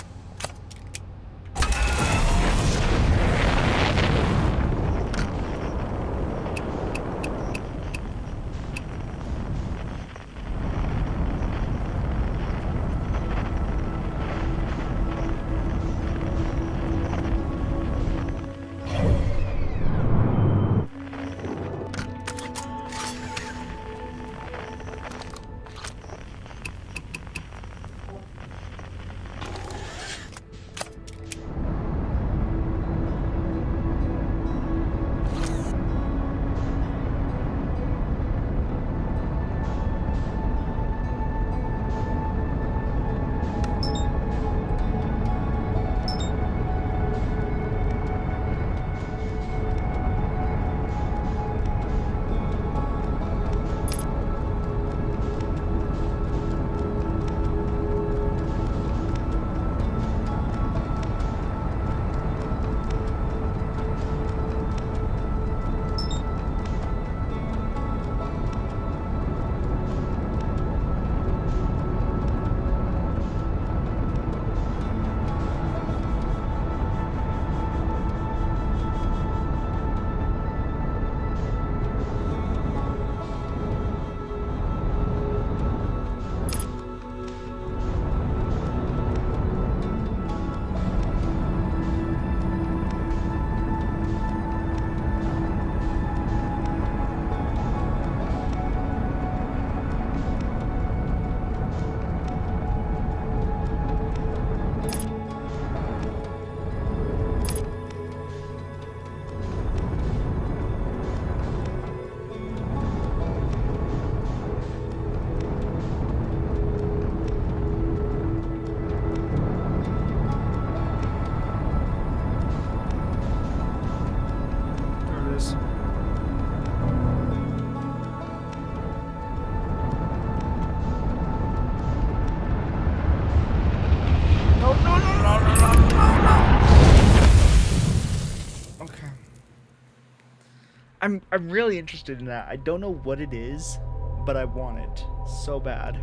I'm really interested in that. I don't know what it is, but I want it so bad.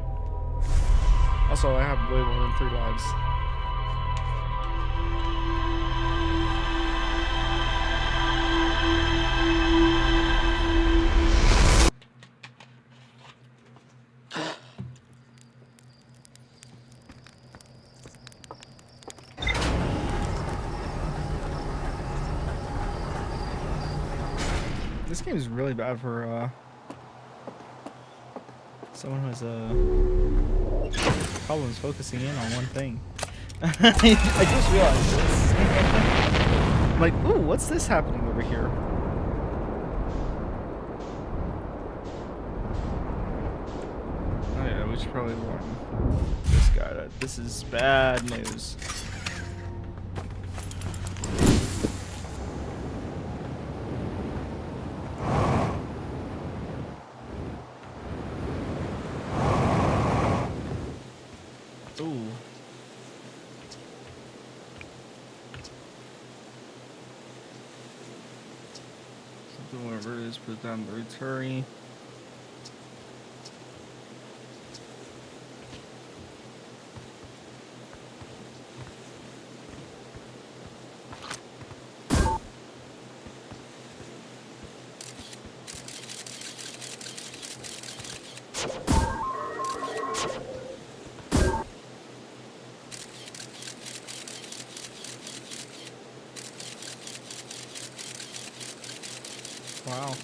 Also, I have way more than 3 lives. This game is really bad for someone who has problems focusing in on one thing. I just realized this. I'm like, ooh, what's this happening over here? Oh yeah, we should probably warn this guy that this is bad news. Ooh. Something whatever it is, put down the roots, hurry. Wow.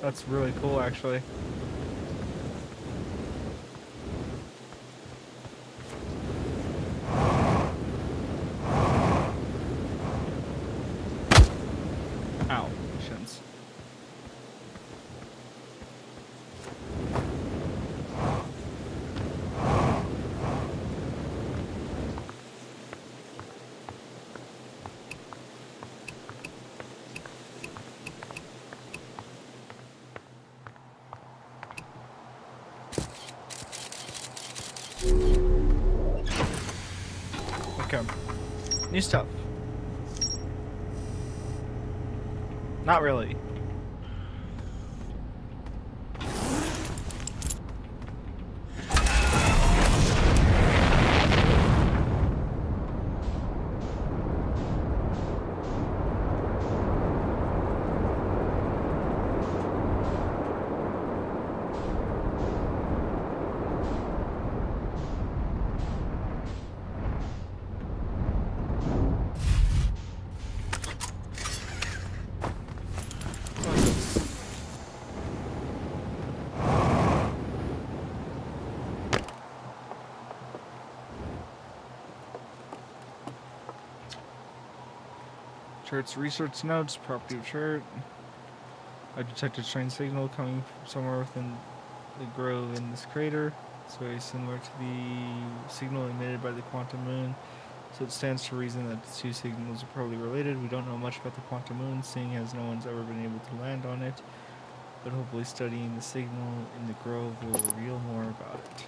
That's really cool, actually. Ow, shins. Okay. New stuff. Not really. Chart's research notes, property of chart. I detected a strange signal coming from somewhere within the grove in this crater. It's very similar to the signal emitted by the quantum moon, so it stands to reason that the two signals are probably related. We don't know much about the quantum moon, seeing as no one's ever been able to land on it, but hopefully studying the signal in the grove will reveal more about it.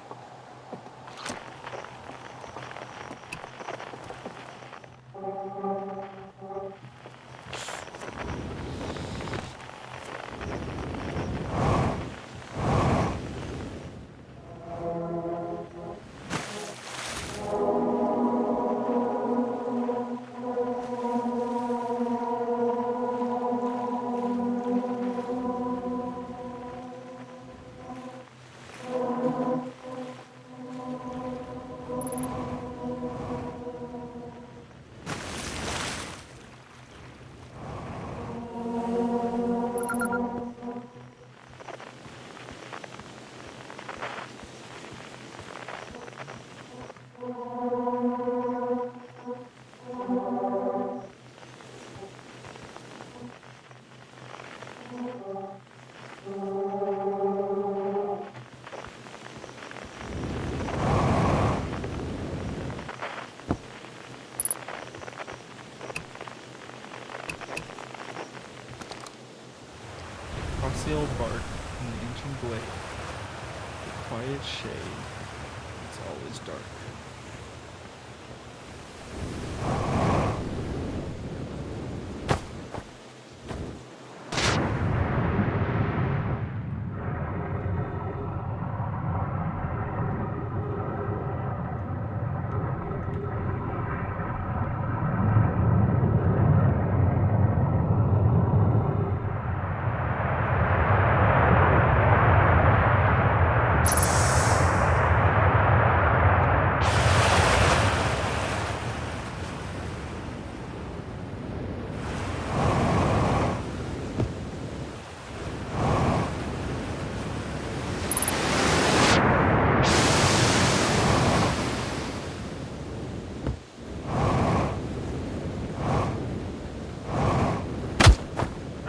bark and the ancient blade. The quiet shade. It's always dark.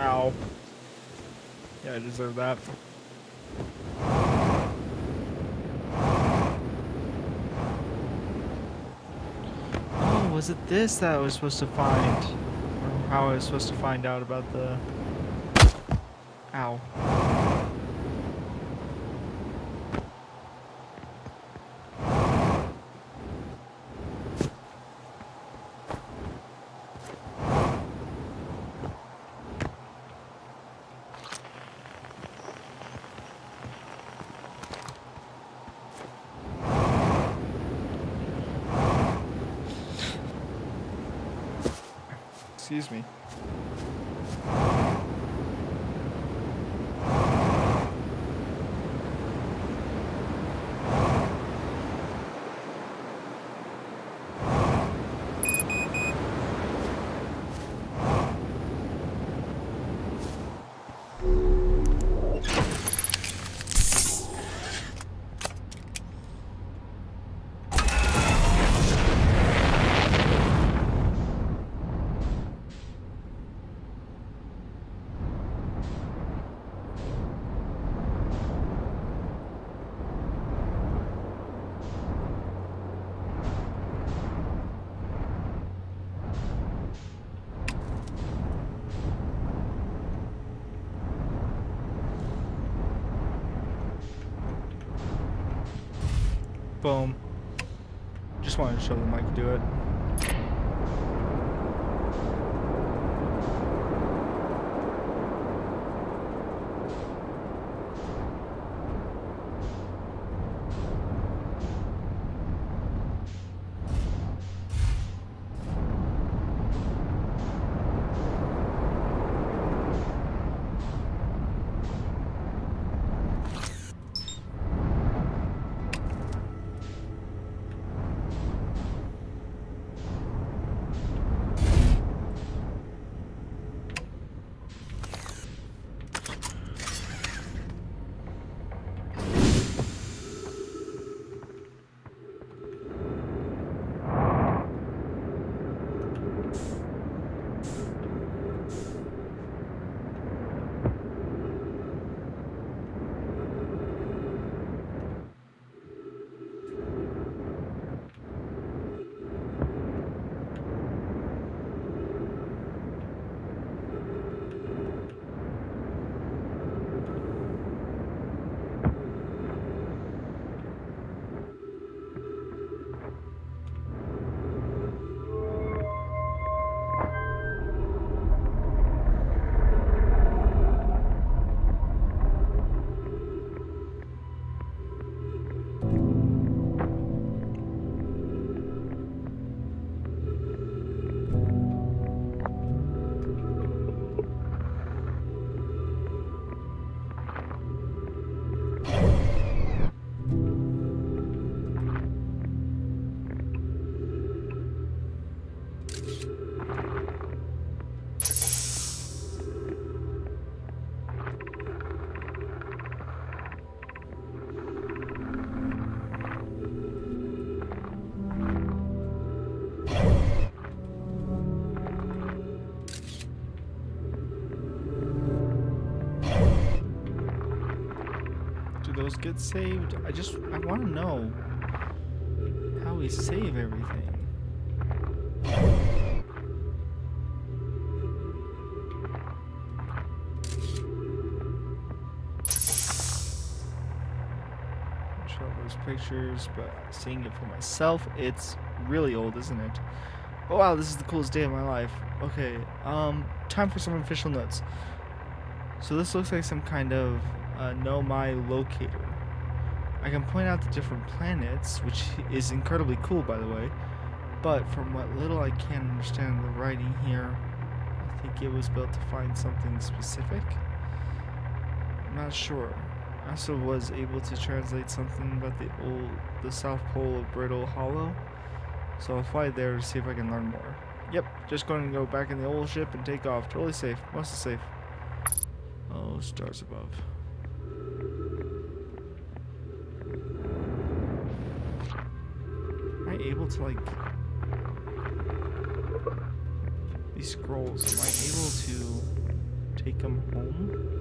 Ow. Yeah, I deserve that. Oh, was it this that I was supposed to find? Or how I was supposed to find out about the... Ow. Excuse me. Boom. Just wanted to show them I could do it. those get saved? I want to know how we save everything. show those pictures, but seeing it for myself, it's really old, isn't it? Oh wow, this is the coolest day of my life. Okay, time for some official notes. So this looks like some kind of Know My locator. I can point out the different planets, which is incredibly cool, by the way. But from what little I can understand the writing here, I think it was built to find something specific. I'm not sure. I also was able to translate something about the South Pole of Brittle Hollow. So I'll fly there to see if I can learn more. Yep, just going to go back in the old ship and take off. Totally safe. Mostly safe. Oh, stars above. Am I able to, like... These scrolls, am I able to take them home?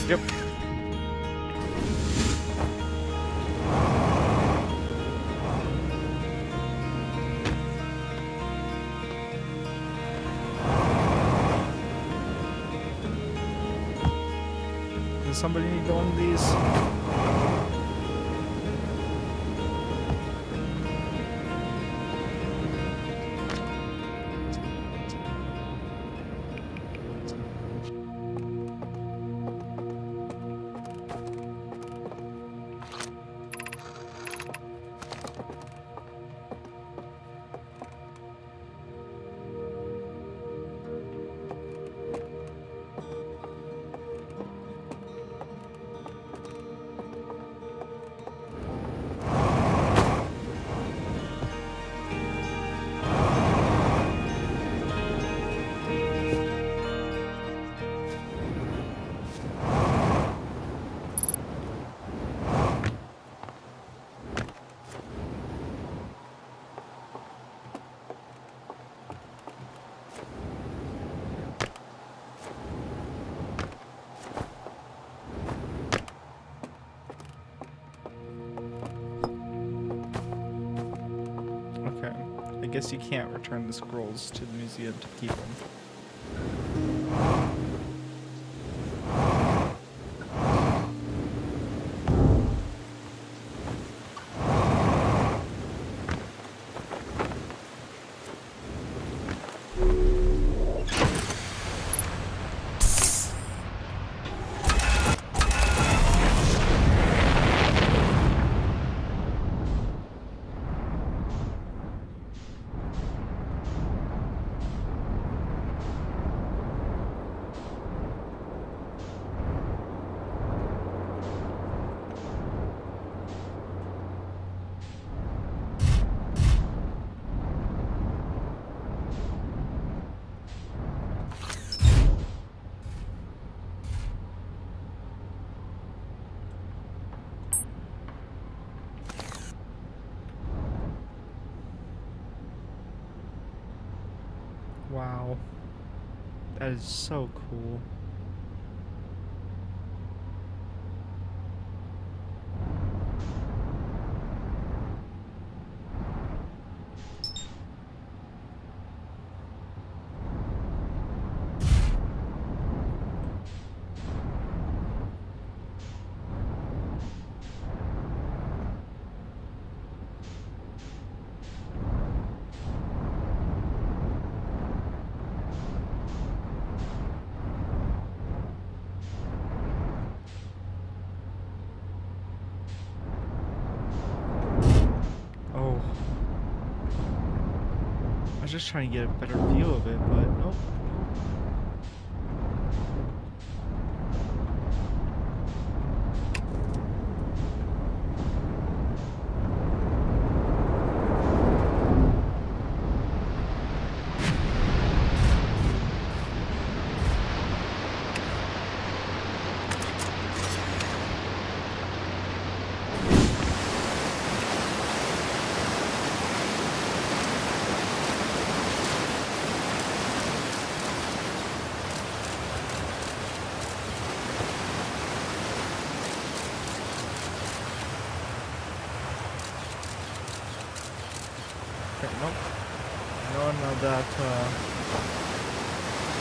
Yep. Does somebody need one of these? I guess you can't return the scrolls to the museum to keep them. Wow. That is so cool. was just trying to get a better view of it, but nope. Nope. None of that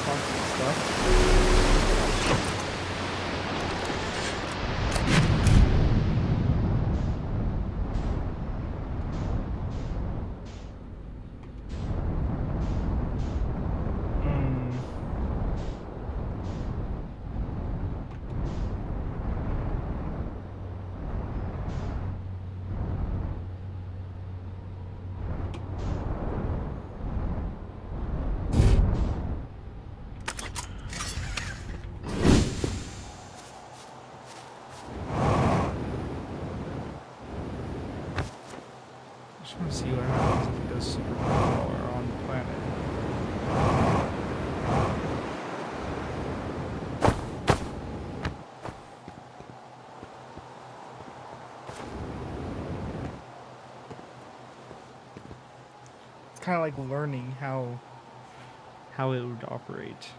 toxic stuff. I just want to see what happens if it does superpower on the planet. It's kind of like learning how it would operate.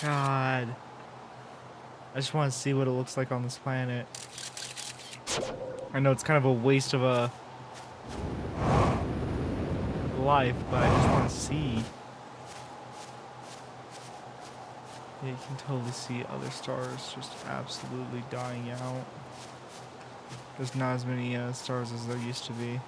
God. I just want to see what it looks like on this planet. I know it's kind of a waste of a life, but I just want to see. Yeah, you can totally see other stars just absolutely dying out. There's not as many stars as there used to be.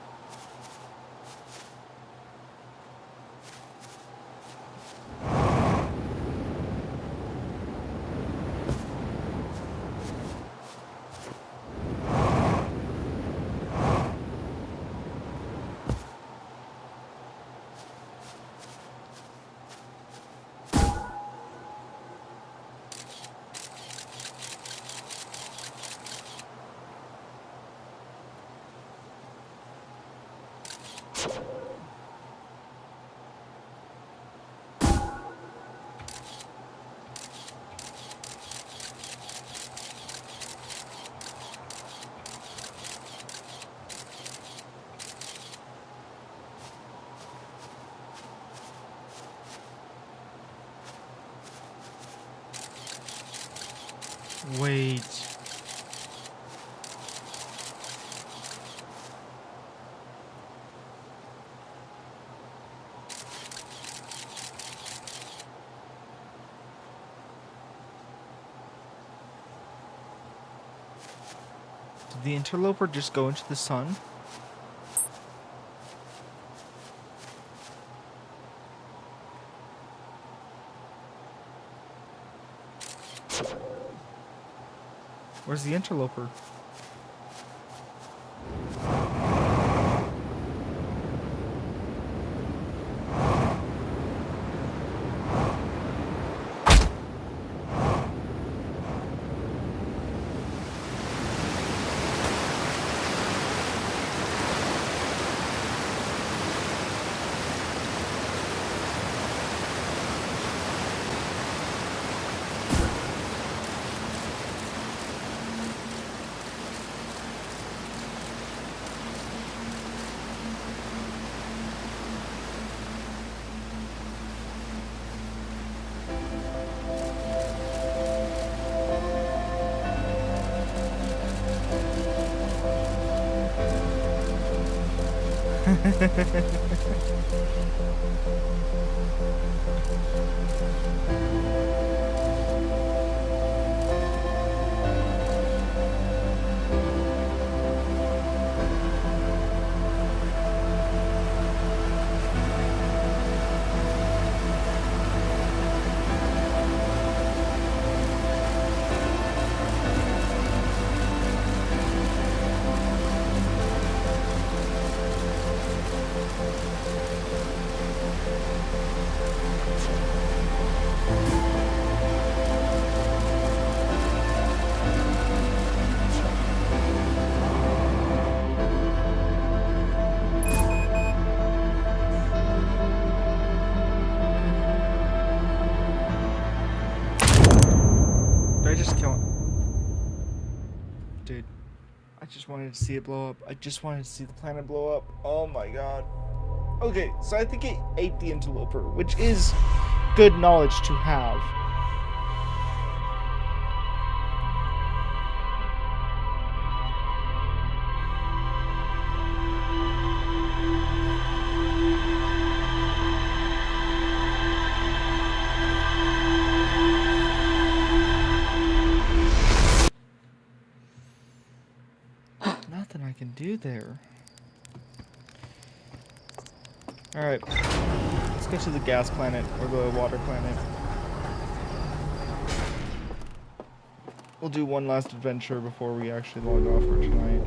Wait. Did the interloper just go into the sun? Where's the interloper? Dude, I just wanted to see it blow up. I just wanted to see the planet blow up. Oh my god. Okay, so I think it ate the interloper, which is good knowledge to have. Nothing I can do there. Alright, let's go to the gas planet, or the water planet. We'll do one last adventure before we actually log off for tonight.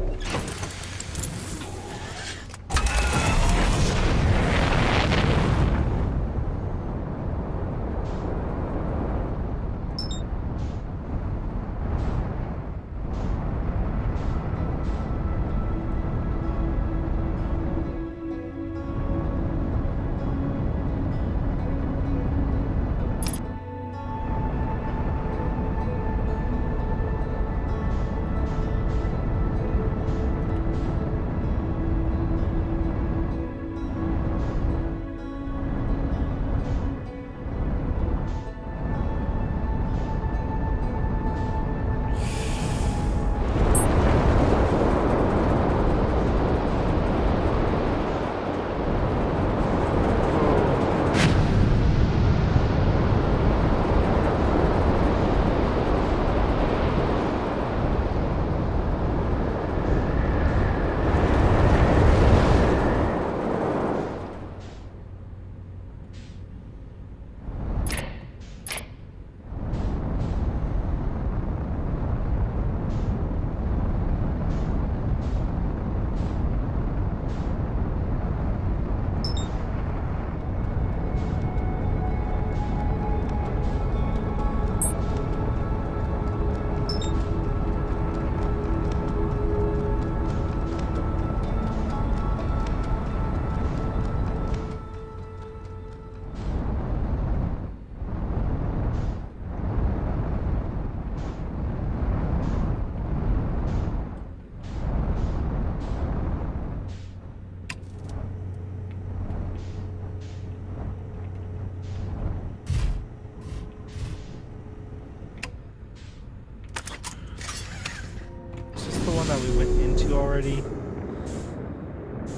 side we went into already?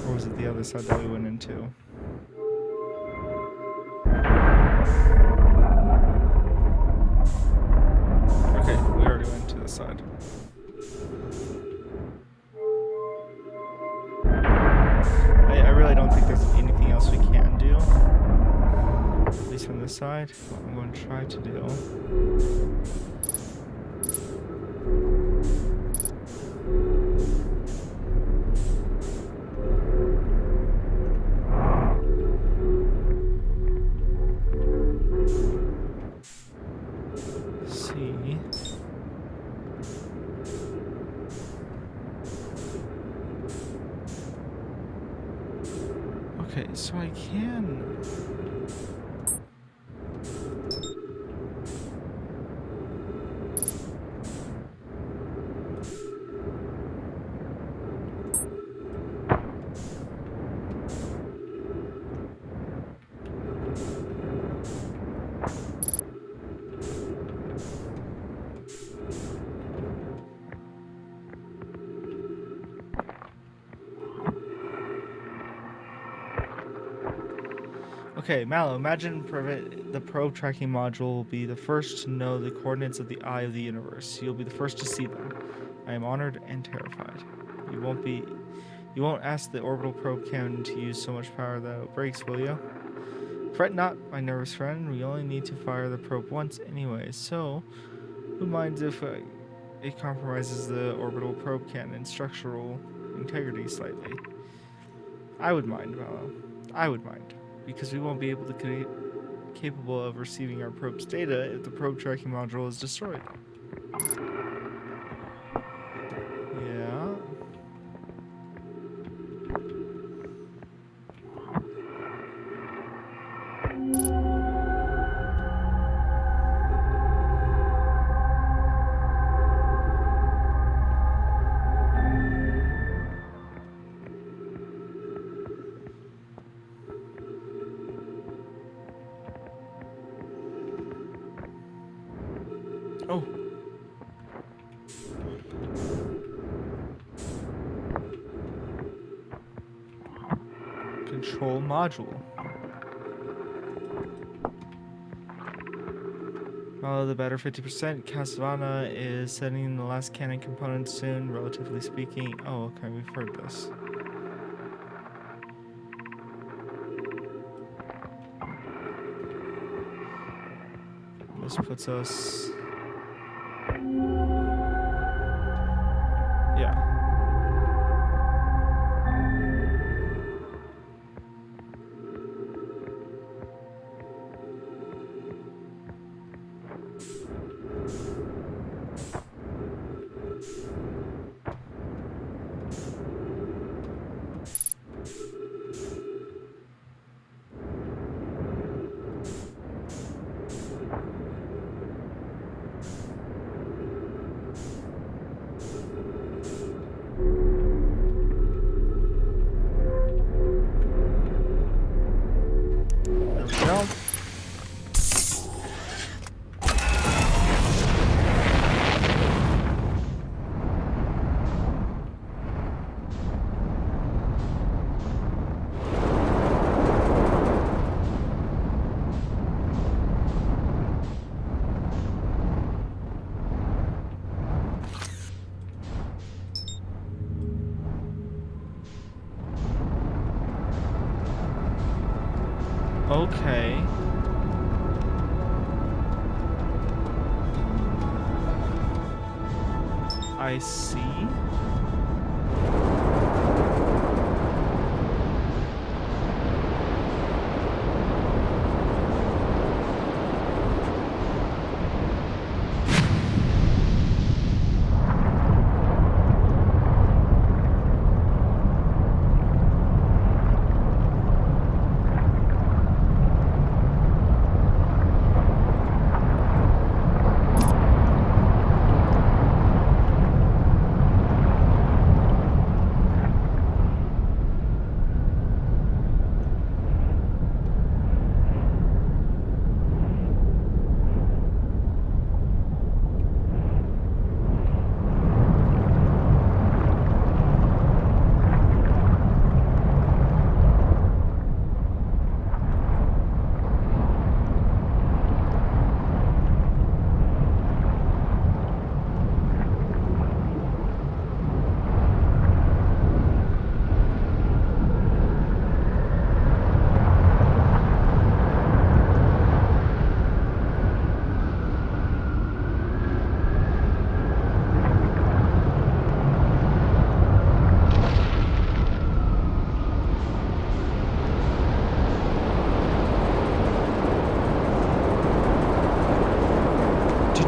Or was it the other side that we went into? Okay, we already went to this side. I really don't think there's anything else we can do. At least on this side. What I'm going to try to do. Okay, so I can... Okay, Mallow, imagine the probe tracking module will be the first to know the coordinates of the eye of the universe. You'll be the first to see them. I am honored and terrified. You won't ask the orbital probe cannon to use so much power that it breaks, will you? Fret not, my nervous friend. We only need to fire the probe once anyway, so who minds if it compromises the orbital probe cannon's structural integrity slightly? I would mind, Mallow. I would mind. Because we won't be able to capable of receiving our probe's data if the probe tracking module is destroyed. Yeah. Oh. Control module. Follow the better 50%. Casavana is sending the last cannon component soon, relatively speaking. Oh, okay, we've heard this. This puts us... Yeah. Okay. I see.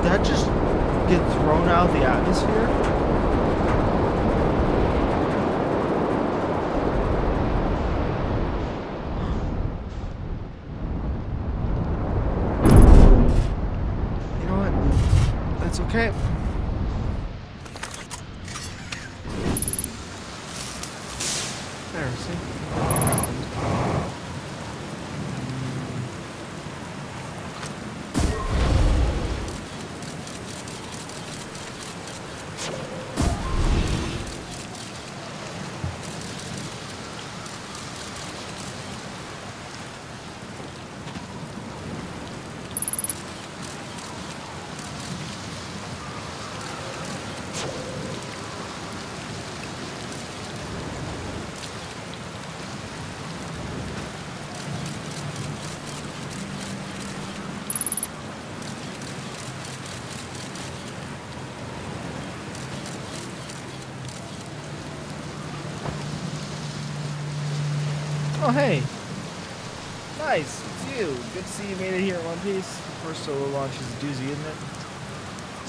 Did that just get thrown out of the atmosphere? You know what? That's okay. There, see? Oh, hey. Nice. It's you. Good to see you made it here in one piece. First solo launch is a doozy, isn't it?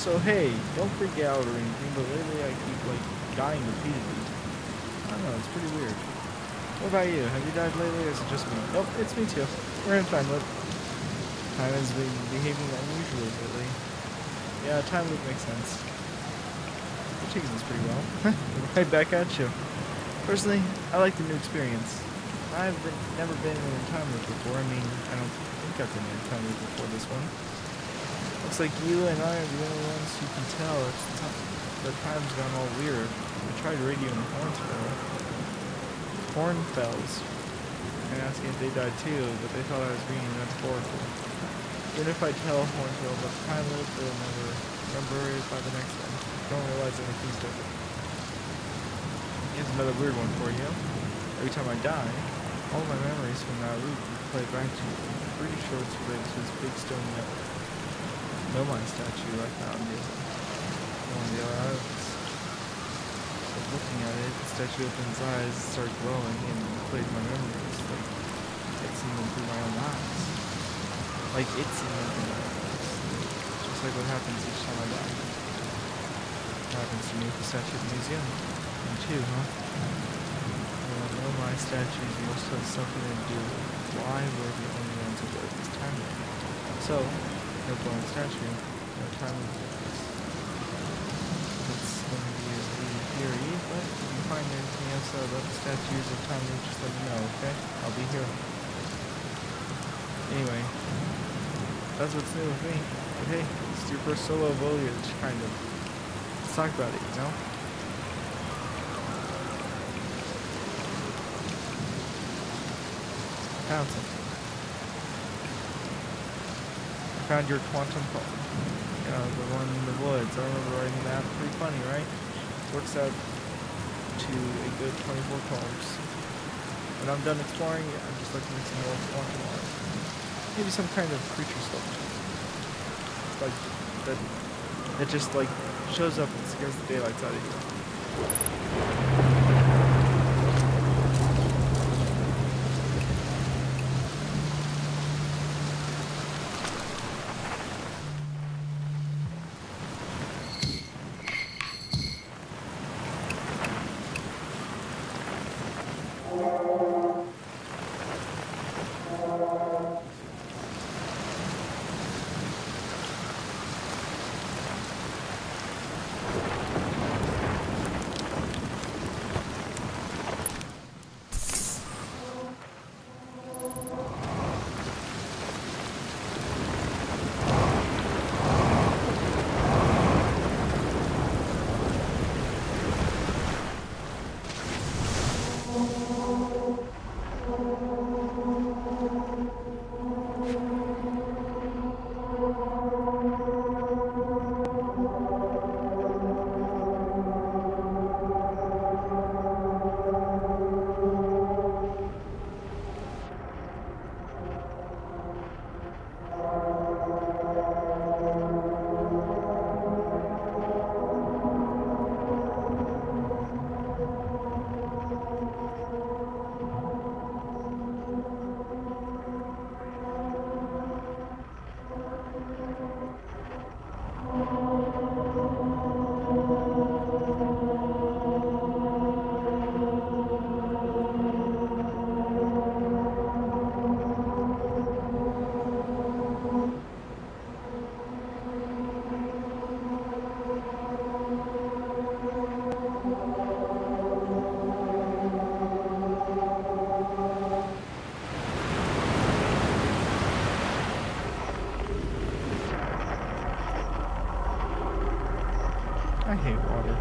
So, hey, don't freak out or anything, but lately I keep, like, dying repeatedly. I don't know, it's pretty weird. What about you? Have you died lately, or is it just me? Nope, it's me too. We're in time loop. Time has been behaving unusually lately. Yeah, time loop makes sense. You're taking this pretty well. Right back at you. Personally, I like the new experience. I've never been in a time loop before. I mean, I don't think I've been in a time loop before this one. Looks like you and I are the only ones who can tell. The time's gone all weird. I tried radioing Hornfells and asking if they died too, but they thought I was being metaphorical. Even if I tell Hornfell about the time loop, they'll never remember it by the next one. Don't realize anything's different. Here's another weird one for you. Every time I die, all my memories from that loop play back to me. I'm pretty sure it's related to this big stone Nomai statue I found in one of the other islands. So looking at it, the statue opens its eyes, starts glowing, and plays my memories, like it's seen them through my own eyes. Like it's seen them through my own eyes. Just like what happens each time I die. What happens to me with the statue at the museum. Me too, huh? My statues must have something to do with why we're the only ones who wear this time loop. So, no glowing statue, no time loop. It's going to be a leading theory, but if you find anything else about the statues of time loop, just let me know, okay? I'll be here. Anyway, that's what's new with me. But hey, it's your first solo voyage, kind of. Let's talk about it, you know? Found something. I found your quantum poem. The one in the woods. I remember writing that. Pretty funny, right? Works out to a good 24 poems. When I'm done exploring, I'm just looking at some more quantum art. Maybe some kind of creature sculpture. Like, that just, like, shows up and scares the daylights out of you. hate water.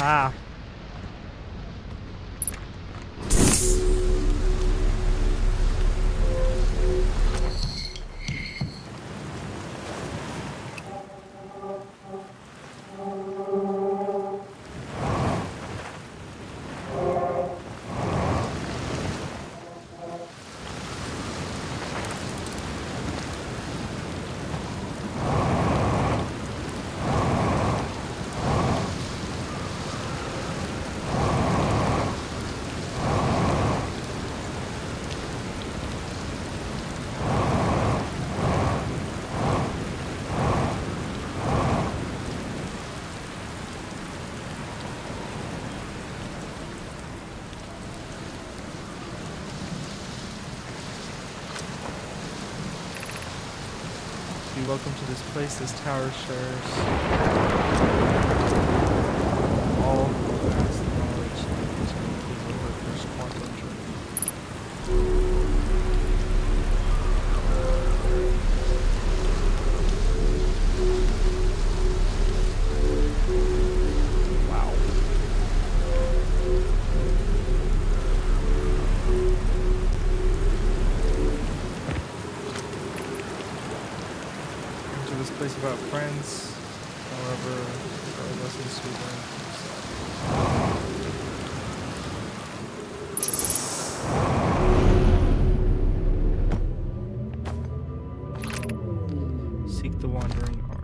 Aha. Welcome to this place. This tower shares all vast knowledge that is over first quantum journey. Wow. place about friends. However, there are lessons to learn from yourself. Seek the wandering ark.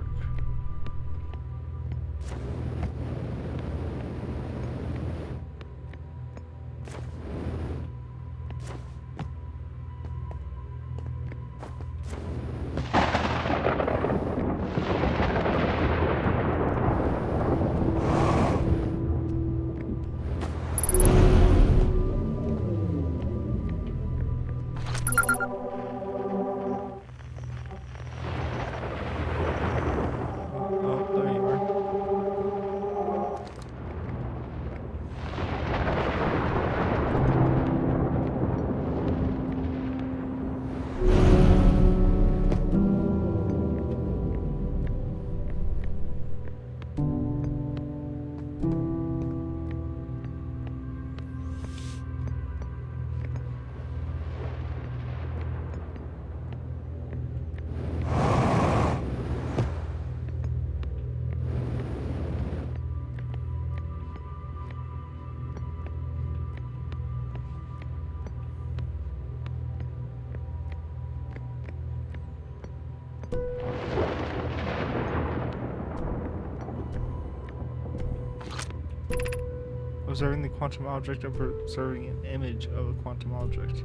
Observing the quantum object of observing an image of a quantum object.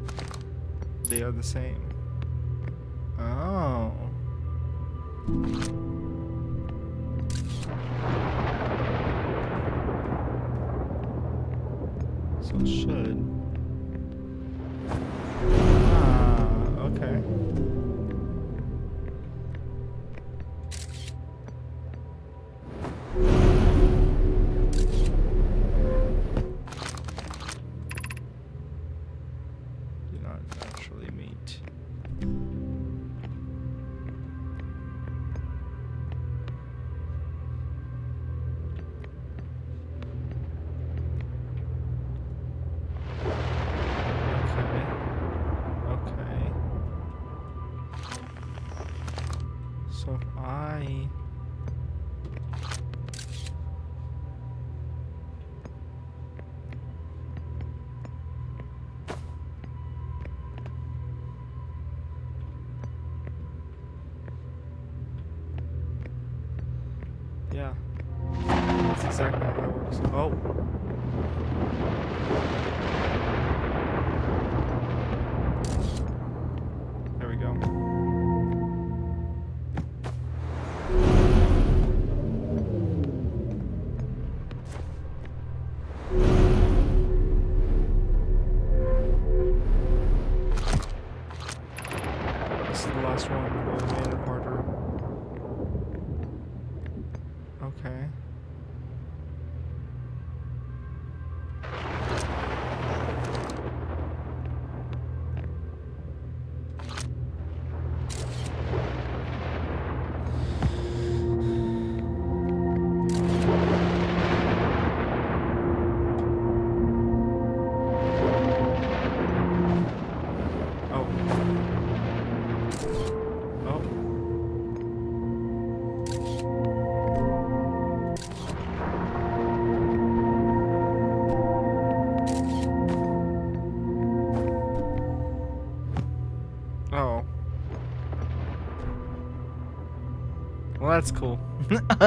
They are the same. Oh. So it should. Ah, okay. So if I... Yeah. That's exactly how that works. Oh! There we go. This is the last one. Oh, man, harder. Okay. Oh. Well, that's cool. Got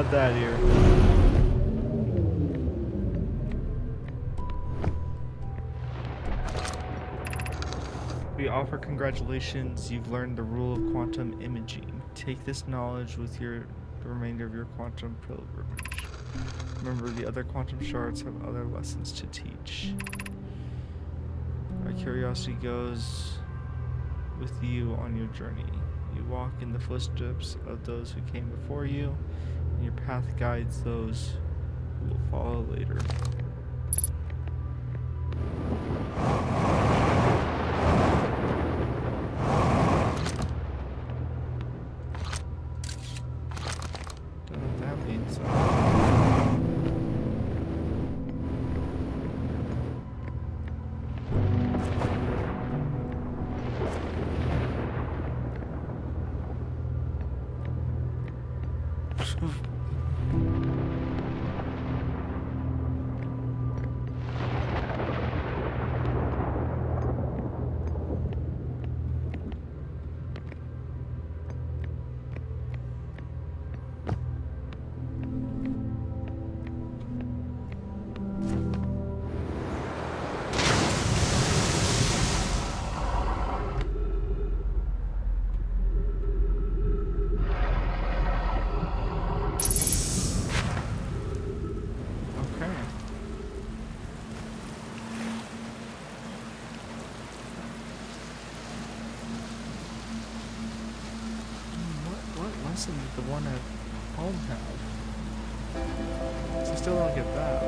that here. We offer congratulations. You've learned the rule of quantum imaging. Take this knowledge with the remainder of your quantum pilgrimage. Remember, the other quantum shards have other lessons to teach. Our curiosity goes with you on your journey. You walk in the footsteps of those who came before you, and your path guides those who will follow later. Don't know what that means. system did the one at home have? So I still don't get that.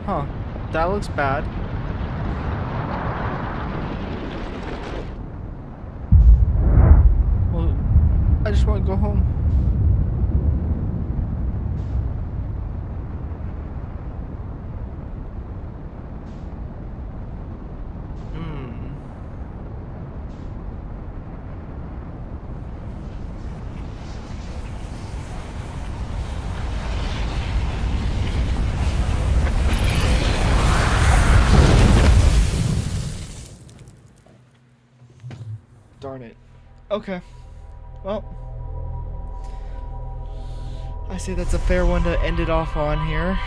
Huh. That looks bad. Well, I just want to go home. Darn it. Okay. Well, I say that's a fair one to end it off on here.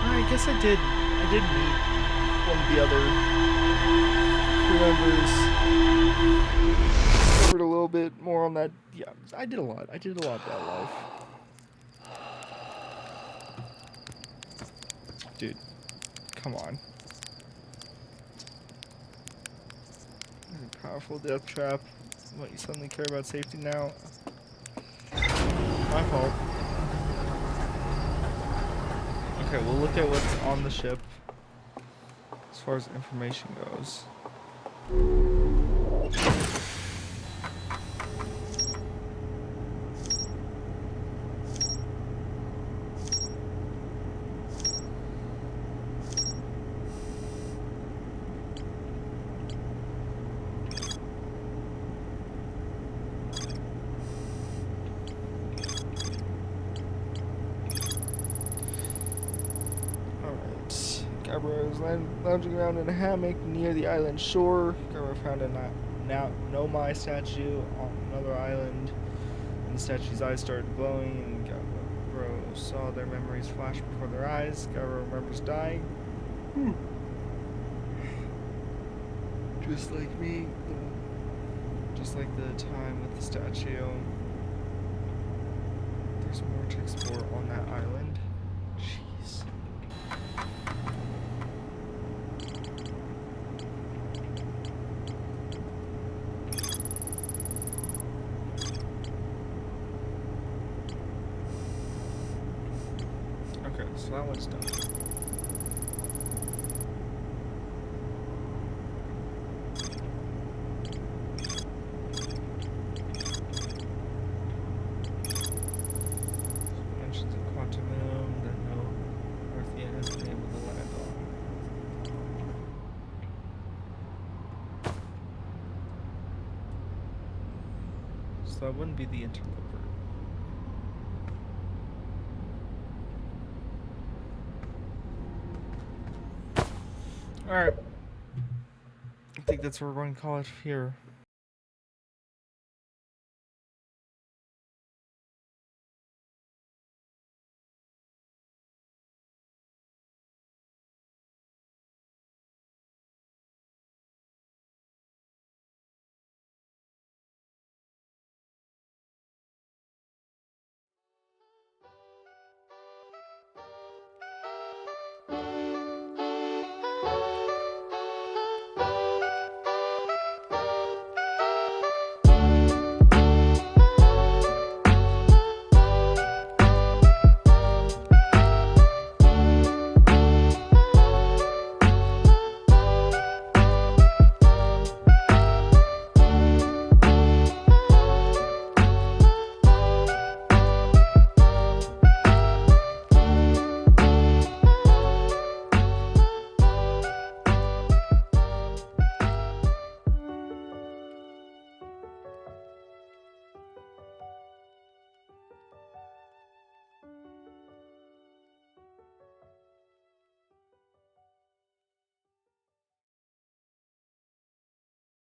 I guess I did meet one of the other crew members. Discovered a little bit more on that. Yeah, I did a lot. I did a lot that life. Dude, come on. Powerful death trap. What, you suddenly care about safety now? My fault. Okay, we'll look at what's on the ship as far as information goes. Gabriel was lounging around in a hammock near the island shore. Gabriel found a Nomai statue on another island, and the statue's eyes started glowing, and Gabriel saw their memories flash before their eyes. Gabriel remembers dying. Just like me. Just like the time with the statue. There's more to explore on that island. Jeez. Okay, so that one's done. Mentions of quantum moon that no Earthian has been able to land on. So that wouldn't be the interloper. Alright. I think that's what we're going to call it here.